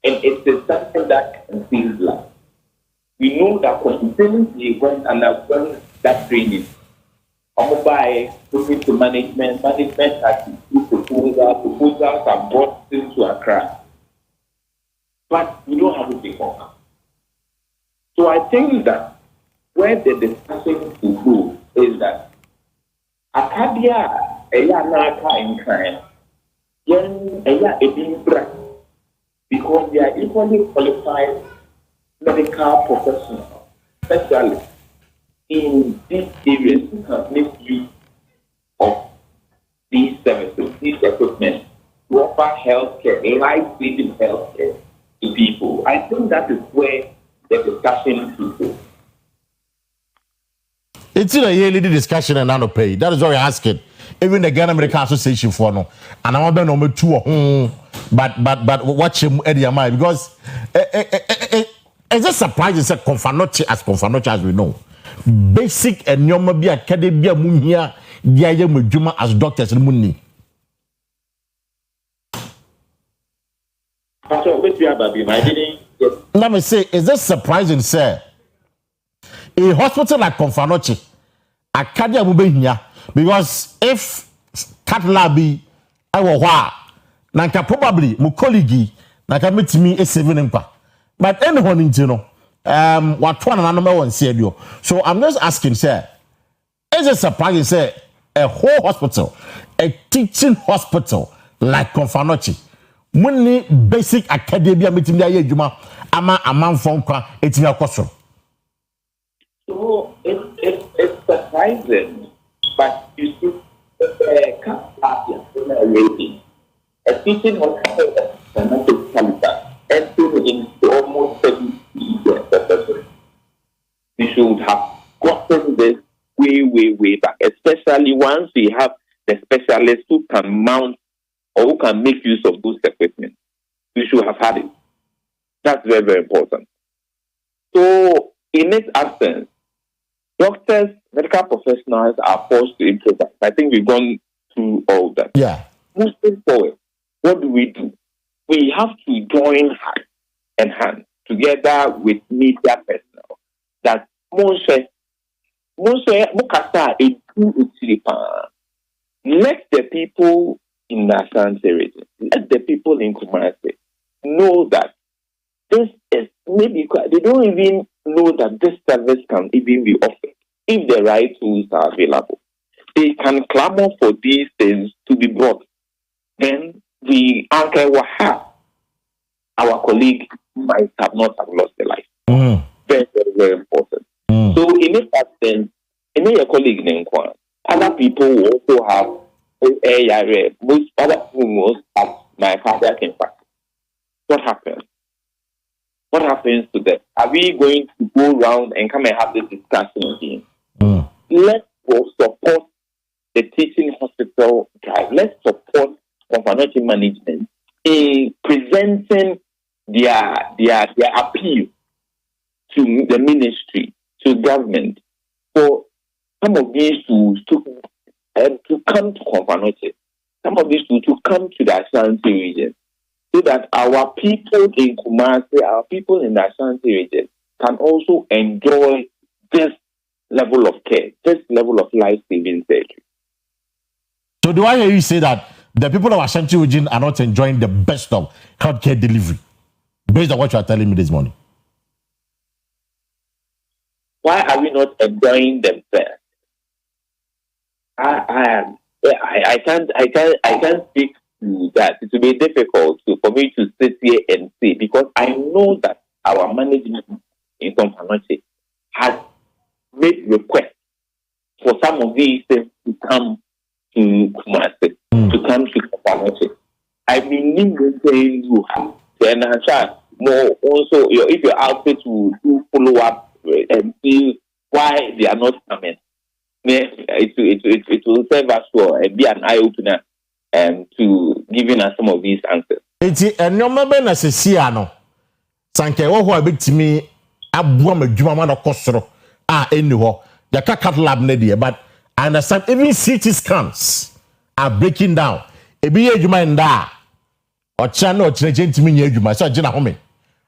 And it's something that can feel like. We know that continuously went and have done that training. By talking to management has to do proposals are brought into Accra. But we don't have a big offer. So I think that where the discussion to go is that Acadia, Naka in crime, because they are equally qualified medical professionals, especially in these areas who can make use of these services, these equipment, to offer healthcare, life-saving healthcare to people. I think that is where the discussion should go. It's in a yearly discussion and not pay. That is what we're asking. Even the Ghana Medical Association for no, and I'm about number 2. But watch him Eddie Amai because it's a surprise. It's a confanoche as we know. Basic and normal be academia munia dia mujuma as doctors muni. Let me say, is this surprising, sir? A hospital like Confanoche, academia mubenya, because if Catlabi, I will nanka probably my colleague nanka meet me a 7 impa. But anyone in what one and number one said you. So I'm just asking, sir, is it surprising, sir, a whole hospital, a teaching hospital like Confanoche, money basic academia meeting there, Juma, ama among phone call, it's your question. So it's surprising, but you see, a teaching hospital entering into almost 70 years. We should have gotten this way back, especially once we have the specialists who can mount or who can make use of those equipment. We should have had it. That's very, very important. So, in its absence, doctors, medical professionals are forced to improvise. I think we've gone through all that. Yeah. Moving forward, what do? We have to join hand together with media personnel that let the people in the Asante region, let the people in Kumasi know that this is maybe they don't even know that this service can even be offered if the right tools are available. They can clamor for these things to be brought. Then the Anke Waha, our colleague, might have not have lost their life. Very, very, very important. So in this sense, your colleague named Kwan, other people will also have most other people have my cardiac infarct. What happens? What happens to them? Are we going to go around and come and have this discussion again? Let's support the teaching hospital drive. Let's support Confanoche management in presenting their appeal to the ministry, to government, for some of these tools to come to Confanoche, some of these tools to come to the Ashanti region, so that our people in Kumasi, our people in the Ashanti region, can also enjoy this level of care, this level of life-saving surgery. So do I hear you say that the people of Ashanti region are not enjoying the best of healthcare delivery, based on what you are telling me this morning? Why are we not enjoying them first? I can't speak to that. It will be difficult for me to sit here and say, because I know that our management in Confanoche has made requests for some of these things to come to Kumasi, to come to Confanoche. I believe the saying you have to enhance more. Also, if your outfit will do follow up and see why they are not coming, it will serve us well and be an eye opener to giving us some of these answers. It's a number na sesiano. Sanke wo a bit me abuwa madwuma na kosoro anywho. Yaka cat lab na there, but I understand even CT scans are breaking down. ebi ye adwuma nda ocha na ochire ntimi nya adwuma so agina home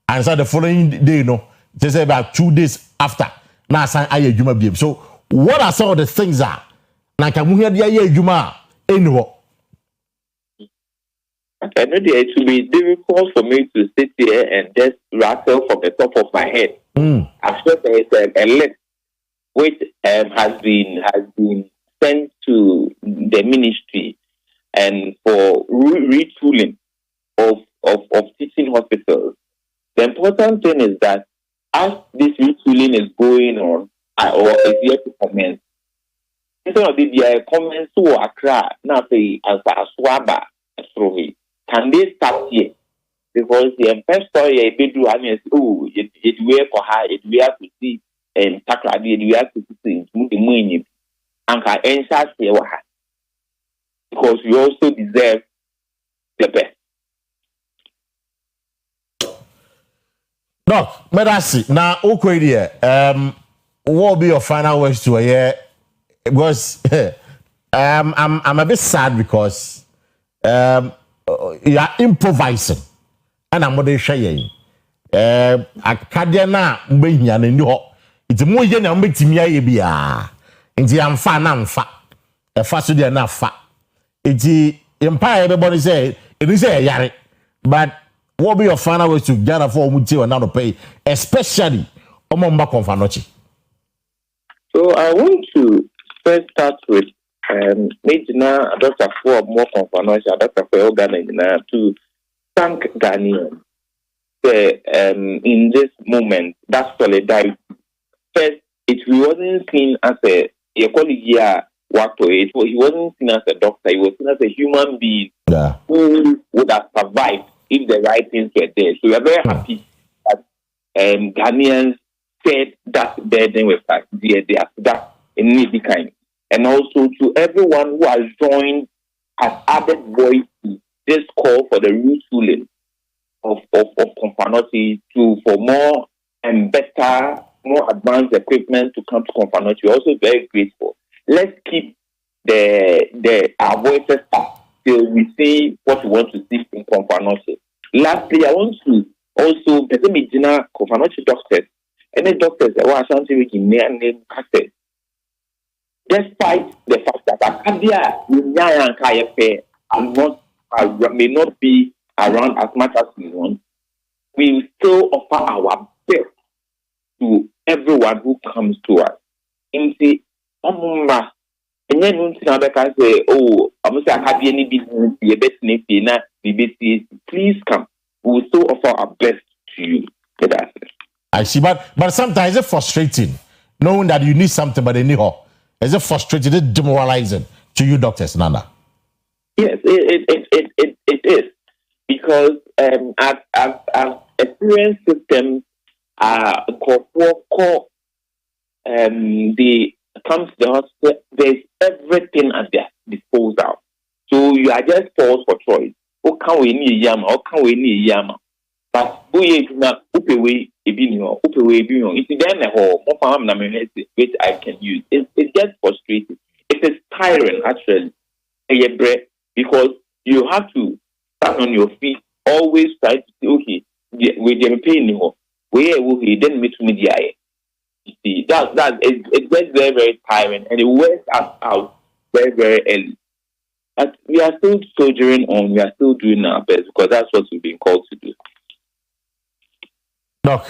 and so the following day no they say about 2 days after na asan aye adwuma biem. So what are some of the things that na ka mu hia dia ye adwuma eni ho? I know it will be difficult for me to sit here and just rattle from the top of my head. I'm sure there is a list which has been sent to the ministry and for retooling of teaching hospitals. The important thing is that as this retooling is going on or is yet to commence, instead of the comments to Accra, now say as Aswaba, can they start here? Because the first story I do, I mean, it will for her, it will have to see and Takradi, it will have to see the money and can answer here because we also deserve the best. Doc, Medasi, now okay, what will be your final words to a year? Because I'm a bit sad because you are improvising and I'm going to show you. Akadena mbenya na ndi ho. Iti mo ye na mbetimi aye bia. Nti amfa na mfa. E fa so de na fa. Iti empire everybody say it is a yare. But what be your final words to Ghana for omuti or now to pay, especially omomba konfanochi? So I want to first start with Major Dr. For more confirmation, Dr. For Ghana to thank Ghanaians in this moment. That solidarity. First, it wasn't seen as a colleague here worked for it. He wasn't seen as a doctor. He was seen as a human being who would have survived if the right things were there. So we are very happy that Ghanaians said that burden with us. They are that in any kind. And also to everyone who has joined, has added voice to this call for the retooling of Komfanochi for more and better, more advanced equipment to come to Komfanochi. We're also very grateful. Let's keep our voices up till we see what we want to see in Komfanochi. Lastly, I want to also Komfanochi doctors, any doctors that were essentially in name casted. Despite the fact that Acadia may not be around as much as we want, we will still offer our best to everyone who comes to us. And say, and then say, oh, I'm going to say, please come. We will still offer our best to you. I see, but sometimes it's frustrating knowing that you need something, but they need her. Is it frustrating? Is it demoralizing to you, doctors, Nana? Yes, it is. Because I've experienced systems they come to the hospital, there's everything at their disposal. So you are just forced for choice. How can we need yama? How can we need yama? But it's then which I can use. It's just frustrating. It is tiring actually. Because you have to stand on your feet, always try to say, okay, we didn't pay anymore. Where will he then meet media? You see, it gets very, very tiring and it wears us out very, very early. But we are still soldiering on, we are still doing our best because that's what we've been called to do. Doc,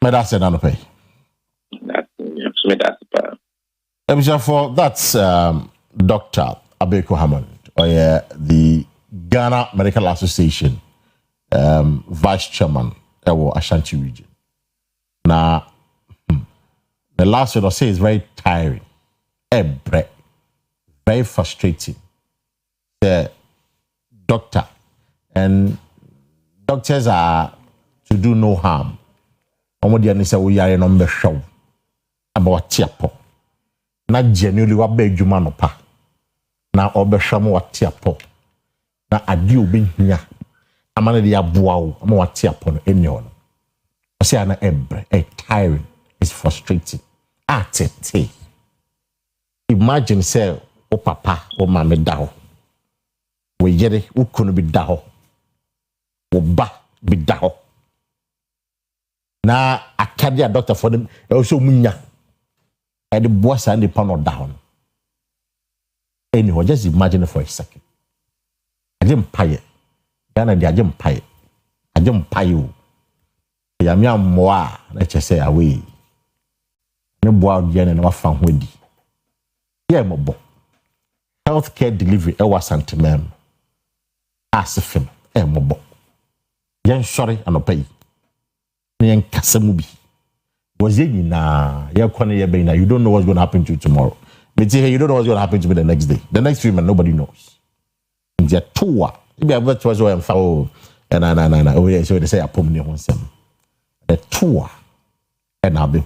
Medasi Nanope. That's Dr. Abeko Hammond, or the Ghana Medical Association Vice Chairman of Ashanti region. Now, the last word I say is very tiring, very frustrating. The doctor and doctors are to do no harm. Omodi say we are no show about tiapo. Na genuinely wa be adwuma no pa. Na obehwa mo wa tiapo. Na ade obi hia. Amana de aboa wo, mo wa tiapo no enyo no. I say na tiring, it's frustrating. Atete. Imagine say o papa o mama dawo. we yere wo kono bi da ho wo ba bi da ho na akade a doctor for them e so munya e de boss and the panel down anyway just imagine it for a second ajem paye Ghana de ajem paye o ya mi amwa na chese away ne boa de na wa fa ho di ye mobo healthcare delivery e was santemem asifem e mobo yen sorry anopai ne yen kasamu bi was ye na ye kwane ye be na you don't know what's going to happen to you tomorrow me tell you don't know what's going to happen to me the next day the next few months nobody knows there two be able to was am fa na oh yeah so they say apom ne ho nsem the two and abi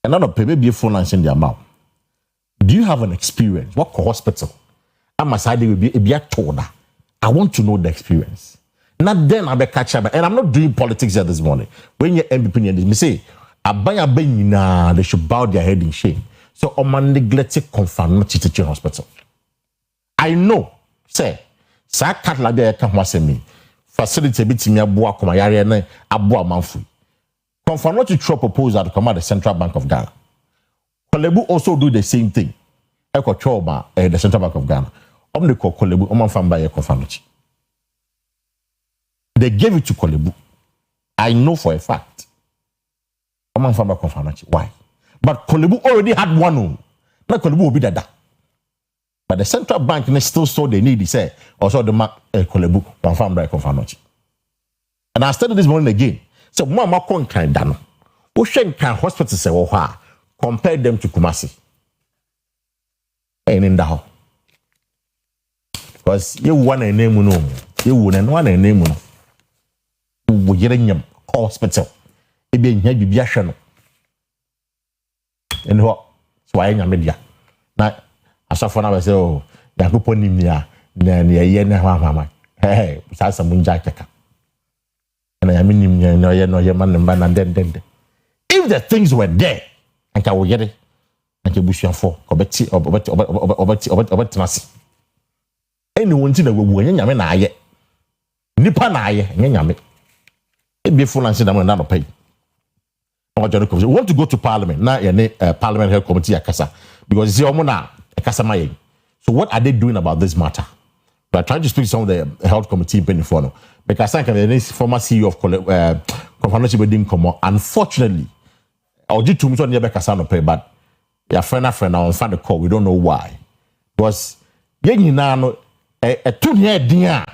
and not pay be phone and send their mouth. Do you have an experience? What hospital? I'm aside will be a told. I want to know the experience. Not then I'll be catch up. And I'm not doing politics here this morning. When you're MVP, me say, they should bow their head in shame. So I'm neglected confirm teaching hospital. I know, say, sa cat la be ka ho asemi. Facility bitimi aboa koma yare na aboa manfu. Confirm not to throw proposal to come out the Central Bank of Ghana. Kolebu also do the same thing. Eko choma the Central Bank of Ghana. They call Kolebu omanfamba confirm. They gave it to Kolebu. I know for a fact. Omanfamba confirm. Why? But Kolebu already had one. Now Kolebu will be that. But the Central Bank still saw the need. He said also the mark Kolebu confirm confirm. And I started this morning again. So mama kon kan dano. Wo hwen kan hospital se wo ha compare them to Kumasi. In the ho. Because you want a name no. You wouldn't want a name no. Wo yere nyam hospital. E be nya bibia hwe no. En ho so aye nya media. Na asafo na we say oh Yakupon nimia na ye na ha. Hey, sa munja keka. And I mean, if the things were there, and can we get it? And can bush for Obeti. Anyone to the woman, Yaman, I Nipan, I Yami. It be full and sit down and pay. We want to go to Parliament, now Parliament Health Committee Akasa, because it's your mona Akasamaye. So, what are they doing about this matter? But trying to speak to some of the health committee in Penifono. Because I think the former CEO of Conference Wedding Como, unfortunately, I'll do 2 minutes on the Becasano pay, but your friend on find the call. We don't know why. Because you know, a 2 year dia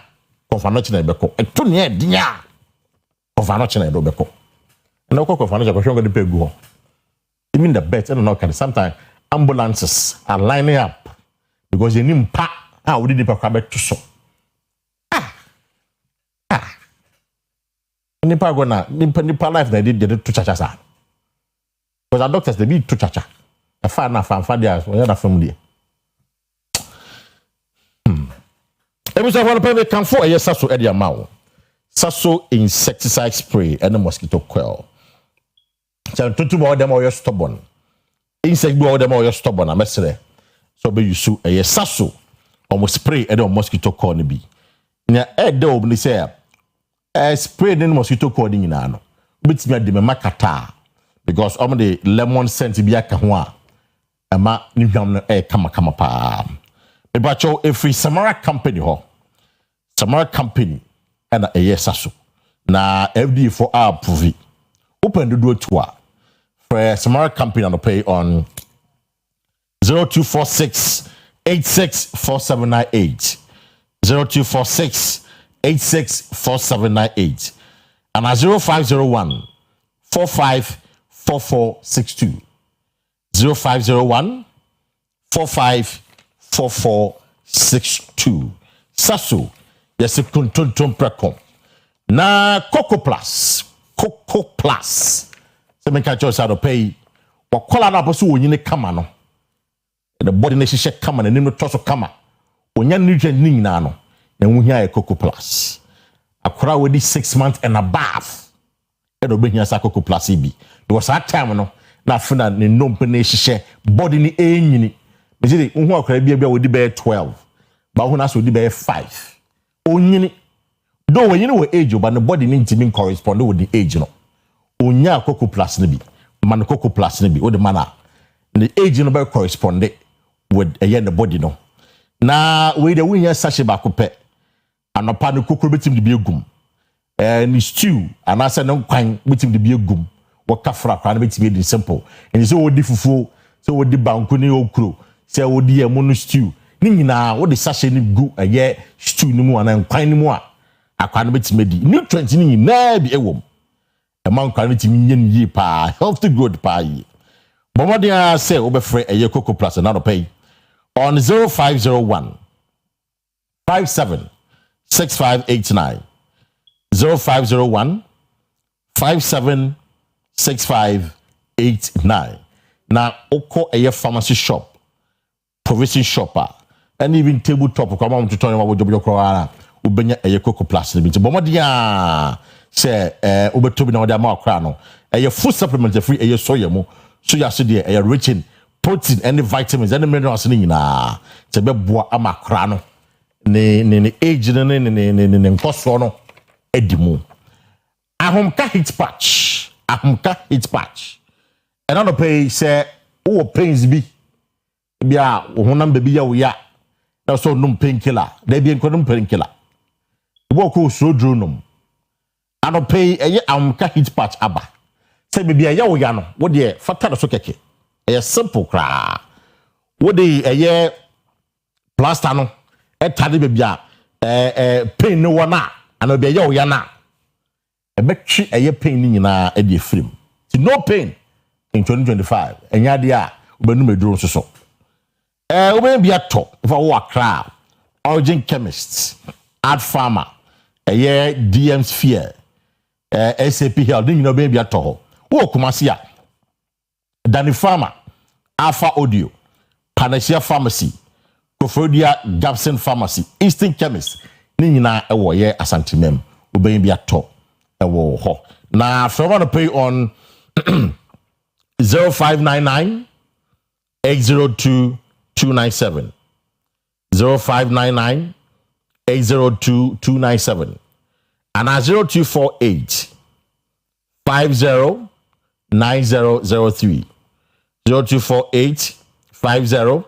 Conference Beco, a 2 year dia Conference Beco. And no Conference going to pay go. Even the beds, I don't know, sometimes ambulances are lining up because they need pack. We did the back to so. Nipa gona nipa life na did to chacha sa. Because our doctors they be to chacha. A far na fan there so na family. Every time one person can for a saso e dia ma. Saso insecticide spray and mosquito coil. So to all them are stubborn. Insect all them are stubborn amesere. So be you so a saso almost spray and mosquito coil ni bi. Nya e de obni say spray the mosquito coil ni na no. Bit me de me makata because the lemon scent bi aka ho a ama ni hwam no kama pa. E ba cho every Samara company ho. Samara company and a saso. Na FDA for approve. Open the door to her. For Samara company on pay on 0246 864798 0246 864798 and 0501 454462 0501 454462 Sasu yes kuntuntum prekom na Coco Plus so me catch us out to pay what call na boso wonyine kama no the body na hihye kama na nim no toso kama onya nutrient ni nyina no na hu hia Coco Plus akora wedi 6 months and above e do behia sa Coco Plus bi because that time no na afina ne nompe na hihye body ni enyini me say hu akora bia wedi be 12 but who has to be 5 onyini though when you know age but the body need to be correspond with the age no onya koko plus ne bi man koko plus ne bi o the mana the age no be correspond with the body no na we the winya sachet ba ko pe anopa ne koko betim de bi egum ni stew anasa no kwan betim de bi egum wo kafra kwa na betim de simple and so wo di fufuo so wo di banku ne okro so wo di emu no stew ni nyina wo de sachet ni gu stew ni mu ana kwan ni mu a akwa na betim di nutrient ni nyina bi ewom e man kwa na betim nyen yi pa healthy good pa yi bomodia say wo be free cocoa plus na no pay on 0501 57 6589 0501 57 6589 na oko pharmacy shop provision shopper and even tabletop come on to turn about job your ubenya cocoa plus ni binti bomodia say ubetobi na wada ma kra no food supplement free soya mo so ya so dey rich in protein and vitamins and minerals ni nyina te be boa amakra no ne age ne nkoso no edimu ahomka hit patch and on pay say wo pains bi bia wo honam be bi ya wo ya na so num painkiller da bi enkodum painkiller wo ko so dronum ano pay ahomka hit patch aba say be bia ya wo ya no wo de fata so keke simple kra wo de plaster no tade be bia pain no wona ana be ya wo ya na e betwi pain ni nyina e de film no pain in 2025 enya de a obenu meduro so oben bia to if I wo akra origin chemist art farmer DM sphere SAP health ni nyina oben bia to ho wo kumasi a Danny Farmer, Alpha Audio, Panacea Pharmacy, Kofodia Gabson Pharmacy, Eastern Chemist, Nina ewo ye asantimem, ubeyin bi ato ewo ho. Na from on to pay on 0599 802 297 0599 802 297 and 0248 50 9003 0248 50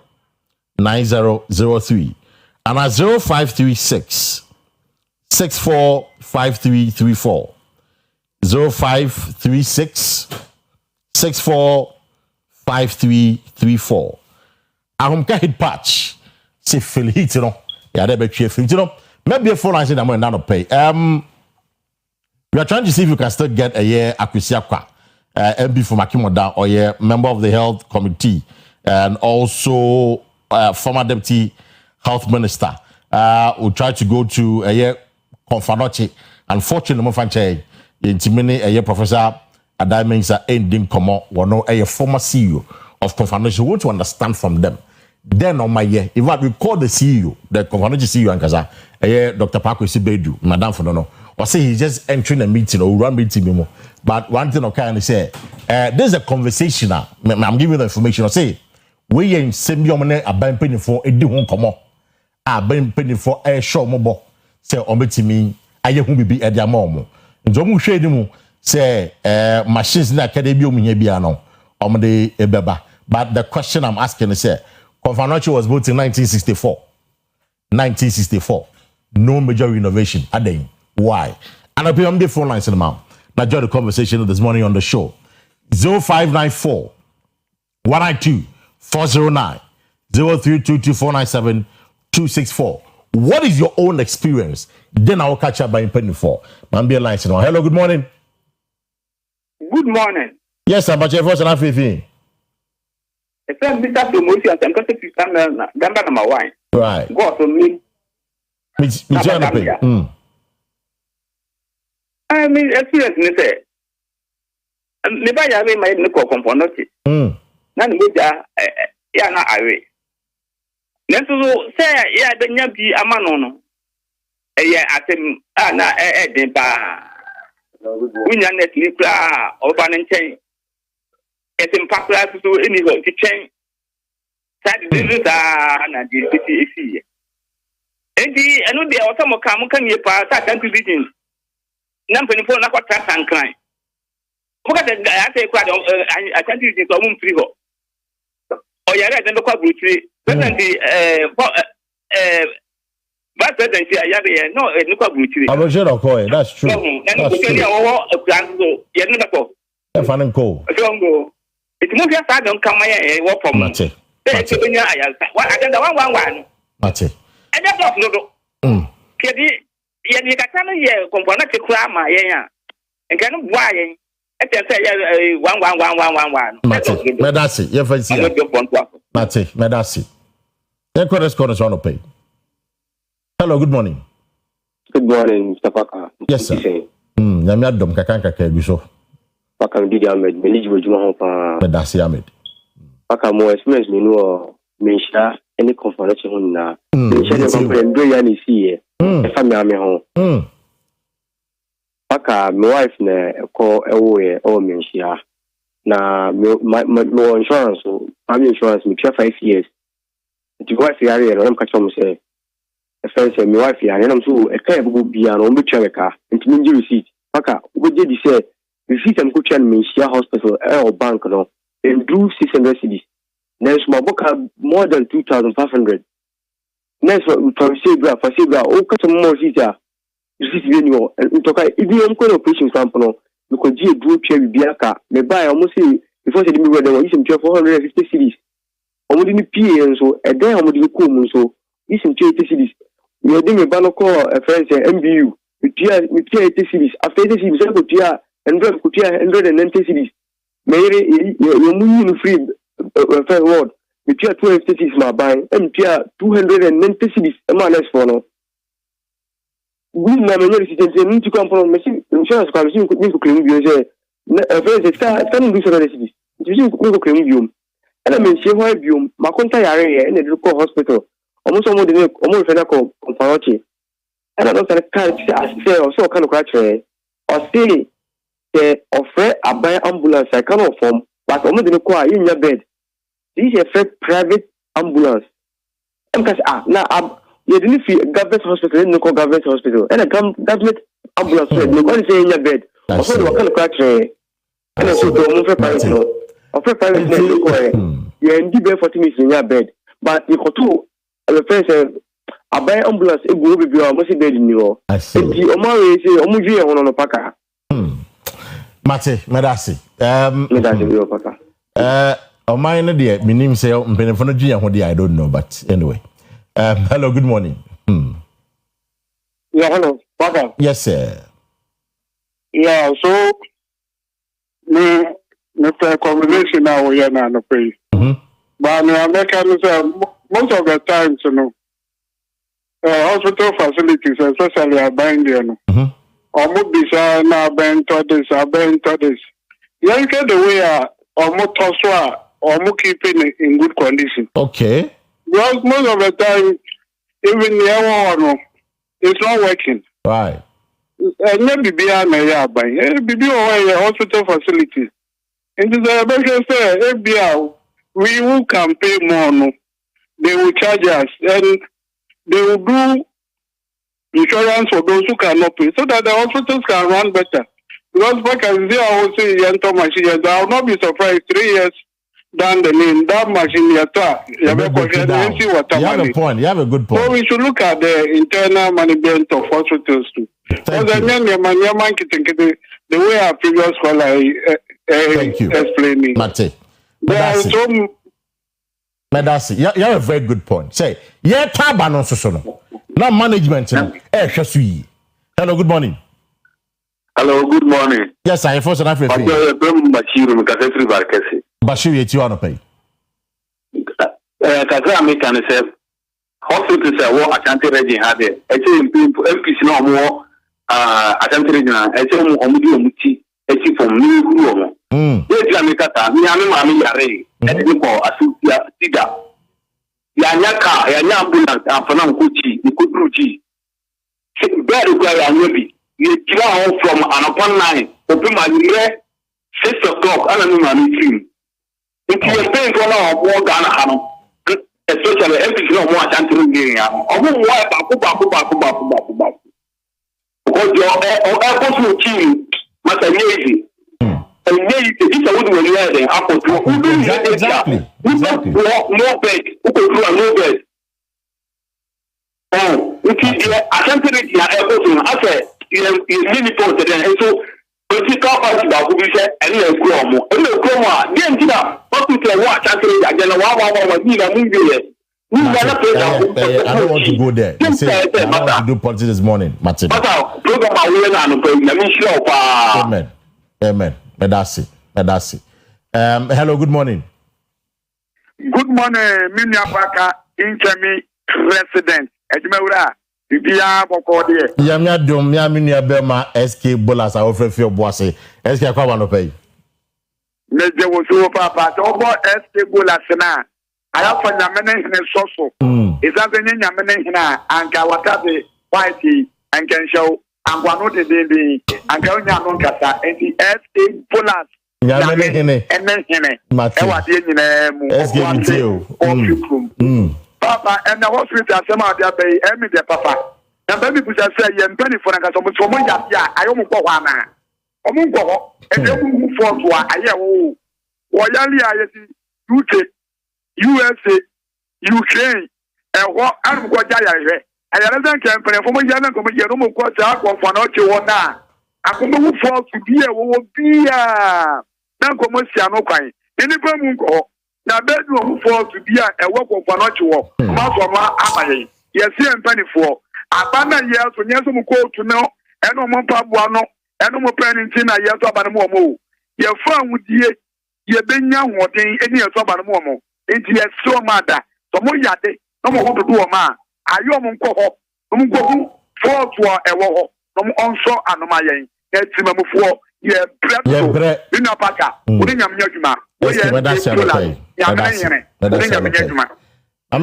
9003 and at 0536 645334 0536 645334 ahomka hit patch se feel hit no ya dey be twe feel no maybe a phone line say na mo na no pay we are trying to see if you can still get Akua Asiedua MB from Akimoda or member of the health committee and also former deputy health minister. We'll try to go to Confanoche. Unfortunately, Mofanche, Intimini, Professor Adaimensa, ending Komo, one former CEO of Confanoche. We want to understand from them. Then on my year, if I recall the CEO, the Confanoche CEO and Kaza, Dr. Akua Asiedua, Madame Fonono, or say he's just entering a meeting or run meeting. But one thing I can say, there's a conversation now. I'm giving you the information. I say, we in Sembiomane are buying penny for a do come on. I buying penny for a show mobile. Say, ometi me, I won't be at their mom. And Jomu Shadimu say, machines in the academy, Miabiano, Omade Ebeba. But the question I'm asking is, Confanoche was built in 1964. 1964. No major renovation. Adain. Why? And I'll be on the phone lines in the mouth. Now join the conversation this morning on the show. 0594 192 409 0322 497 264. What is your own experience? Then I will catch up by penny for. Mambia lines in. Hello, good morning. Good morning. Yes, sir, but your first and everything. It's Mr. Promotion. I'm going to come down my wine. Right. Go to me. I mean, experience me say. Me buy ya my no component. Na ni meja ya na awe. Nenso say ya de nya bi amano no. Ya atem na den pa. Unya net ni kra oba ne nchen. Etem pa kra so eni ho ti chen. Sadi de ta na di ti efi. enti enu de otomo ka mo kan ye pa sa kan region na mpanifo na kwatra sankran buka de ate kwa de akanti region so mo mfiri ho oyare de kwa brutri president vice president ayare no enu kwa brutri Abojero ko that's true that's true ye no ko e fa nko so it mo fia sa don kama ye wo pom mate e benya ayalsa wa agenda 111 mate e just of no do kedi ye ni kata no ye kompona te kura ma ye ya enka no bua ye e te say ye 111 mate medasi ye fa sia mate medasi e ko response so no pay. Hello, good morning. Good morning, Mr. Paka. Yes, sir. Nyame adom kakanka ka bi so. Paka Didi Ahmed, manage with Juma Hopa. Medasi Ahmed. Paka more experience me no mention any confirmation na. Mention the company do ya ni see e. E fa me ame ho. Paka my wife na ko ewo e o mention na my insurance so family insurance me 5 years. The wife yare no am ka chom say e fa say my wife yare nam so e ka bugo bia no me twa ka ntimi ngi receipt. Paka wo je di say receipt am ko twa me share hospital or bank no and do 600 cedis. Next my book more than 2,500. Next from Sebra o ka some more receipt we no ntoka ibi am ko operation camp no because je do twa bia ka me buy almost say before say me we dem use 450 cedis. Omudi ni PA so e den omudi ko mu so use 80 cedis. We dey me ba no call a friend say MBU we tia 80 cedis after 80 cedis so go tia 190 cedis. Mere you mu ni free fair word we tia 250 cedis ma buy em tia 290 cedis e ma less for no. We na me no receipt ni to come from machine insurance kwa machine ni ko claim bio say friend say sta no do 700 cedis. Machine ko claim bio. And I mean, she will be my contact area in the local hospital. Almost all the almost a comparative. And I don't say, also kind of catch or say, offer a buy ambulance. I cannot form, but almost in your bed. This is a private ambulance. And because now you didn't feel government hospital, no government hospital, and a government ambulance. You can't say in your bed. Also, what kind of catch and I said, don't of a private you are in the 40 minutes in your bed, but you go to a person a buy ambulance a go be almost bed in you. I see. The Omari say Omuji on a packer. Mate, Medasi. Omari no dear, my name say Benefonoji and what I don't know, but anyway. Hello, good morning. Yeah, hello, Packer. Yes, sir. Yeah, so the combination now we are not pay. But most of the times, you know, hospital facilities, especially are buying there. Or would be now buying to this. You get the way or more toswa or more keeping it in good condition. Okay. Because most of the time, even the one it's not working. Right. Maybe beyond a buy. Maybe hospital facilities. And the better say, FBI, we who can pay more, no, they will charge us and they will do insurance for those who cannot pay so that the hospitals can run better. Because back as they are also Yanto machine, I will not be surprised 3 years down the lane, that machine, you have a point. You have a good point. So we should look at the internal management of hospitals too. Because the way our previous caller thank you. Explaining. Mate. Medasi, you have a very good point. Say, yeah, Tabanon Sosono. Now management. Hello, good morning. Hello, good morning. Yes, I first and after. Bashir, you want to pay? Kasa American say hospital say what Ashanti region had it. MPC no more Ashanti region. Omudi from me. Yes, America. Me mami yare. Edi ko asusia sida. Ya nyaka ya nyambulance afana nkuchi nikudruji. Bẹ́ẹ̀ gba ya nyebi. You travel from an upon 9. Open my ear 6 o'clock. Ana mi mami film. If you are paying for now, more Ghana, especially if you know more Ashanti, Nigeria. Omo wa baku. Because your airport team must be easy. And maybe this would be there. Exactly. No bed. No bed. Oh, I can't tell you everything. I said, you really put it in. So, political party that will be said, and you go. And you go. Then, what to tell what I say again, I don't want to go there. I don't want to do politics this morning, Martin. Amen. That's it. Hello, good morning. Good morning, Minya Baka, Inchemi resident. Ejimewura, bibia bokode. Yamya dom, Minya Bema, SK Bolas, I offer for Boise. SK Akwa no pay. Meje wo so papa, to bo SK Bolas na. Aya fa nyamene hene soso. Izabe nyamene hene anka watabe white anka show anka no de anka onya no nkata enti SK Bolas. Nyamene hene. E wa de nyina mu. SK Bitio. Papa, and the hospital, some of their bay, Emmy, the papa. And baby, which I say, you're penny for a customer from Moya, I almost go one. Omungo, and then move forward to a year. Wayali, UK, USA, Ukraine, and what I'm going to I don't company from a young comedy, no more quarter for not you one now. I come move forward to be a now commercial kind. Any problem. Na bedroom for to be a work of an actual. Masoma Amaye. Yes, and penny for. Abana years when yes, go to know, and no more pabuano, and no more penny tina yes about a momo. Your friend would ye been young or any of about a momo. It's yes, so mother. So more yade, no more to do a man. Are you among coho? Go for to a war, no onshore and my yen. It's him before. Yeah, bread. In a packer. Putting a mujima. I'm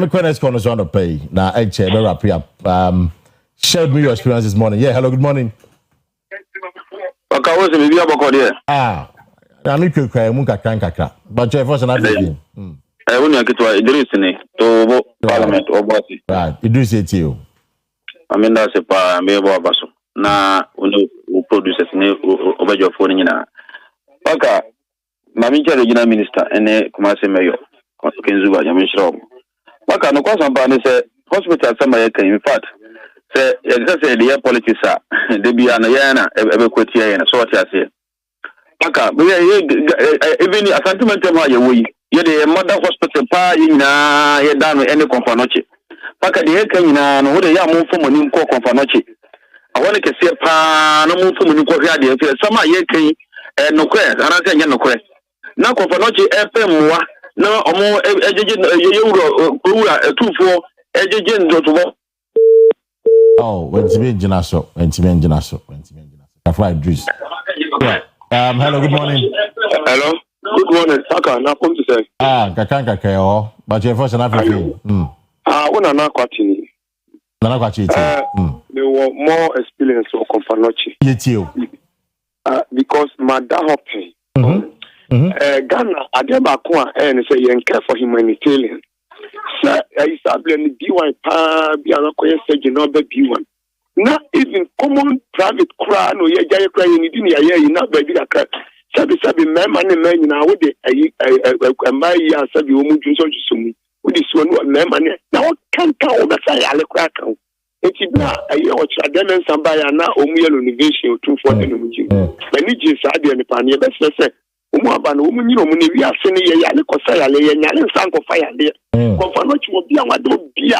a question on the pay. Now, I check the wrap up. Share me your experience this morning. Yeah, hello, good morning. Ah, I'm not going to but you're first another thing. I want to get to Idris to Parliament or what? Right, Idris it to you. I mean, that's a pa, I'm able to na producers over your phone in okay. Mamicha regional minister ene Kumasi mayor Kenzuba Yamishro. Maka no kwa sambani se hospital sama yake in fact say the politics are they be an yana ebe kweti yana so what you say. Maka even a sentiment ma ye we ye the mother hospital pa ina ye dano any konfanoche. Maka the yake ina no de ya mo fomo ni ko konfanoche. I want to say pa no mo fomo ni ko hia de sama yake no kwe anase nya no kwe. Na konfanochi FM wa na omo ejeje yewuro owura etufo ejeje ndotobo. Oh, when to be Jinaso. Kafra Idris. Hello, good morning. Hello. Good morning. Saka na come to say. Kakanka keo, but you first na African. Una na kwatini. Na kwatini. They were more experience of konfanochi. Yetio. Because madam hope. Ghana, Adeba Kwa, and say, you care for humanitarian. Sir, I establish B1 Bianco, you know, the B1. Not even common private crown or Yaya crying in Yaya, not by the crack. Sabi, man, now with the my year, Sabi, woman, to me. With this one, man, now can't count that I crack. It's not a year or Chadden and somebody are now Omiel innovation 240. Many Jis are the Pania, best say. Umaba no woman you know we are sending ya le kosa ya le nya le sanko fire there. Confanochi will be a do bia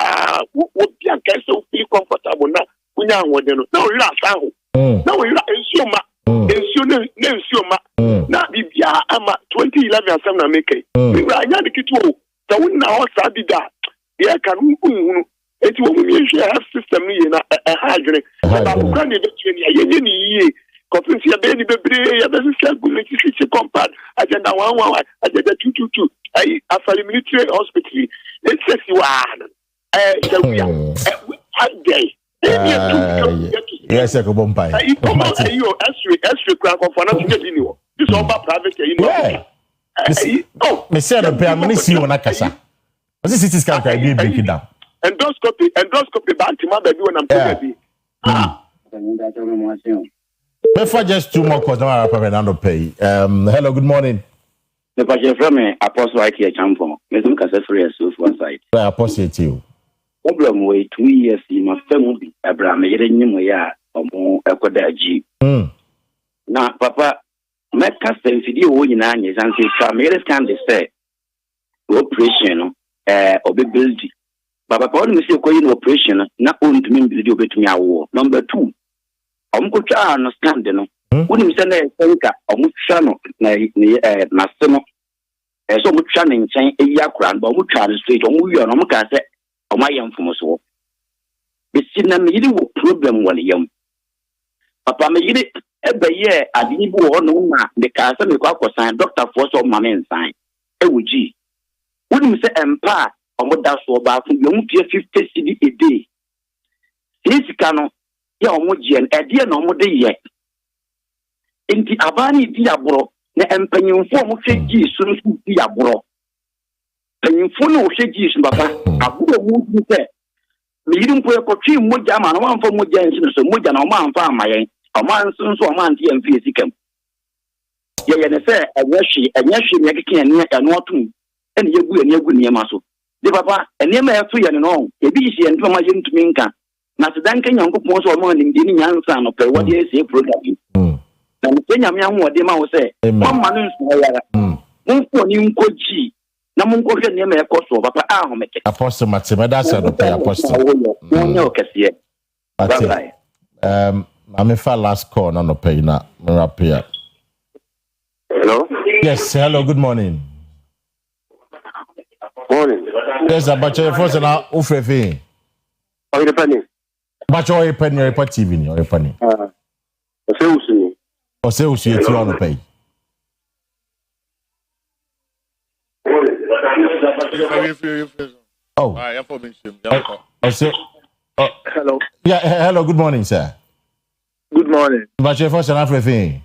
wo bia can so feel comfortable na unya wode no. Now you are saho. Now you are ensure na bibia ama 2011 asem na make. We were nya de kitu so we na ho sa bi da. There can hunu eti wo mi health system ni na hagre. Ba ko kan de be ni Conference ya baby ya basi compound agenda 111 agenda 222 after military hospital it's just one day yes ko bompai you extra crown for not to be this all private you know me say the pay am ni si wona kasa. What is CT scan can be break it down? endoscopy back to my baby when I'm baby. Before just 2 more calls, now Fernando pay. Hello, good morning. The passion from me, Apostle Ike Champo. Let's look at the free so one side. I appreciate you. Problem way 2 years in my family, Abraham, Yerenyaya, or more Equadaji. Now, Papa, my custom video in Annies and say, Cameras can say, operation, or be building. Papa, me say, going operation, not only to me, video bet me a war. Number 2, Uncle Char understand, wouldn't send a Senka or Muchano, Nassimo. As so much channing, saying a yakran, but much Charles Street, or Muya, or Mukase, or my young from us all. But see, no problem one young. Papa made it every year. I didn't go on the castle, the cock was signed, Dr. Force of my man sign. A.W.G. Wouldn't say empire or what that's for about young 50 cedi a day. This cano, young Mujian, a dear no more day yet. In the Abani Diabro, the empanying form of Shaggy soon to Diabro. Penny full of Shaggy, Papa, I would say. Me didn't put a coaching Mujama, one for Mujan, so Mujan or man farm my a man soon so a man and physicum. Yea, and say, a yashi, make a can near and not to, and you will near good near muscle. The papa, and near my free and all, a busy and from my young to Minka. Master Duncan, young most of morning, getting young son of what you say, programming. And the young what they might say, one man is one for G. Namunko near me a cost of Papa Ahmed. Apostle Matima, that's a pay apostle. No, Cassia. I'm a far last call, no pay now. Hello? Yes, hello, good morning. Morning. Yes, about your first and our Ufrefi. Are you penny? But your penny or TV or a penny. Or sales you on the pay. Oh, hello. Yeah, hello. Good morning, sir. Good morning. But your first and everything.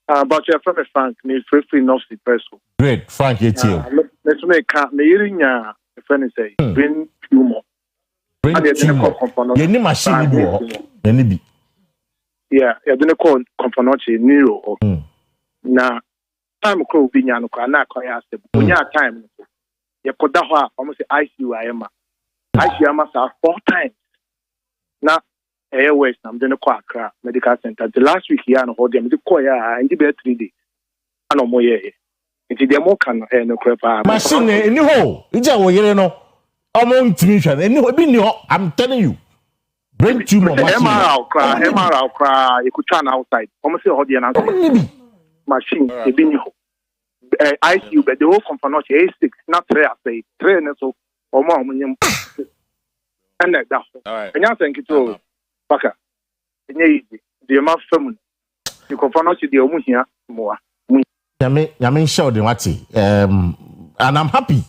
But you're from a Frank, me free enough the person. Great, Frank, it's you. Let's make a me a friend say, bring humor. Bring humor. You need machine, you need. Yeah, you're going to call Componochi Nero. Now, time could be Yano, and not quite when you have time. You could have almost ICU. I am. ICU 4 times. Now, airways, I'm going to call Accra Medical Center. The last week, here, and hold them the choir and the 3 days. I know more. It's the more can no crap. Machine in the hole. It's a way, you know. I'm on tuition. I'm telling you. Bring 2 more machines. MRL cry. You could turn outside. Almost all the announcement. Machine, a bin ICU, but the whole company A6, not 3, I say, 3 and so, or more, and like that. And I think it's all Baka. The amount family. You confront the Omu here more. Yamin showed the Wati. And I'm happy.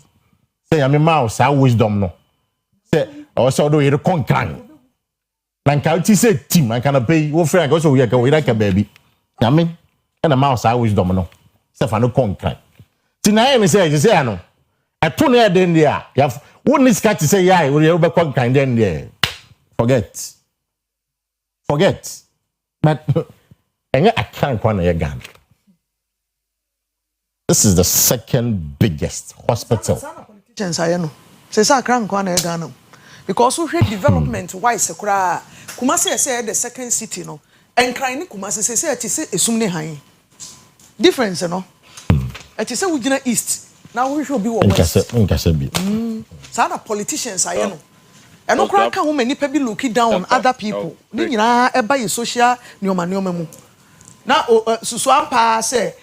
Say, I'm a mouse, I wisdom no. Say, also do you conquer. Like I said, team, I can pay your friend, also we are going like a baby. Yamin. And a mouse, I always domino. Stefano Concan. Tonight, I say, I know. I told her then there. You have one is cat to say, yeah, we'll be concan then there. Forget. But I can't corner your gun. This is the second biggest hospital. Because we had development wise, Kumasi said the second city, no, and crying Kumasi said, it is a sumne high. Difference, no? It is a Wujina East. Now we should be west. Sana politicians, I know. And no crack how many people looking down on other people. Nina, a social neomanium. Now, Susuampa say,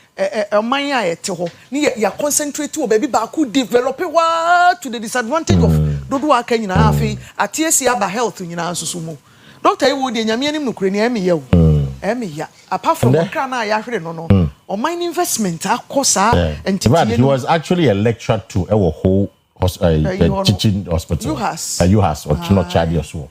a maya teho, near ya concentrate to a baby baku develop it to the disadvantage of Dodua Kenya Afi, at TSC health in Susumo. Doctor Wood in Yamian Ukraine, Emmy, apart from the Krana, I no. On mine investment, and he was actually a lecturer to our whole teaching hospital. You has or not charge your soul.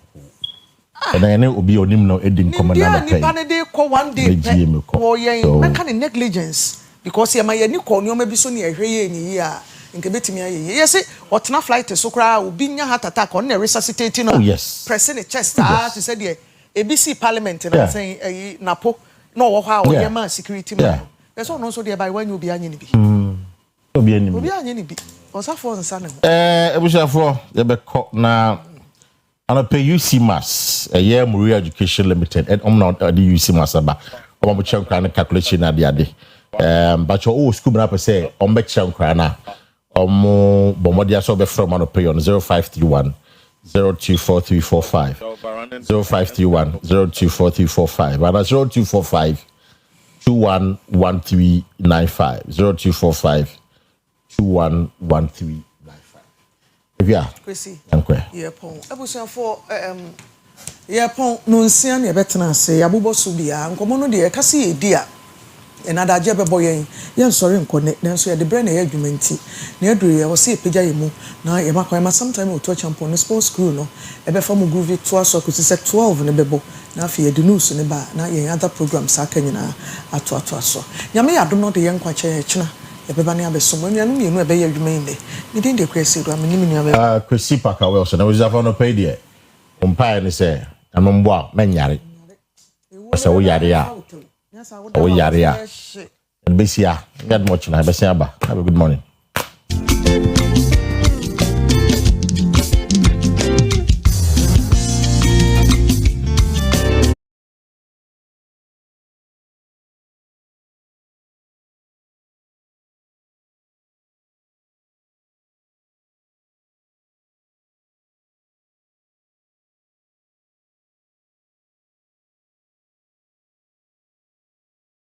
And then it will be on him no edding command. One day, negligence because you may new call maybe so near here. nke betimi aye yes otena flight so kra obi nya heart attack on na resuscitate no press in the chest to say the ABC parliament na say napo no wo ha o ye man security man there's no so there by when you be anye ni bi obi anye ni bi osafo nsa ne ebushafo ye be ko na ana pay UC Mass a year Muri Education Limited and not the UC Mass aba omo chenkra na calculation na ade but your school na per say omo chenkra na omo bomodia so be from on pay on 0531 024345 0531 024345 and 0245 211395 0245 211395 yeah Kwesi ankwe yeah pon ebusuan for yeah pon no nsia na ebetena ase abubo so bia nkomo no de kase edi a enada je bebo yen sorry nkone nanso ye de bre na ye adwumanti na eduru ye wo se epeja yemu na ye makwa ma sometime o to champion sports crew no ebe fa mu groove to aso ko se 12 ne bebo na afi ye de news ne ba na ye other programs aka nyina ato aso nyame ya do no de ye nkwa che china ebeba ne abesomo nua no mienu ebe ye adwuman de ni din de Kwesi do amini nua be Kwesi paka we so na we zafa no pay de umpa ne se anombo a menyare asa wo yare ya o yare ya besia get much na besia ba have a good morning